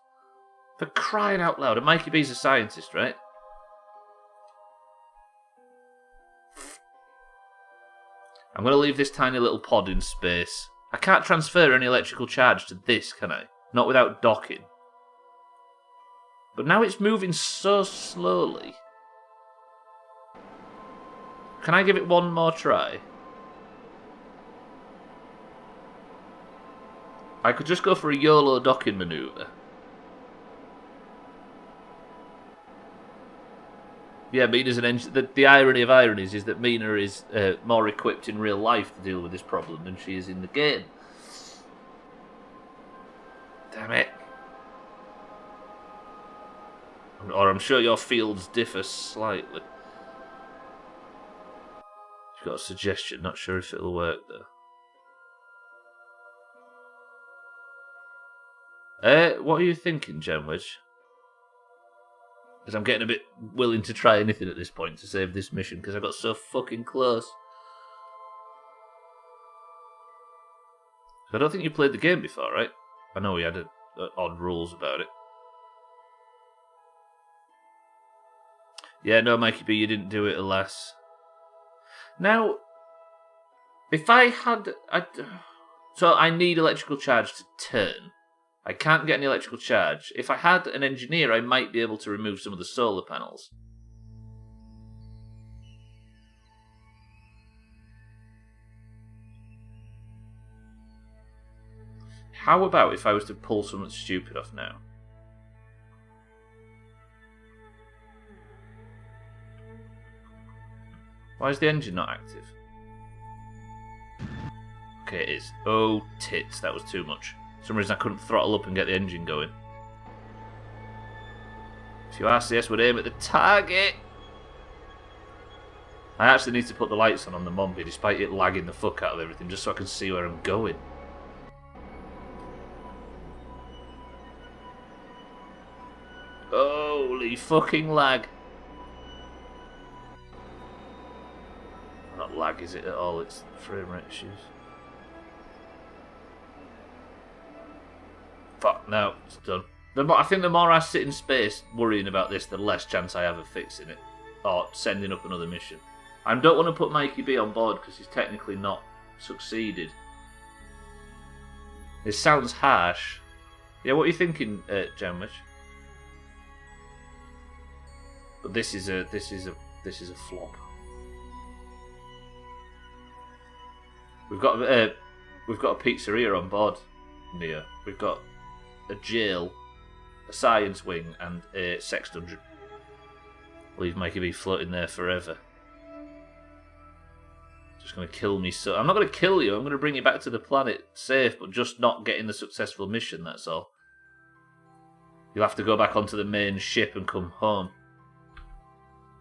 S2: For crying out loud, and Mikey B's a scientist, right? I'm going to leave this tiny little pod in space. I can't transfer any electrical charge to this, can I? Not without docking. But now it's moving so slowly. Can I give it one more try? I could just go for a YOLO docking manoeuvre. Yeah, Mina's an engineer. The irony of ironies is that Mina is more equipped in real life to deal with this problem than she is in the game. Damn it. Or I'm sure your fields differ slightly. She's got a suggestion, not sure if it'll work though. What are you thinking, Gemwich? Because I'm getting a bit willing to try anything at this point to save this mission, because I got so fucking close. I don't think you played the game before, right? I know we had odd rules about it. Yeah, no, Mikey B, you didn't do it, alas. Now, if I had... So I need electrical charge to turn. I can't get any electrical charge. If I had an engineer, I might be able to remove some of the solar panels. How about if I was to pull something stupid off now? Why is the engine not active? Okay, it is. Oh, tits, that was too much. For some reason I couldn't throttle up and get the engine going. If your RCS would aim at the target... I actually need to put the lights on the Mombi despite it lagging the fuck out of everything just so I can see where I'm going. Holy fucking lag. Not lag is it at all, it's frame rate issues. Fuck, no, it's done. I think the more I sit in space worrying about this, the less chance I have of fixing it. Or sending up another mission. I don't want to put Mikey B on board because he's technically not succeeded. It sounds harsh. Yeah, what are you thinking, Janwich? But this is a flop. We've got a pizzeria on board, Neo. We've got a jail, a science wing, and a sex dungeon. Leave Mikey B floating there forever. Just going to kill me. So I'm not going to kill you. I'm going to bring you back to the planet safe, but just not getting the successful mission. That's all. You'll have to go back onto the main ship and come home.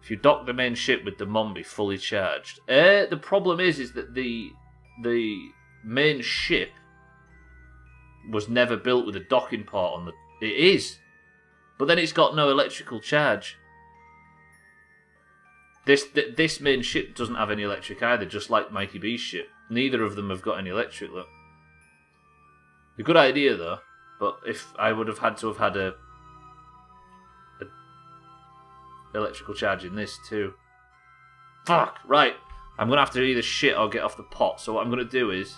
S2: If you dock the main ship with the Mombi fully charged, the problem is that the main ship was never built with a docking port on the... It is! But then it's got no electrical charge. This main ship doesn't have any electric either, just like Mikey B's ship. Neither of them have got any electric, look. A good idea, though. But if I would have had to have had a electrical charge in this, too. Fuck! Right. I'm going to have to either shit or get off the pot. So what I'm going to do is,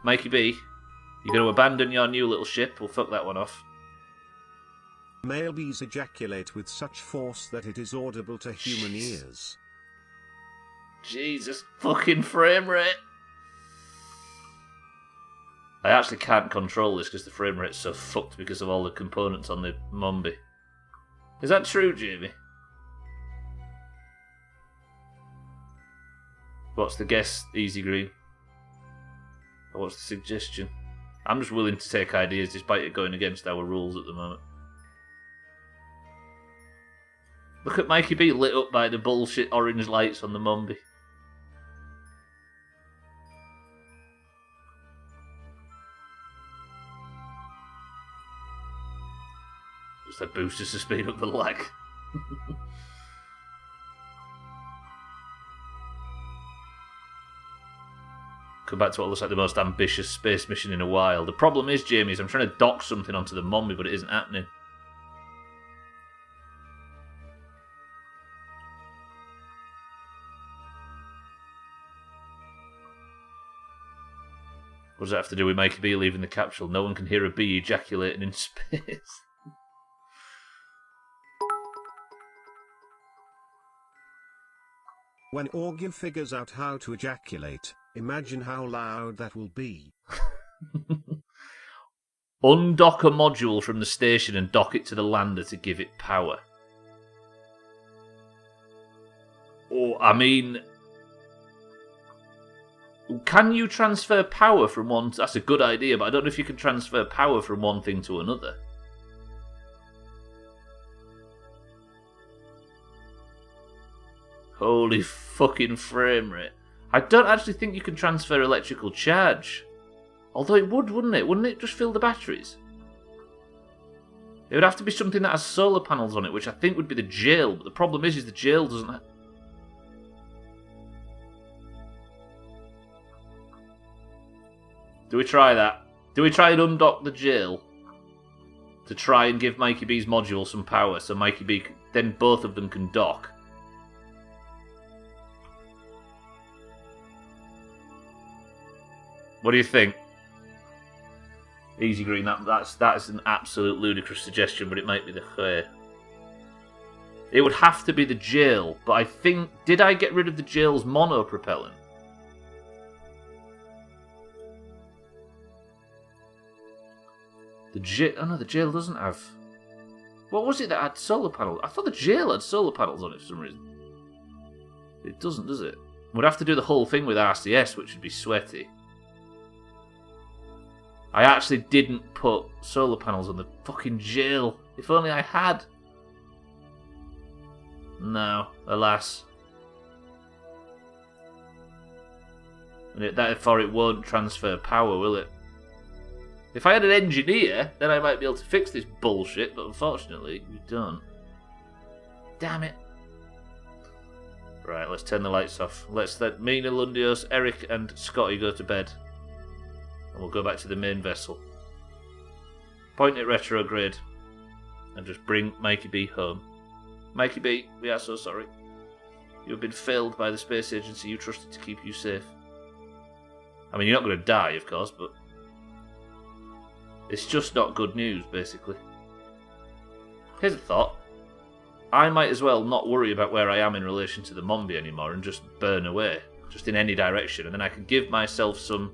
S2: Mikey B, you're going to abandon your new little ship. We'll fuck that one off.
S1: Male bees ejaculate with such force that it is audible to human ears.
S2: Jesus fucking frame rate. I actually can't control this because the frame rate's so fucked because of all the components on the Mombi. Is that true, Jamie? What's the guess, Easy Green? Or what's the suggestion? I'm just willing to take ideas despite it going against our rules at the moment. Look at Mikey B lit up by the bullshit orange lights on the Mombi. Just a booster to speed up the lag. Come back to what looks like the most ambitious space mission in a while. The problem is, Jamie, is I'm trying to dock something onto the Mombi, but it isn't happening. What does that have to do with Mikey B leaving the capsule? No one can hear a bee ejaculating in space.
S1: When Augie figures out how to ejaculate, imagine how loud that will be.
S2: Undock a module from the station and dock it to the lander to give it power. Oh, I mean... Can you transfer power from one... That's a good idea, but I don't know if you can transfer power from one thing to another. Holy fucking frame rate. I don't actually think you can transfer electrical charge. Although it would, wouldn't it? Wouldn't it just fill the batteries? It would have to be something that has solar panels on it, which I think would be the jail. But the problem is the jail doesn't have... Do we try that? Do we try and undock the jail? To try and give Mikey B's module some power, so Mikey B... Then both of them can dock. What do you think? Easy Green, that's an absolute ludicrous suggestion, but it might be the way. It would have to be the jail, but I think... Did I get rid of the jail's monopropellant? The jail... Oh no, the jail doesn't have... What was it that had solar panels? I thought the jail had solar panels on it for some reason. It doesn't, does it? We'd have to do the whole thing with RCS, which would be sweaty. I actually didn't put solar panels on the fucking jail. If only I had. No, alas. And therefore it won't transfer power, will it? If I had an engineer, then I might be able to fix this bullshit, but unfortunately, we don't. Damn it. Right, let's turn the lights off. Let's let Mina, Lundios, Eric and Scotty go to bed. And we'll go back to the main vessel. Point at retrograde. And just bring Mikey B home. Mikey B, we are so sorry. You have been failed by the space agency you trusted to keep you safe. I mean, you're not going to die, of course, but... It's just not good news, basically. Here's a thought. I might as well not worry about where I am in relation to the Mombi anymore and just burn away. Just in any direction. And then I can give myself some...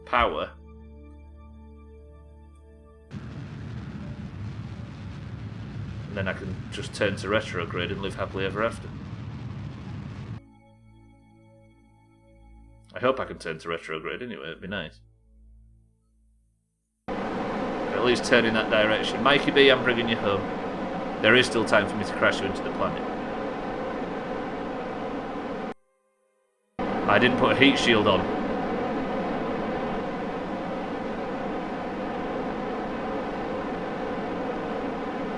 S2: power. And then I can just turn to retrograde and live happily ever after. I hope I can turn to retrograde anyway, it'd be nice. At least turn in that direction. Mikey B, I'm bringing you home. There is still time for me to crash you into the planet. I didn't put a heat shield on.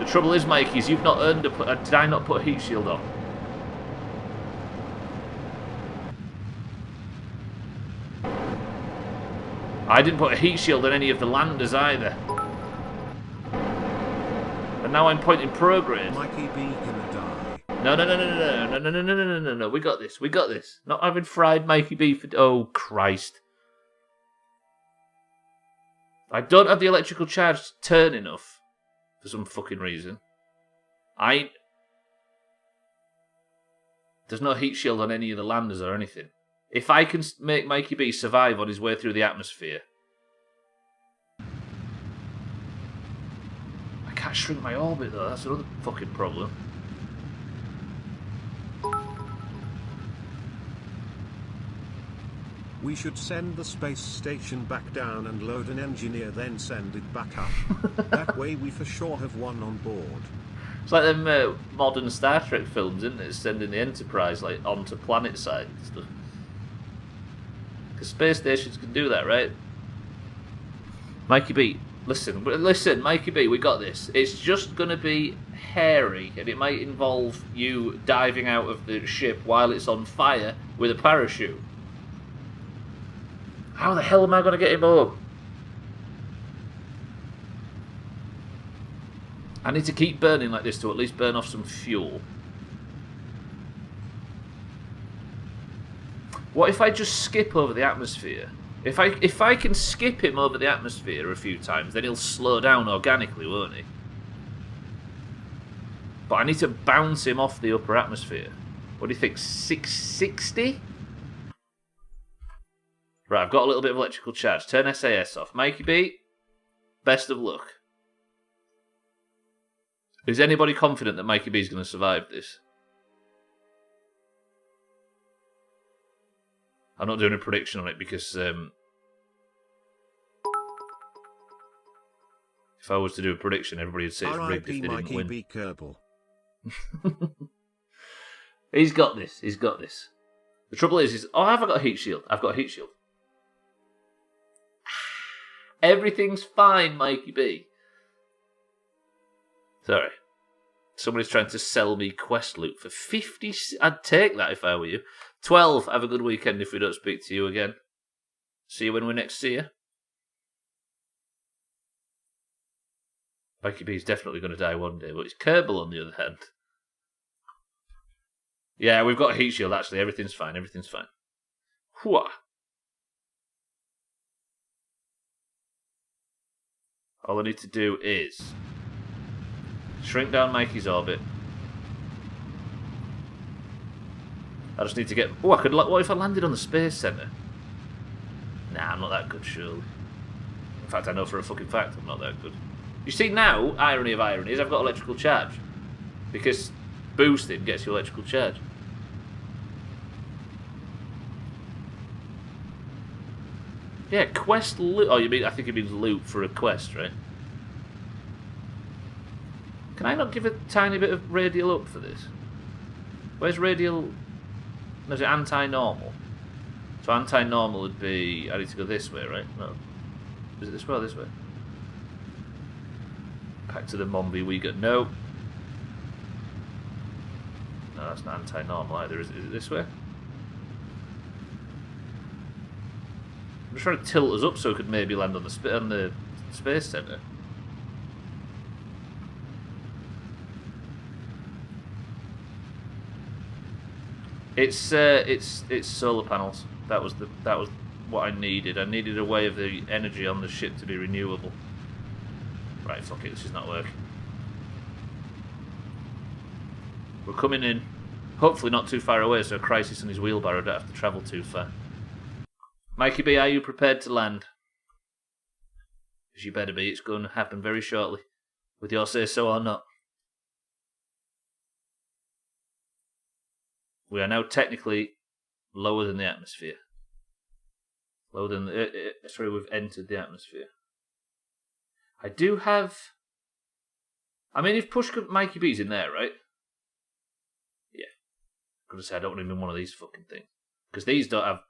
S2: The trouble is, Mikey, is you've not earned did I not put a heat shield on? I didn't put a heat shield on any of the landers either. And now I'm pointing prograde.
S1: Mikey B gonna die.
S2: No. We got this. We got this. Not having fried Mikey B for... Oh, Christ. I don't have the electrical charge to turn enough. For some fucking reason. There's no heat shield on any of the landers or anything. If I can make Mikey B survive on his way through the atmosphere... I can't shrink my orbit, though. That's another fucking problem.
S1: We should send the space station back down and load an engineer, then send it back up. That way we for sure have one on board.
S2: It's like them modern Star Trek films, isn't it? Sending the Enterprise like onto planet side and stuff. Because space stations can do that, right? Mikey B, listen, Mikey B, we got this. It's just going to be hairy, and it might involve you diving out of the ship while it's on fire with a parachute. How the hell am I going to get him home? I need to keep burning like this to at least burn off some fuel. What if I just skip over the atmosphere? If I can skip him over the atmosphere a few times, then he'll slow down organically, won't he? But I need to bounce him off the upper atmosphere. What do you think, 660? Right, I've got a little bit of electrical charge. Turn SAS off. Mikey B, best of luck. Is anybody confident that Mikey B is going to survive this? I'm not doing a prediction on it because if I was to do a prediction, everybody would say it's rigged if they didn't win.
S1: B. Kerbal.
S2: He's got this. He's got this. The trouble is oh, have I got a heat shield? I've got a heat shield. Everything's fine, Mikey B. Sorry. Somebody's trying to sell me quest loot for 50... I'd take that if I were you. 12, have a good weekend if we don't speak to you again. See you when we next see you. Mikey B is definitely going to die one day, but it's Kerbal on the other hand. Yeah, we've got a heat shield actually. Everything's fine. Everything's fine. Whoa. All I need to do is shrink down Mikey's orbit. I just need to get... Oh, what if I landed on the Space Center? Nah, I'm not that good, surely. In fact, I know for a fucking fact I'm not that good. You see now, irony of ironies, I've got electrical charge. Because boosting gets you electrical charge. Yeah, quest loot. Oh, I think it means loot for a quest, right? Can I not give a tiny bit of radial up for this? Where's radial? Is it anti-normal? So anti-normal would be... I need to go this way, right? No. Is it this way or this way? Back to the Mombi we got. No. No, that's not anti-normal either. Is it this way? I'm just trying to tilt us up so we could maybe land on the Space Center. It's solar panels. That was what I needed. I needed a way of the energy on the ship to be renewable. Right, fuck it. This is not working. We're coming in. Hopefully not too far away, so Crisis and his wheelbarrow don't have to travel too far. Mikey B, are you prepared to land? As you better be. It's going to happen very shortly. With your say-so or not. We are now technically lower than the atmosphere. Lower than sorry, we've entered the atmosphere. I do have... I mean, if push Mikey B's in there, right? Yeah. I'm going to say I don't want him in one of these fucking things. Because these don't have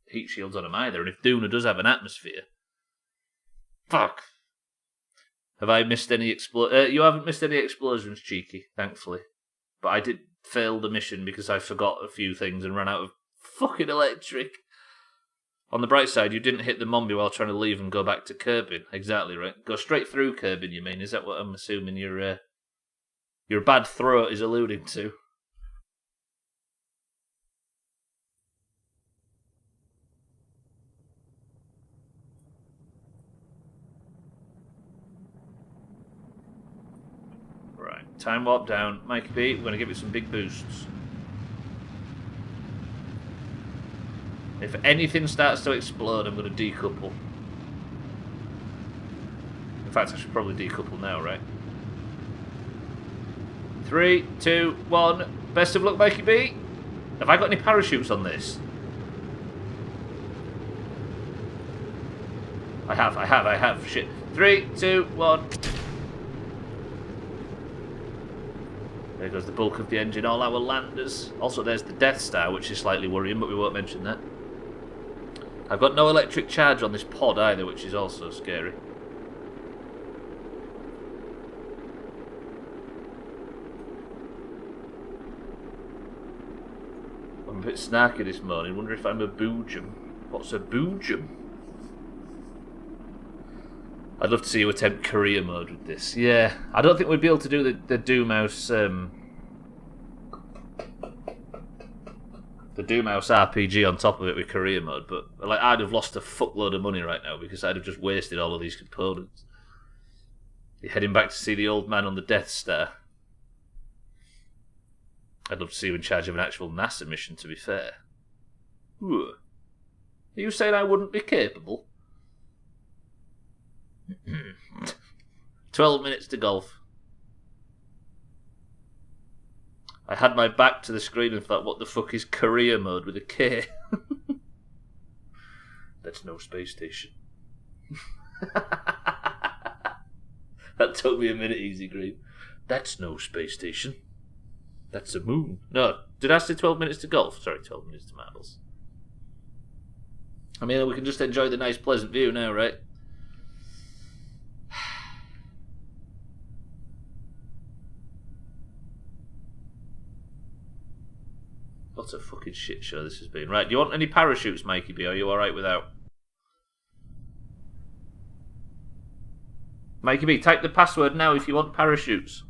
S2: heat shields on them either. And if Duna does have an atmosphere... Fuck. Have I missed any you haven't missed any explosions, cheeky, thankfully. But I did fail the mission because I forgot a few things and ran out of fucking electric. On the bright side, you didn't hit the Mombi while trying to leave and go back to Kerbin. Exactly, right? Go straight through Kerbin, you mean? Is that what I'm assuming you're your bad throat is alluding to. Right, time warp down. Mikey B, we're going to give it some big boosts. If anything starts to explode, I'm going to decouple. In fact, I should probably decouple now, right? 3, 2, 1. Best of luck, Mikey B. Have I got any parachutes on this? I have. Shit. 3, 2, 1. There goes the bulk of the engine, all our landers. Also, there's the Death Star, which is slightly worrying, but we won't mention that. I've got no electric charge on this pod either, which is also scary. I'm a bit snarky this morning. Wonder if I'm a boojum. What's a boojum? I'd love to see you attempt career mode with this. Yeah, I don't think we'd be able to do the Doomhaus the Doomhaus RPG on top of it with career mode, but like I'd have lost a fuckload of money right now because I'd have just wasted all of these components. You're heading back to see the old man on the Death Star. I'd love to see you in charge of an actual NASA mission, to be fair. Ooh. Are you saying I wouldn't be capable? 12 minutes to golf. I had my back to the screen and thought, what the fuck is career mode with a K? That's no space station. That took me a minute, Easy Green. That's no space station. That's a moon. No, did I say 12 minutes to golf? Sorry, 12 minutes to marbles. I mean, we can just enjoy the nice, pleasant view now, right? What a fucking shit show this has been. Right, do you want any parachutes, Mikey B? Are you alright without? Mikey B, type the password now if you want parachutes.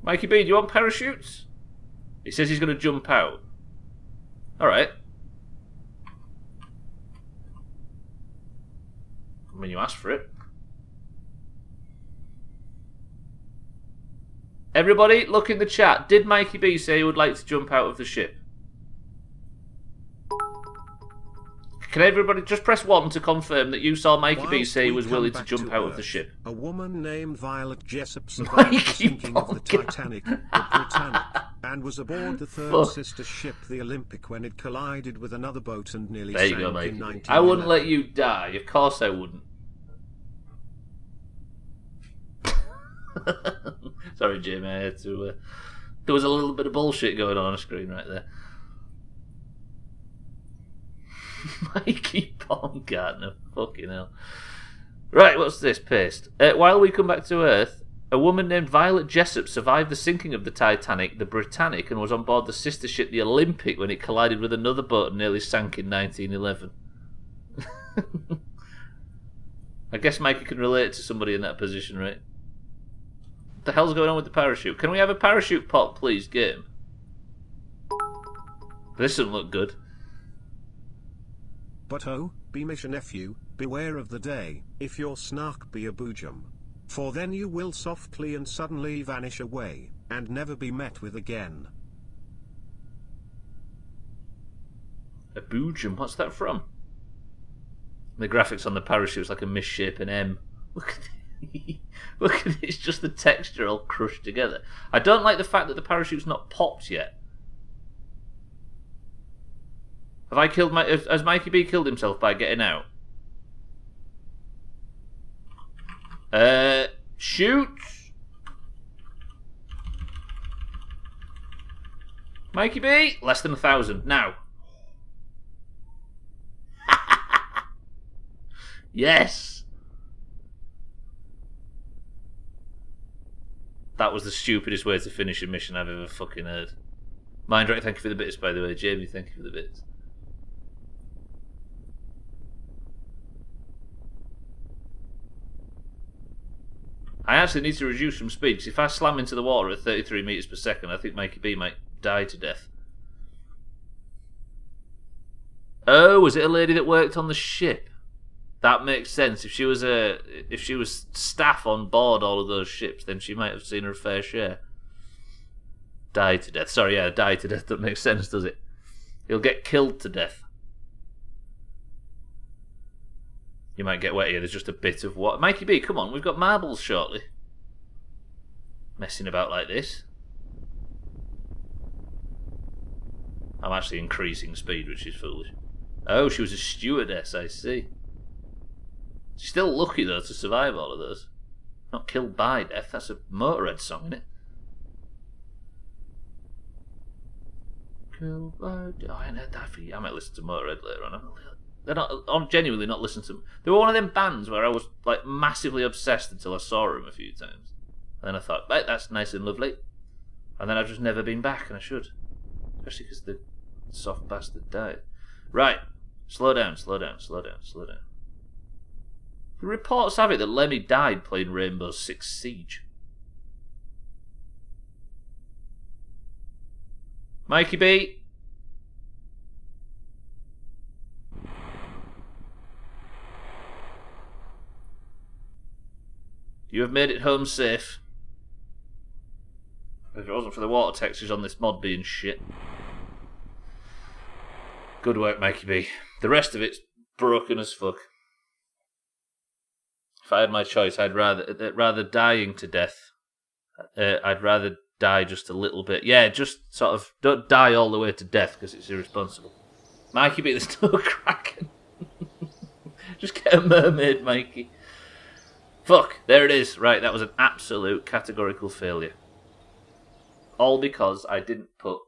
S2: Mikey B, do you want parachutes? He says he's going to jump out. Alright. I mean, you asked for it. Everybody, look in the chat. Did Mikey B say he would like to jump out of the ship? Can everybody just press 1 to confirm that you saw Mikey B say he was willing to jump out of the ship?
S1: A woman named Violet Jessup survived the sinking of the Titanic, the Britannic, and was aboard the third sister ship, the Olympic, when it collided with another boat and nearly sank in 1911.
S2: I wouldn't let you die. Of course I wouldn't. Sorry, Jim. I had to. There was a little bit of bullshit going on the screen right there. Mikey Baumgartner, fucking hell. Right, what's this? Paste. While we come back to Earth, a woman named Violet Jessup survived the sinking of the Titanic, the Britannic, and was on board the sister ship, the Olympic, when it collided with another boat and nearly sank in 1911. I guess Mikey can relate to somebody in that position, right? What the hell's going on with the parachute? Can we have a parachute pot, please, game? This doesn't look good.
S1: But oh, Beamish and nephew, beware of the day, if your snark be a boojum. For then you will softly and suddenly vanish away, and never be met with again.
S2: A boojum? What's that from? The graphics on the parachute is like a misshapen M. Look at it. Look at it, it's just the texture all crushed together. I don't like the fact that the parachute's not popped yet. Have I killed has Mikey B killed himself by getting out? Shoot! Mikey B, less than 1,000 now. Yes. That was the stupidest way to finish a mission I've ever fucking heard. Mindrak, thank you for the bits, by the way. Jamie, thank you for the bits. I actually need to reduce some speed, because if I slam into the water at 33 metres per second, I think Mikey B might die to death. Oh, was it a lady that worked on the ship? That makes sense. If she was staff on board all of those ships, then she might have seen her fair share. Die to death. Sorry, yeah, die to death. That makes sense, does it? He'll get killed to death. You might get wet here. There's just a bit of water. Mikey B, come on. We've got marbles shortly. Messing about like this. I'm actually increasing speed, which is foolish. Oh, she was a stewardess, I see. She's still lucky, though, to survive all of those. Not killed by death. That's a Motorhead song, isn't it? Killed by death. Oh, I ain't heard that for you. I might listen to Motorhead later on. They're not. I'm genuinely not listening to them. They were one of them bands where I was like massively obsessed until I saw them a few times. And then I thought, right, that's nice and lovely. And then I've just never been back, and I should. Especially because the soft bastard died. Right. Slow down, slow down, slow down, slow down. The reports have it that Lemmy died playing Rainbow Six Siege. Mikey B. You have made it home safe. If it wasn't for the water textures on this mod being shit. Good work, Mikey B. The rest of it's broken as fuck. If I had my choice, I'd rather dying to death. I'd rather die just a little bit. Yeah, just sort of don't die all the way to death because it's irresponsible. Mikey B, there's no Kraken. Just get a mermaid, Mikey. Fuck, there it is. Right, that was an absolute categorical failure. All because I didn't put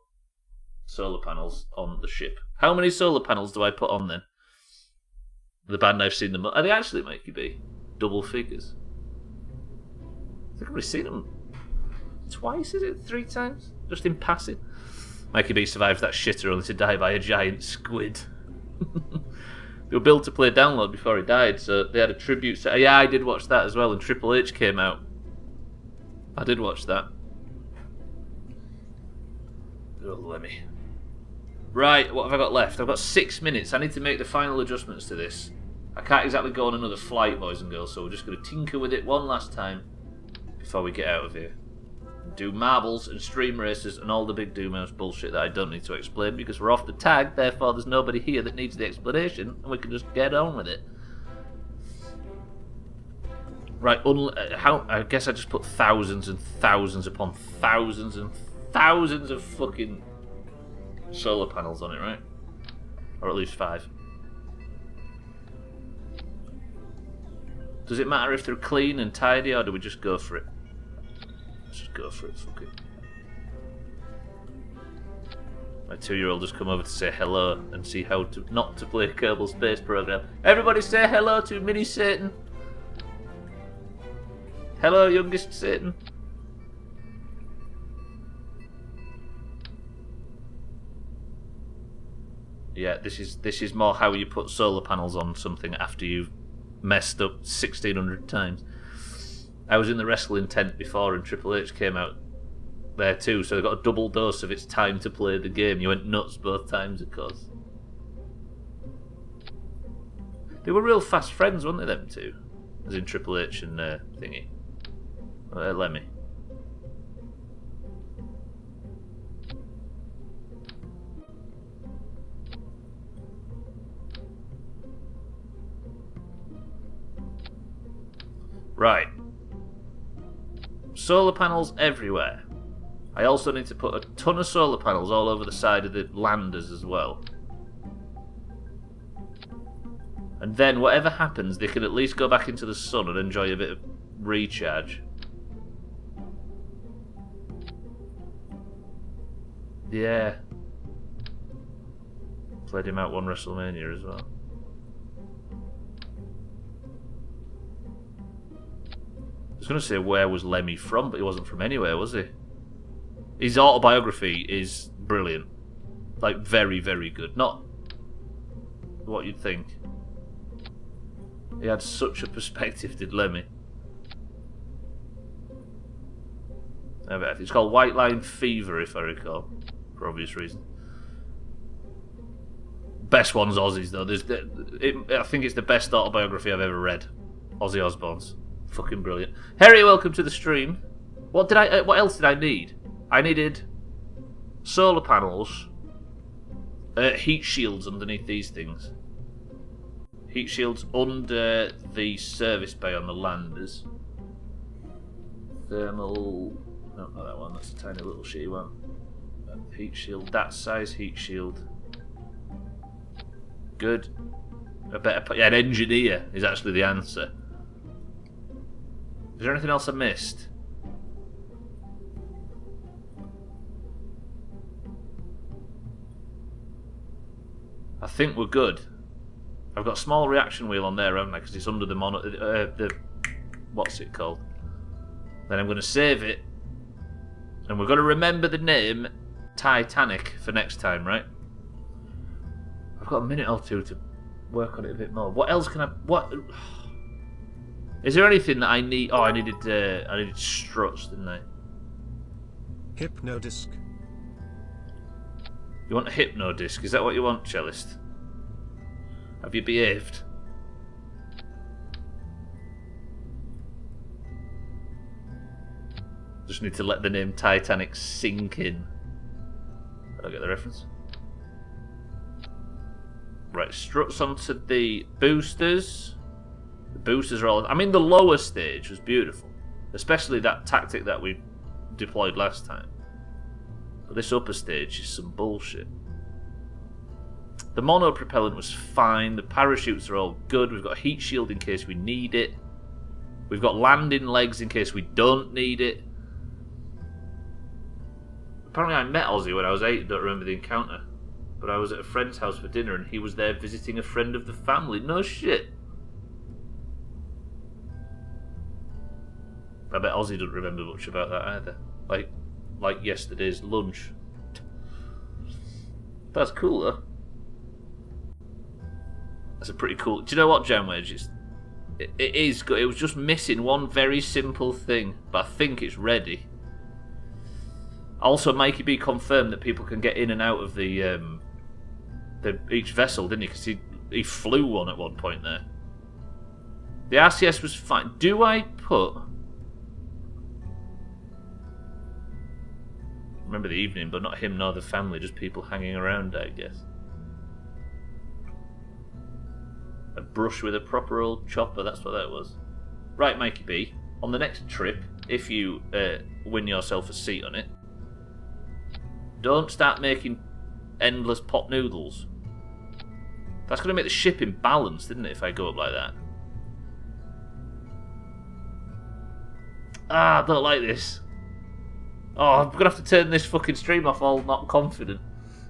S2: solar panels on the ship. How many solar panels do I put on then? The band I've seen them. Are they actually, Mikey B? Double figures. I think I've only seen them twice, is it? 3 times? Just in passing. Mikey B survives that shitter only to die by a giant squid. They were built to play download before he died, so they had a tribute. Yeah, I did watch that as well, and Triple H came out. I did watch that. Oh, Lemmy. Right, what have I got left? I've got 6 minutes. I need to make the final adjustments to this. I can't exactly go on another flight, boys and girls, so we're just going to tinker with it one last time before we get out of here. Do marbles and stream races and all the big Doomhaus bullshit that I don't need to explain because we're off the tag, therefore there's nobody here that needs the explanation and we can just get on with it. Right, I guess I just put thousands and thousands upon thousands and thousands of fucking solar panels on it, right? Or at least 5. Does it matter if they're clean and tidy or do we just go for it? Let's just go for it, fuck it. My 2-year-old has come over to say hello and see how to not to play Kerbal Space Program. Everybody say hello to Mini Satan. Hello, youngest Satan. Yeah, this is more how you put solar panels on something after you've messed up 1,600 times. I was in the wrestling tent before and Triple H came out there too, so they got a double dose of it's time to play the game. You went nuts both times, of course. They were real fast friends, weren't they, them two? As in Triple H and Thingy. Lemmy. Right. Solar panels everywhere. I also need to put a ton of solar panels all over the side of the landers as well. And then whatever happens, they can at least go back into the sun and enjoy a bit of recharge. Yeah. Played him out one WrestleMania as well. I was going to say where was Lemmy from, but he wasn't from anywhere, was he? His autobiography is brilliant. Like, very, very good. Not what you'd think. He had such a perspective, did Lemmy. It's called White Line Fever, if I recall, for obvious reason. Best one's Ozzy's though. I think it's the best autobiography I've ever read. Ozzy Osbourne's fucking brilliant. Harry, welcome to the stream. What else did I need? I needed solar panels, heat shields underneath these things. Heat shields under the service bay on the landers. Thermal. No, not that one. That's a tiny little shitty one. Heat shield. That size heat shield. Good. An engineer is actually the answer. Is there anything else I missed? I think we're good. I've got a small reaction wheel on there, haven't I? Because it's under the what's it called? Then I'm going to save it. And we're going to remember the name Titanic for next time, right? I've got a minute or two to work on it a bit more. What else can I... What... Is there anything that I need... Oh, I needed struts, didn't I?
S1: Hypnodisc.
S2: You want a hypnodisc? Is that what you want, cellist? Have you behaved? Just need to let the name Titanic sink in. Did I get the reference? Right, struts onto the boosters. The boosters are all... I mean, the lower stage was beautiful. Especially that tactic that we deployed last time. But this upper stage is some bullshit. The mono propellant was fine. The parachutes are all good. We've got a heat shield in case we need it. We've got landing legs in case we don't need it. Apparently I met Ozzy when I was 8. I don't remember the encounter. But I was at a friend's house for dinner and he was there visiting a friend of the family. No shit. I bet Ozzy doesn't remember much about that either. Like yesterday's lunch. That's cool though. That's a pretty cool... Do you know what, Jamwedge? It is good. It was just missing one very simple thing. But I think it's ready. Also, Mikey B confirmed that people can get in and out of the each vessel, didn't he? Because he flew one at one point there. The RCS was fine. Do I put... Remember the evening, but not him nor the family, just people hanging around, I guess. A brush with a proper old chopper, that's what that was. Right, Mikey B, on the next trip, if you win yourself a seat on it, don't start making endless pot noodles. That's going to make the ship imbalanced, isn't it, if I go up like that? I don't like this. Oh, I'm going to have to turn this fucking stream off, all not confident.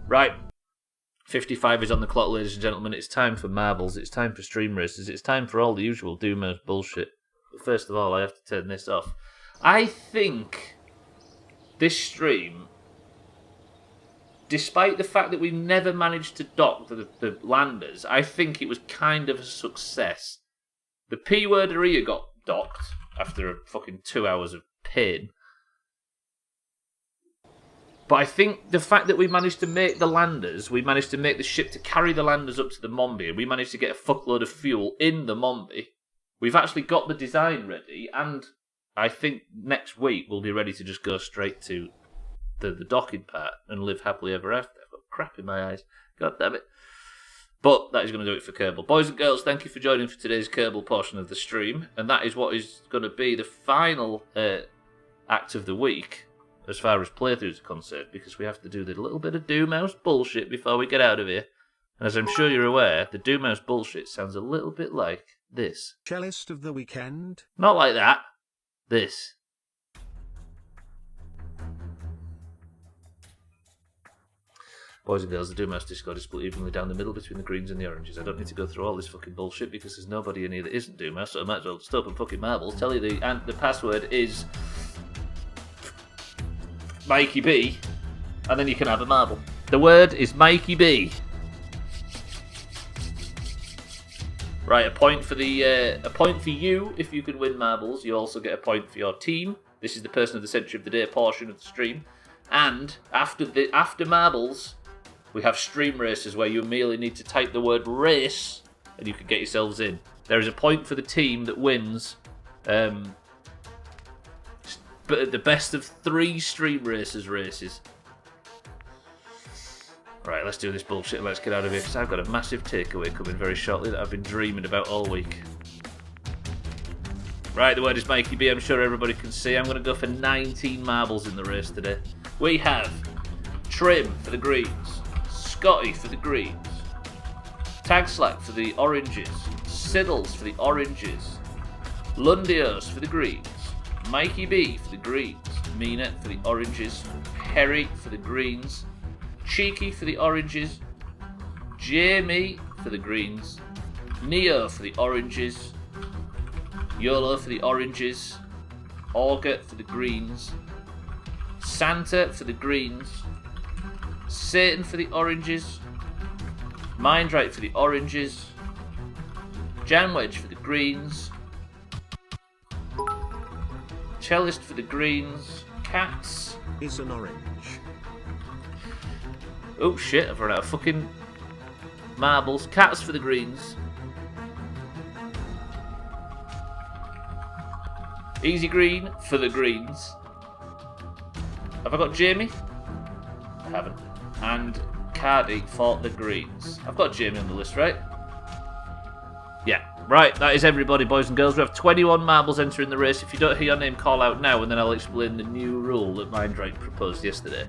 S2: Right. 55 is on the clock, ladies and gentlemen. It's time for marbles. It's time for stream races. It's time for all the usual Doomhaus bullshit. But first of all, I have to turn this off. I think this stream, despite the fact that we never managed to dock the landers, I think it was kind of a success. The P-worderia got docked after a fucking 2 hours of pain. But I think the fact that we managed to make the landers, we managed to make the ship to carry the landers up to the Mombi, and we managed to get a fuckload of fuel in the Mombi. We've actually got the design ready, and I think next week we'll be ready to just go straight to the docking part and live happily ever after. I've got crap in my eyes. God damn it. But that is going to do it for Kerbal. Boys and girls, thank you for joining for today's Kerbal portion of the stream. And that is what is going to be the final act of the week, as far as playthroughs are concerned, because we have to do the little bit of Doomhaus bullshit before we get out of here. And as I'm sure you're aware, the Doomhaus bullshit sounds a little bit like this.
S1: Cellist of the weekend?
S2: Not like that. This. Boys and girls, the Doomhaus Discord is split evenly down the middle between the greens and the oranges. I don't need to go through all this fucking bullshit because there's nobody in here that isn't Doomhaus, so I might as well just open fucking marbles, tell you the password is Mikey B, and then you can have a marble. The word is Mikey B. Right, a point for you if you can win marbles. You also get a point for your team. This is the Person of the Century of the Day portion of the stream. And after marbles, we have stream races where you merely need to type the word race and you can get yourselves in. There is a point for the team that wins, but at the best of 3 stream races. Right, let's do this bullshit. Let's get out of here because I've got a massive takeaway coming very shortly that I've been dreaming about all week. Right, the word is Mikey B. I'm sure everybody can see. I'm going to go for 19 marbles in the race today. We have Trim for the greens, Scotty for the greens, Tag Slack for the oranges, Siddles for the oranges, Lundios for the greens, Mikey B for the greens, Mina for the oranges, Harry for the greens, Cheeky for the oranges, Jamie for the greens, Neo for the oranges, YOLO for the oranges, Auger for the greens, Santa for the greens, Satan for the oranges, Mindright for the oranges, Janwedge for the greens, Cellist for the greens, Cats
S1: is an orange.
S2: Oh shit, I've run out of fucking marbles. Cats for the greens. Easy green for the greens. Have I got Jamie? I haven't. And Cardi for the greens. I've got Jamie on the list, right? Yeah. Right, that is everybody, boys and girls. We have 21 marbles entering the race. If you don't hear your name, call out now, and then I'll explain the new rule that Mindright proposed yesterday.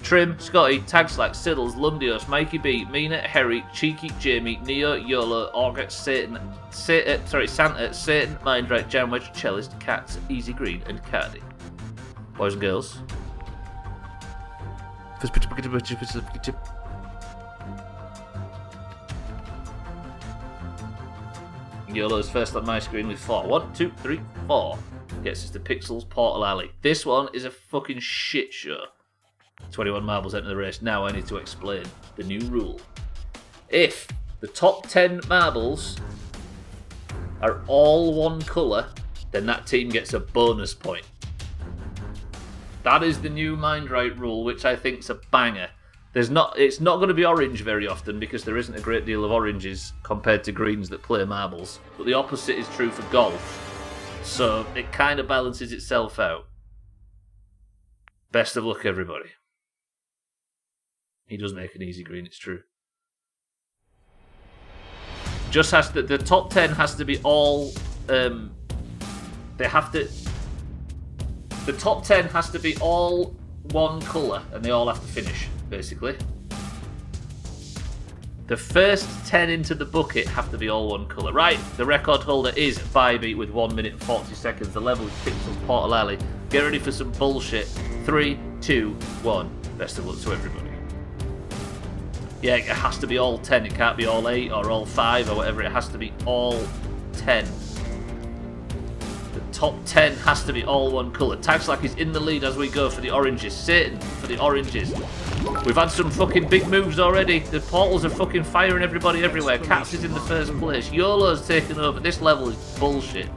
S2: Trim, Scotty, Tagslack, Siddles, Lundios, Mikey B, Mina, Harry, Cheeky, Jamie, Neo, YOLO, Auger, Santa, Satan, Mindright, Janwedge, Cellist, Cats, Easy Green, and Cardi. Boys and girls. YOLO's first on my screen with 4. 1, 2, 3, 4. Gets us to Pixels Portal Alley. This one is a fucking shit show. 21 marbles enter the race. Now I need to explain the new rule. If the top 10 marbles are all one colour, then that team gets a bonus point. That is the new Mindright rule, which I think's a banger. It's not going to be orange very often because there isn't a great deal of oranges compared to greens that play marbles. But the opposite is true for golf. So it kind of balances itself out. Best of luck, everybody. He does make an easy green, it's true. Just has to, the top 10 has to be all, the top 10 has to be all one colour and they all have to finish, basically. The first 10 into the bucket have to be all one colour. Right, the record holder is Bybeat with 1 minute and 40 seconds. The level is Pixels Portal Alley. Get ready for some bullshit. 3, 2, 1. Best of luck to everybody. Yeah, it has to be all 10. It can't be all 8 or all 5 or whatever. It has to be all 10. The top 10 has to be all one colour. Tagslack is in the lead as we go for the oranges. Satan for the oranges. We've had some fucking big moves already. The portals are fucking firing everybody everywhere. Cats is in the first place. YOLO's taken over. This level is bullshit,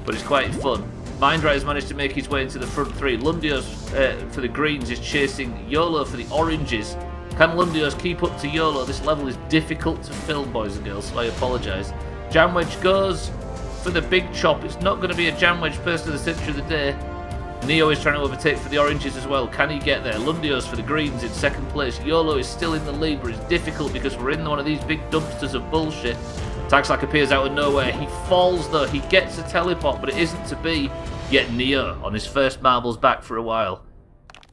S2: but it's quite fun. Mindright has managed to make his way into the front 3. Lundios for the greens is chasing YOLO for the oranges. Can Lundios keep up to YOLO? This level is difficult to film, boys and girls, so I apologise. Janwedge goes for the big chop. It's not going to be a Janwedge Person of the Century of the Day. Neo is trying to overtake for the oranges as well. Can he get there? Lundios for the greens in second place. YOLO is still in the lead, but it's difficult because we're in one of these big dumpsters of bullshit. Tagslack appears out of nowhere. He falls though. He gets a teleport, but it isn't to be. Yet Neo, on his first marbles back for a while,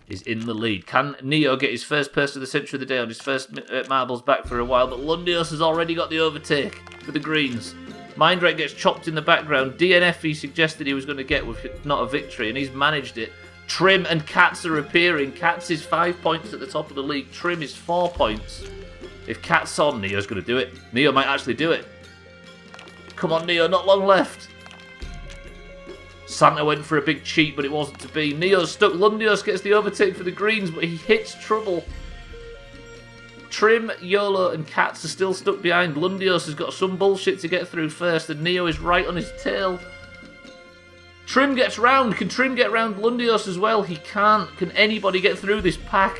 S2: is in the lead. Can Neo get his first Person of the Century of the Day on his first marbles back for a while? But Lundios has already got the overtake for the greens. Mindray gets chopped in the background. DNF he suggested he was going to get with not a victory, and he's managed it. Trim and Cats are appearing. Cats is 5 points at the top of the league. Trim is 4 points. If Cat's on, Neo's going to do it. Neo might actually do it. Come on, Neo, not long left. Santa went for a big cheat, but it wasn't to be. Neo's stuck. Lundios gets the overtake for the greens, but he hits trouble. Trim, YOLO, and Cats are still stuck behind. Lundios has got some bullshit to get through first, and Neo is right on his tail. Trim gets round. Can Trim get round Lundios as well? He can't. Can anybody get through this pack?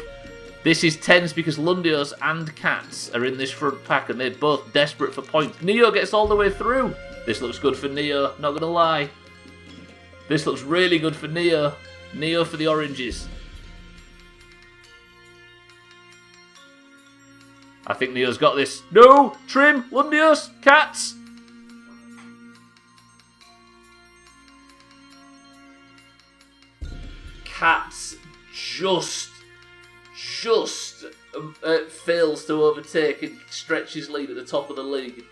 S2: This is tense because Lundios and Cats are in this front pack and they're both desperate for points. Neo gets all the way through. This looks good for Neo, not going to lie. This looks really good for Neo. Neo for the oranges. I think Neo's got this. No! Trim! Lundios! Cats! Cats just fails to overtake and stretches lead at the top of the league.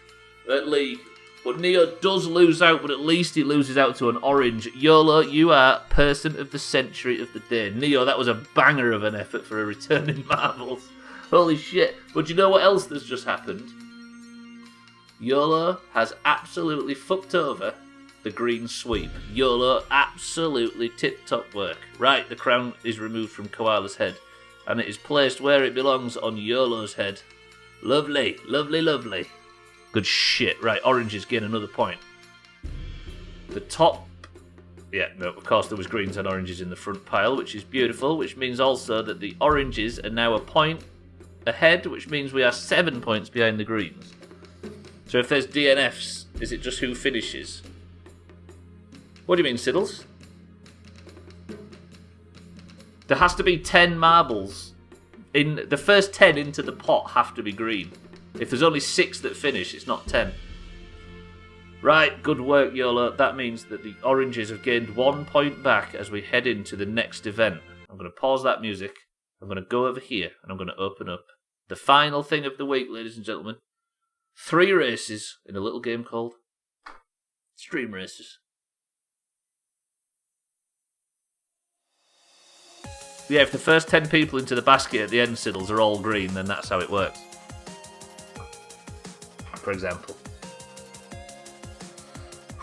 S2: But Neo does lose out, but at least he loses out to an orange. YOLO, you are person of the century of the day. Neo, that was a banger of an effort for a returning marbles. Holy shit. But you know what else has just happened? YOLO has absolutely fucked over the green sweep. YOLO, absolutely tip-top work. Right, the crown is removed from Koala's head, and it is placed where it belongs on YOLO's head. Lovely, lovely, lovely. Good shit. Right, oranges gain another point. The top... Yeah, no, of course there was greens and oranges in the front pile, which is beautiful, which means also that the oranges are now a point ahead, which means we are 7 points behind the greens. So if there's DNFs, is it just who finishes? What do you mean, Siddles? There has to be 10 marbles. In the first 10 into the pot have to be green. If there's only 6 that finish, it's not 10. Right, good work, YOLO. That means that the oranges have gained 1 point back as we head into the next event. I'm going to pause that music. I'm going to go over here and I'm going to open up the final thing of the week, ladies and gentlemen. 3 races in a little game called Stream Races. Yeah, if the first 10 people into the basket at the end, Siddles, are all green, then that's how it works. For example.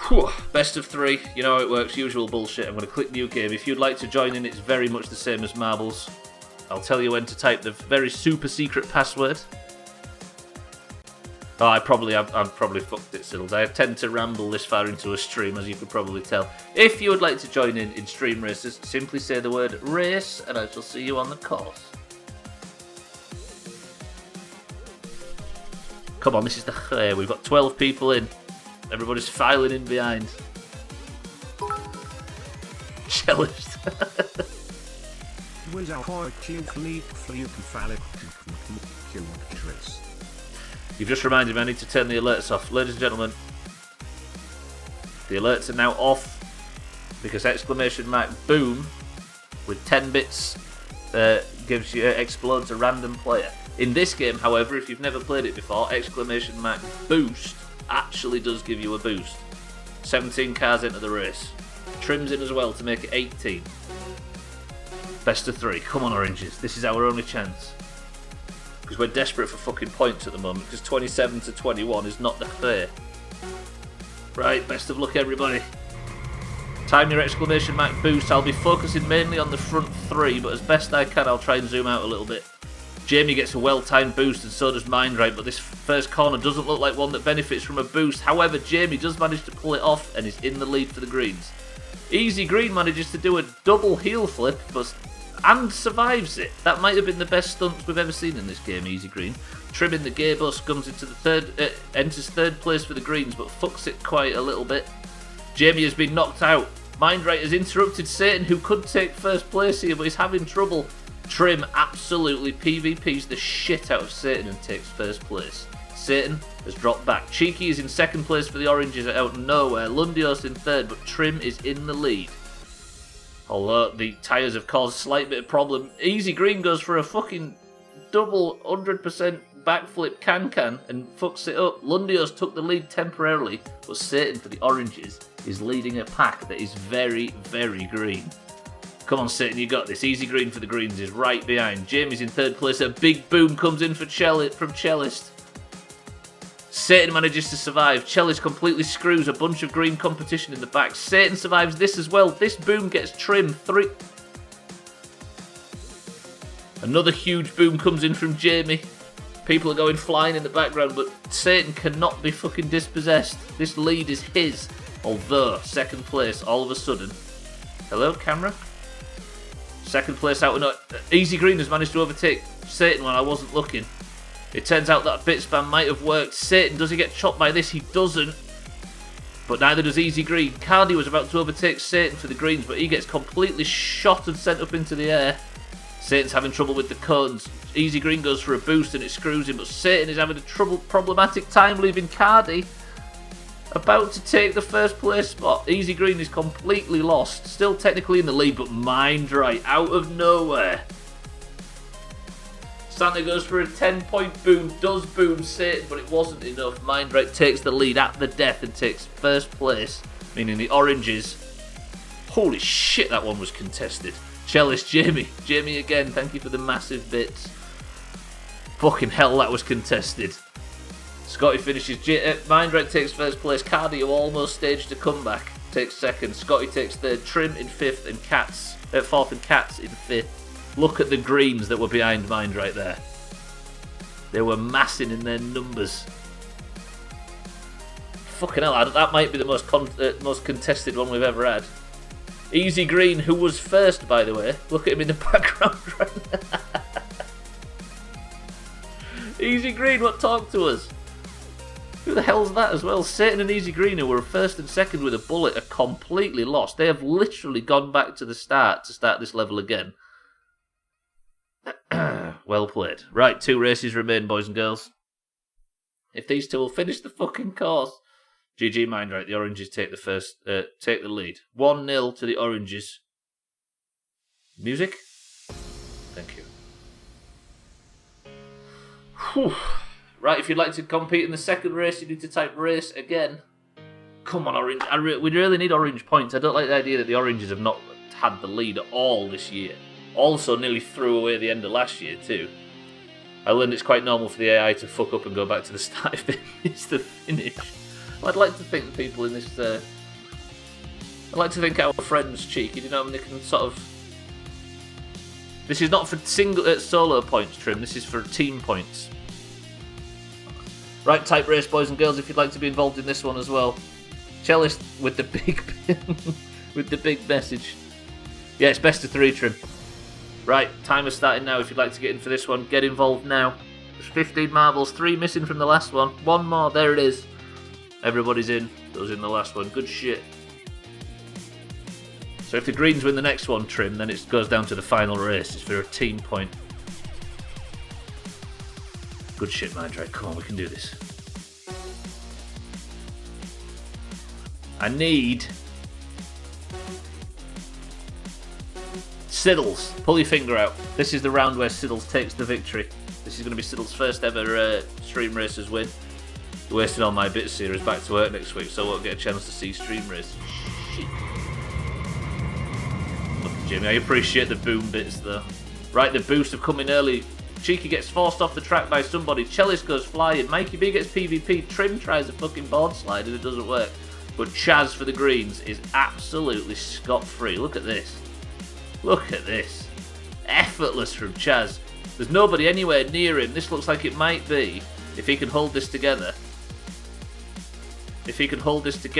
S2: Whew. Best of 3, you know how it works, usual bullshit. I'm going to click new game. If you'd like to join in, it's very much the same as marbles. I'll tell you when to type the very super secret password. Oh, I've probably fucked it, Siddles. I tend to ramble this far into a stream, as you could probably tell. If you would like to join in stream races, simply say the word race, and I shall see you on the course. Come on, this is the hair. We've got 12 people in. Everybody's filing in behind. Cellist. You've just reminded me I need to turn the alerts off. Ladies and gentlemen, the alerts are now off because exclamation mark boom with 10 bits gives you explodes a random player. In this game, however, if you've never played it before, exclamation mark boost actually does give you a boost. 17 cars into the race. Trims in as well to make it 18. Best of 3. Come on, oranges. This is our only chance. Because we're desperate for fucking points at the moment, because 27 to 21 is not the fair. Right, best of luck, everybody. Time your exclamation mark boost. I'll be focusing mainly on the front 3, but as best I can, I'll try and zoom out a little bit. Jamie gets a well-timed boost, and so does Mindright, but this first corner doesn't look like one that benefits from a boost. However, Jamie does manage to pull it off, and is in the lead for the greens. Easy Green manages to do a double heel flip, and survives it. That might have been the best stunts we've ever seen in this game, Easy Green. Trim in the gear bus comes into the enters third place for the greens, but fucks it quite a little bit. Jamie has been knocked out. Mindright has interrupted Satan, who could take first place here, but he's having trouble. Trim absolutely PvPs the shit out of Satan and takes first place. Satan has dropped back. Cheeky is in second place for the oranges out of nowhere. Lundios in third, but Trim is in the lead. Although the tyres have caused a slight bit of problem. Easy Green goes for a fucking double 100% backflip can and fucks it up. Lundios took the lead temporarily, but Satan for the oranges is leading a pack that is very, very green. Come on, Satan, you got this. Easy Green for the greens is right behind. Jamie's in third place. A big boom comes in from Cellist. Satan manages to survive. Cellist completely screws a bunch of green competition in the back. Satan survives this as well. This boom gets Trim 3. Another huge boom comes in from Jamie. People are going flying in the background, but Satan cannot be fucking dispossessed. This lead is his. Although, second place, all of a sudden... Hello, camera? Second place out. No, Easy Green has managed to overtake Satan when I wasn't looking. It turns out that bit spam might have worked. Satan, does he get chopped by this? He doesn't. But neither does Easy Green. Cardi was about to overtake Satan for the greens, but he gets completely shot and sent up into the air. Satan's having trouble with the cones. Easy Green goes for a boost and it screws him, but Satan is having a problematic time leaving Cardi. About to take the first place spot. Easy Green is completely lost. Still technically in the lead, but mind right, out of nowhere. Santa goes for a 10-point boom, does boom Satan, but it wasn't enough. Mind right takes the lead at the death and takes first place, meaning the oranges. Holy shit, that one was contested. Cellist Jamie. Jamie again, thank you for the massive bits. Fucking hell, that was contested. Scotty finishes. Mindred takes first place. Cardio almost staged a comeback. Takes second. Scotty takes third. Trim in fifth and Cats fourth and Cats in fifth. Look at the greens that were behind Mind right there. They were massing in their numbers. Fucking hell, that might be the most contested one we've ever had. Easy Green, who was first, by the way. Look at him in the background right now. Easy Green, what talk to us? Who the hell's that as well? Satan and Easy Green, who were first and second with a bullet, are completely lost. They have literally gone back to the start to start this level again. Well played. Right, 2 races remain, boys and girls. If these two will finish the fucking course. GG Mind right, the oranges take the lead. 1-0 to the oranges. Music? Thank you. Whew. Right, if you'd like to compete in the second race, you need to type race again. Come on, Orange. We really need orange points. I don't like the idea that the oranges have not had the lead at all this year. Also, nearly threw away the end of last year, too. I learned it's quite normal for the AI to fuck up and go back to the start if it needs to finish. Well, I'd like to think the people in this... I'd like to think our friends cheeky, you know, and they can sort of... This is not for solo points, Trim. This is for team points. Right, type race, boys and girls, if you'd like to be involved in this one as well. Cellist with the big with the big message. Yeah, it's best of 3, Trim. Right, timer's starting now. If you'd like to get in for this one, get involved now. There's 15 marbles, 3 missing from the last one. 1 more, there it is. Everybody's in. Those in the last one. Good shit. So if the greens win the next one, Trim, then it goes down to the final race. It's for a team point. Good shit, Mindray. Come on, we can do this. I need... Siddles. Pull your finger out. This is the round where Siddles takes the victory. This is going to be Siddles' first ever Stream Racers win. Wasting all my bits here. He's back to work next week, so I won't get a chance to see Stream Racers. Shit. Look, Jimmy, I appreciate the boom bits, though. Right, the boost have come in early. Cheeky gets forced off the track by somebody. Cellist goes flying. Mikey B gets PvP. Trim tries a fucking board slide and it doesn't work. But Chaz for the greens is absolutely scot-free. Look at this. Look at this. Effortless from Chaz. There's nobody anywhere near him. This looks like it might be, if he can hold this together. If he can hold this to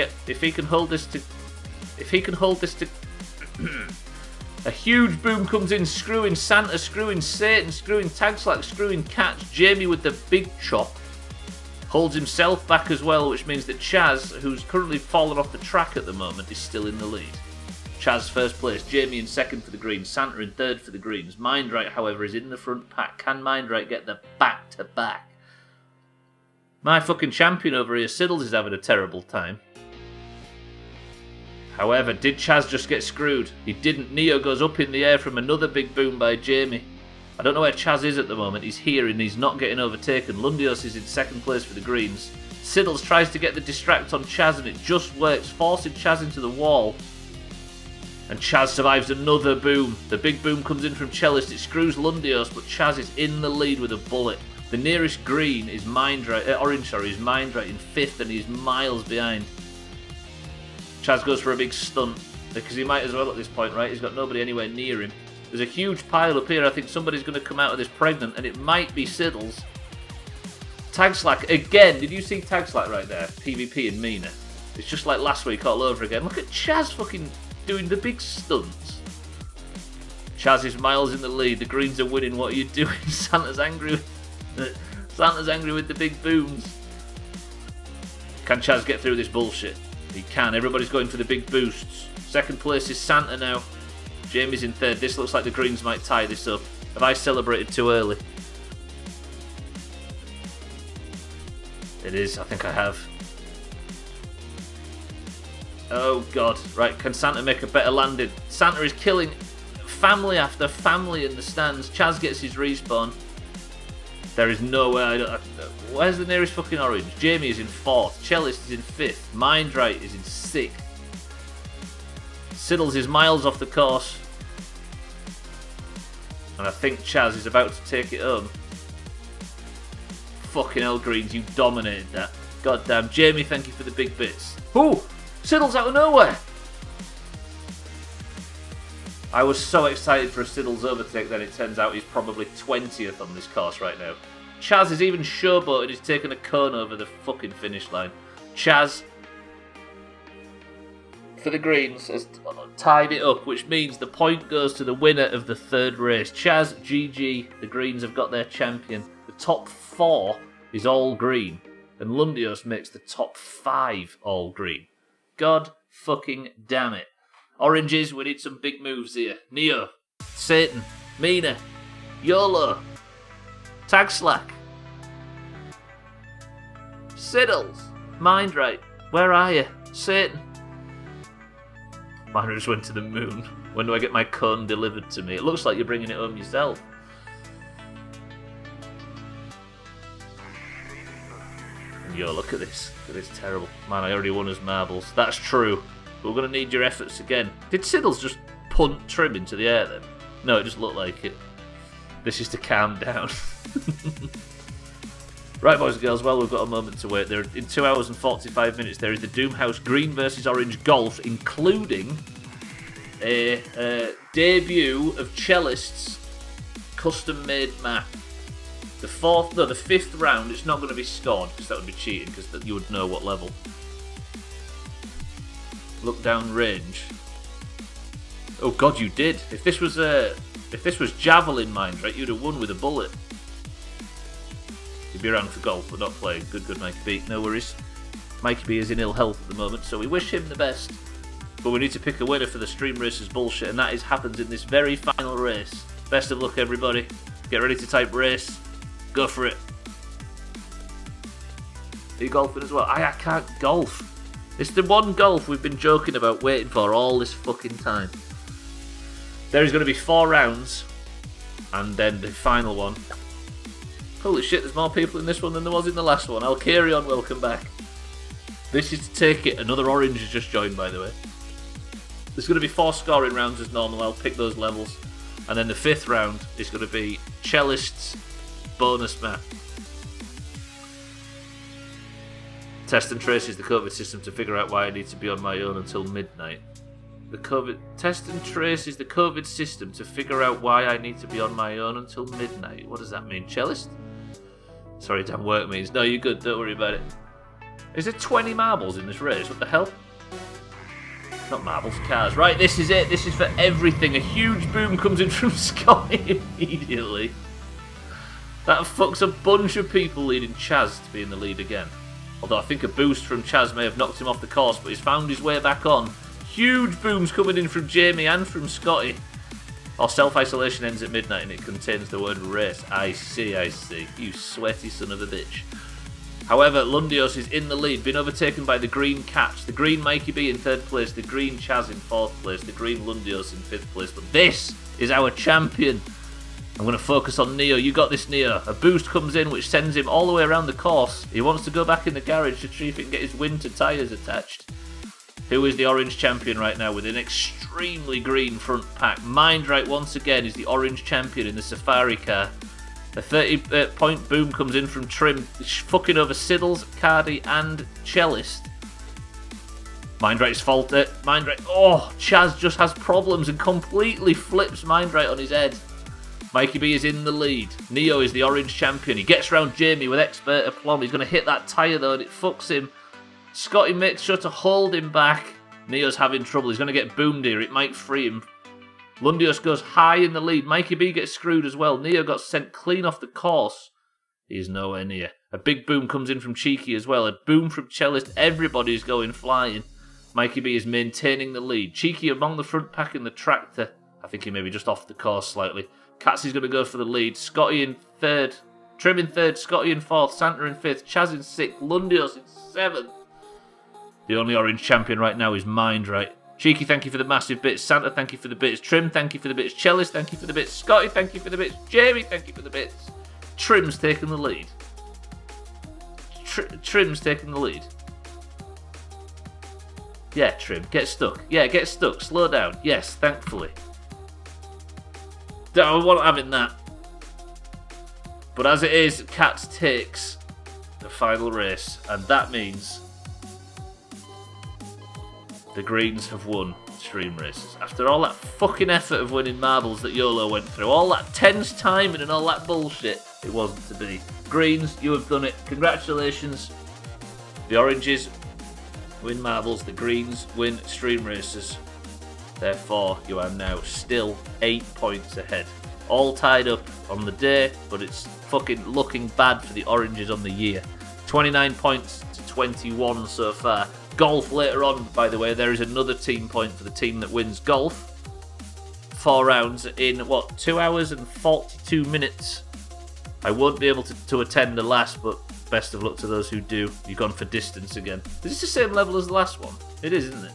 S2: a huge boom comes in, screwing Santa, screwing Satan, screwing Tagslack, screwing Catch. Jamie with the big chop holds himself back as well, which means that Chaz, who's currently fallen off the track at the moment, is still in the lead. Chaz first place, Jamie in second for the greens, Santa in third for the greens. Mindright, however, is in the front pack. Can Mindright get the back-to-back? My fucking champion over here, Siddles, is having a terrible time. However, did Chaz just get screwed? He didn't. Neo goes up in the air from another big boom by Jamie. I don't know where Chaz is at the moment. He's here and he's not getting overtaken. Lundios is in second place for the greens. Siddles tries to get the distract on Chaz and it just works, forcing Chaz into the wall. And Chaz survives another boom. The big boom comes in from Cellist. It screws Lundios, but Chaz is in the lead with a bullet. The nearest green is orange is Mindright in fifth and he's miles behind. Chaz goes for a big stunt because he might as well at this point, right? He's got nobody anywhere near him. There's a huge pile up here. I think somebody's going to come out of this pregnant and it might be Siddles. Tagslack again. Did you see Tagslack right there? PvP and Mina. It's just like last week all over again. Look at Chaz fucking doing the big stunts. Chaz is miles in the lead. The greens are winning. What are you doing? Santa's angry with the big booms. Can Chaz get through this bullshit? He can. Everybody's going for the big boosts. Second place is Santa now. Jamie's in third. This looks like the greens might tie this up. Have I celebrated too early? It is. I think I have. Oh god. Right, can Santa make a better landing? Santa is killing family after family in the stands. Chaz gets his respawn. There is no way. Where's the nearest fucking orange? Jamie is in 4th. Cellist is in 5th. Mindright is in 6th. Siddles is miles off the course. And I think Chaz is about to take it home. Fucking hell, Greens, you dominated that. God damn. Jamie, thank you for the big bits. Ooh! Siddles out of nowhere! I was so excited for a Siddles overtake, then it turns out he's probably 20th on this course right now. Chaz is even showboated, he's taken a cone over the fucking finish line. Chaz, for the greens, has tied it up, which means the point goes to the winner of the 3rd race. Chaz, GG, the greens have got their champion. The top 4 is all green, and Lundios makes the top 5 all green. God fucking damn it. Oranges, we need some big moves here. Neo, Satan, Mina, YOLO, Tag Slack, Siddles, Mindright, where are you? Satan. Mine just went to the moon. When do I get my cone delivered to me? It looks like you're bringing it home yourself. Yo, look at this. Look at this terrible. Man, I already won as marbles. That's true. But we're going to need your efforts again. Did Siddles just punt Trim into the air then? No, it just looked like it. This is to calm down. Right, boys and girls, well, we've got a moment to wait. There, in 2 hours and 45 minutes, there is the Doomhaus Green versus Orange Golf, including a debut of Cellist's custom-made map. The 5th round, it's not going to be scored, because that would be cheating, because you would know what level. Look down range. Oh god, you did. If this was javelin mines, right, you'd have won with a bullet. You'd be around for golf, but not playing. Good, Mikey B. No worries. Mikey B is in ill health at the moment, so we wish him the best. But we need to pick a winner for the Stream Racers bullshit, and that happens in this very final race. Best of luck, everybody. Get ready to type race. Go for it. Are you golfing as well? I can't golf. It's the one golf we've been joking about waiting for all this fucking time. There is going to be 4 rounds, and then the final one. Holy shit, there's more people in this one than there was in the last one. Alcarion, welcome back. This is to take it. Another orange has just joined, by the way. There's going to be 4 scoring rounds as normal. I'll pick those levels. And then the 5th round is going to be Cellist's bonus map. Test and trace is the COVID system to figure out why I need to be on my own until midnight. Test and trace is the COVID system to figure out why I need to be on my own until midnight. What does that mean, Cellist? Sorry, damn work means. No, you're good, don't worry about it. Is there 20 marbles in this race? What the hell? Not marbles, cars. Right, this is it. This is for everything. A huge boom comes in from Scotty immediately. That fucks a bunch of people, leading Chaz to be in the lead again. Although I think a boost from Chaz may have knocked him off the course, but he's found his way back on. Huge booms coming in from Jamie and from Scotty. Our self-isolation ends at midnight and it contains the word race. I see. You sweaty son of a bitch. However, Lundios is in the lead, been overtaken by the green Catch, the green Mikey B in 3rd place, the green Chaz in 4th place, the green Lundios in 5th place. But this is our champion. I'm going to focus on Neo. You got this, Neo. A boost comes in which sends him all the way around the course. He wants to go back in the garage to see if he can get his winter tyres attached. Who is the orange champion right now with an extremely green front pack? Mindright once again is the orange champion in the safari car. A 30-point boom comes in from Trim, fucking over Siddles, Cardi and Cellist. Mindright's faulted. Mindright, oh, Chaz just has problems and completely flips Mindright on his head. Mikey B is in the lead. Neo is the orange champion. He gets round Jamie with expert aplomb. He's going to hit that tyre though and it fucks him. Scotty makes sure to hold him back. Neo's having trouble. He's going to get boomed here. It might free him. Lundius goes high in the lead. Mikey B gets screwed as well. Neo got sent clean off the course. He's nowhere near. A big boom comes in from Cheeky as well. A boom from Cellist. Everybody's going flying. Mikey B is maintaining the lead. Cheeky among the front pack in the tractor. I think he may be just off the course slightly. Catsy's going to go for the lead. Scotty in third. Trim in third. Scotty in fourth. Santa in fifth. Chaz in sixth. Lundius in seventh. The only orange champion right now is Mind Right. Cheeky, thank you for the massive bits. Santa, thank you for the bits. Trim, thank you for the bits. Cellist, thank you for the bits. Scotty, thank you for the bits. Jamie, thank you for the bits. Trim's taking the lead. Trim's taking the lead. Yeah, Trim, get stuck. Yeah, get stuck. Slow down. Yes, thankfully. I wasn't having that. But as it is, Cats takes the final race, and that means the Greens have won stream races. After all that fucking effort of winning marbles that YOLO went through, all that tense timing and all that bullshit, it wasn't to be. Greens, you have done it. Congratulations. The Oranges win marbles, the Greens win stream races. Therefore, you are now still 8 points ahead. All tied up on the day, but it's fucking looking bad for the Oranges on the year. 29 points to 21 so far. Golf later on, by the way, there is another team point for the team that wins golf. 4 rounds in, 2 hours and 42 minutes. I won't be able to attend the last, but best of luck to those who do. You've gone for distance again. Is this the same level as the last one? It is, isn't it?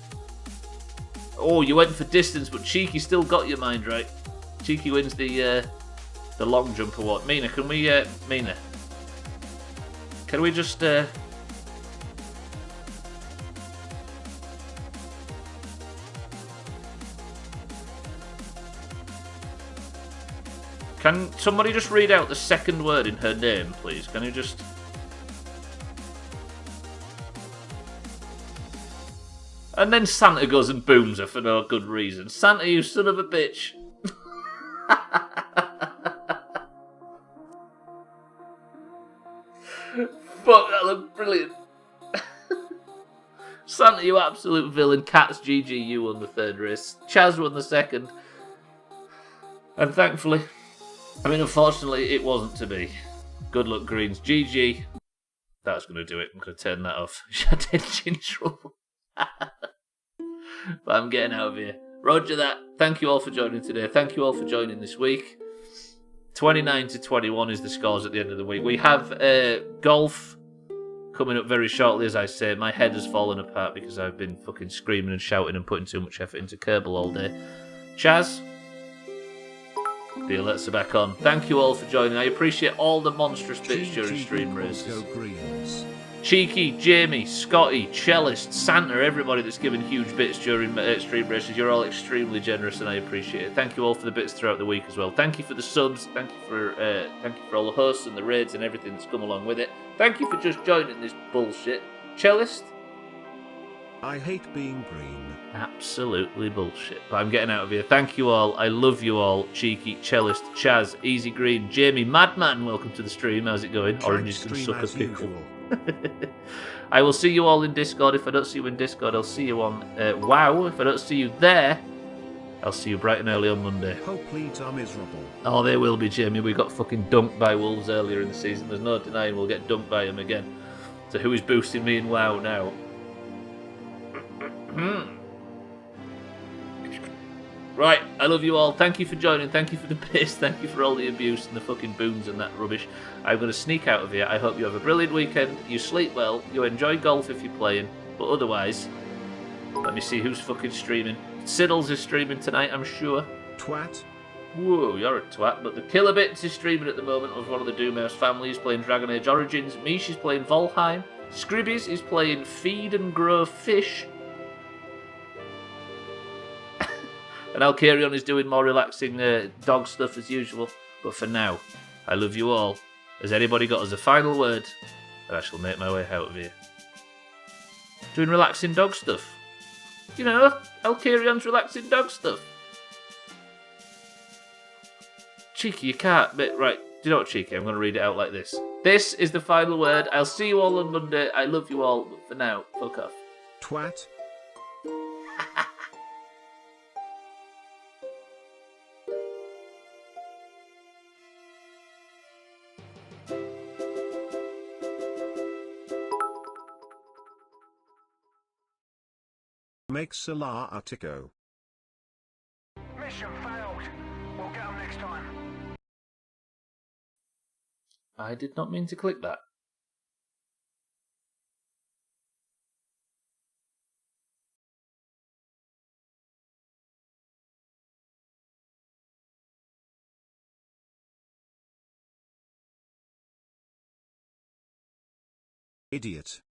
S2: Oh, you went for distance, but Cheeky still got your Mind Right. Cheeky wins the long jump award. Mina, can we, can we just, Can somebody just read out the second word in her name, please? Can you just... And then Santa goes and booms her for no good reason. Santa, you son of a bitch. Fuck, that looked brilliant. Santa, you absolute villain. Cats, GG, you won the third race. Chaz won the second. And thankfully... unfortunately, it wasn't to be. Good luck, Greens. GG. That's going to do it. I'm going to turn that off. Shut in trouble. But I'm getting out of here. Roger that. Thank you all for joining today. Thank you all for joining this week. 29 to 21 is the scores at the end of the week. We have golf coming up very shortly, as I say. My head has fallen apart because I've been fucking screaming and shouting and putting too much effort into Kerbal all day. Chaz? The alerts are back on. Thank you all for joining. I appreciate all the monstrous bits during stream races. Cheeky, Jamie, Scotty, Cellist, Santa, everybody that's given huge bits during stream races. You're all extremely generous and I appreciate it. Thank you all for the bits throughout the week as well. Thank you for the subs. Thank you for all the hosts and the raids and everything that's come along with it. Thank you for just joining this bullshit. Cellist?
S1: I hate being green.
S2: Absolutely bullshit. But I'm getting out of here. Thank you all. I love you all. Cheeky, Cellist, Chaz, Easy Green, Jamie, Madman, welcome to the stream. How's it going? Orange can suck a pickle. I will see you all in Discord. If I don't see you in Discord, I'll see you on WoW. If I don't see you there, I'll see you bright and early on Monday.
S1: Hope leads are miserable.
S2: Oh, they will be, Jamie. We got fucking dunked by Wolves earlier in the season. There's no denying we'll get dunked by them again. So who is boosting me in WoW now? Right, I love you all. Thank you for joining. Thank you for the piss. Thank you for all the abuse and the fucking boons and that rubbish. I'm going to sneak out of here. I hope you have a brilliant weekend. You sleep well. You enjoy golf if you're playing. But otherwise, let me see who's fucking streaming. Siddles is streaming tonight, I'm sure.
S1: Twat.
S2: Whoa, you're a twat. But the Killer Bits is streaming at the moment with one of the Doomhaus families playing Dragon Age Origins. Mish is playing Volheim. Scribbies is playing Feed and Grow Fish. And Alcarion is doing more relaxing dog stuff as usual. But for now, I love you all. Has anybody got us a final word? And I shall make my way out of here. Doing relaxing dog stuff. You know, Alcarion's relaxing dog stuff. Cheeky, you can't. But right. Do you know what, Cheeky? I'm going to read it out like this. This is the final word. I'll see you all on Monday. I love you all. But for now, fuck off.
S1: Twat. Make Salah Artico.
S3: Mission failed. We'll get 'em next time.
S2: I did not mean to click that.
S1: Idiot.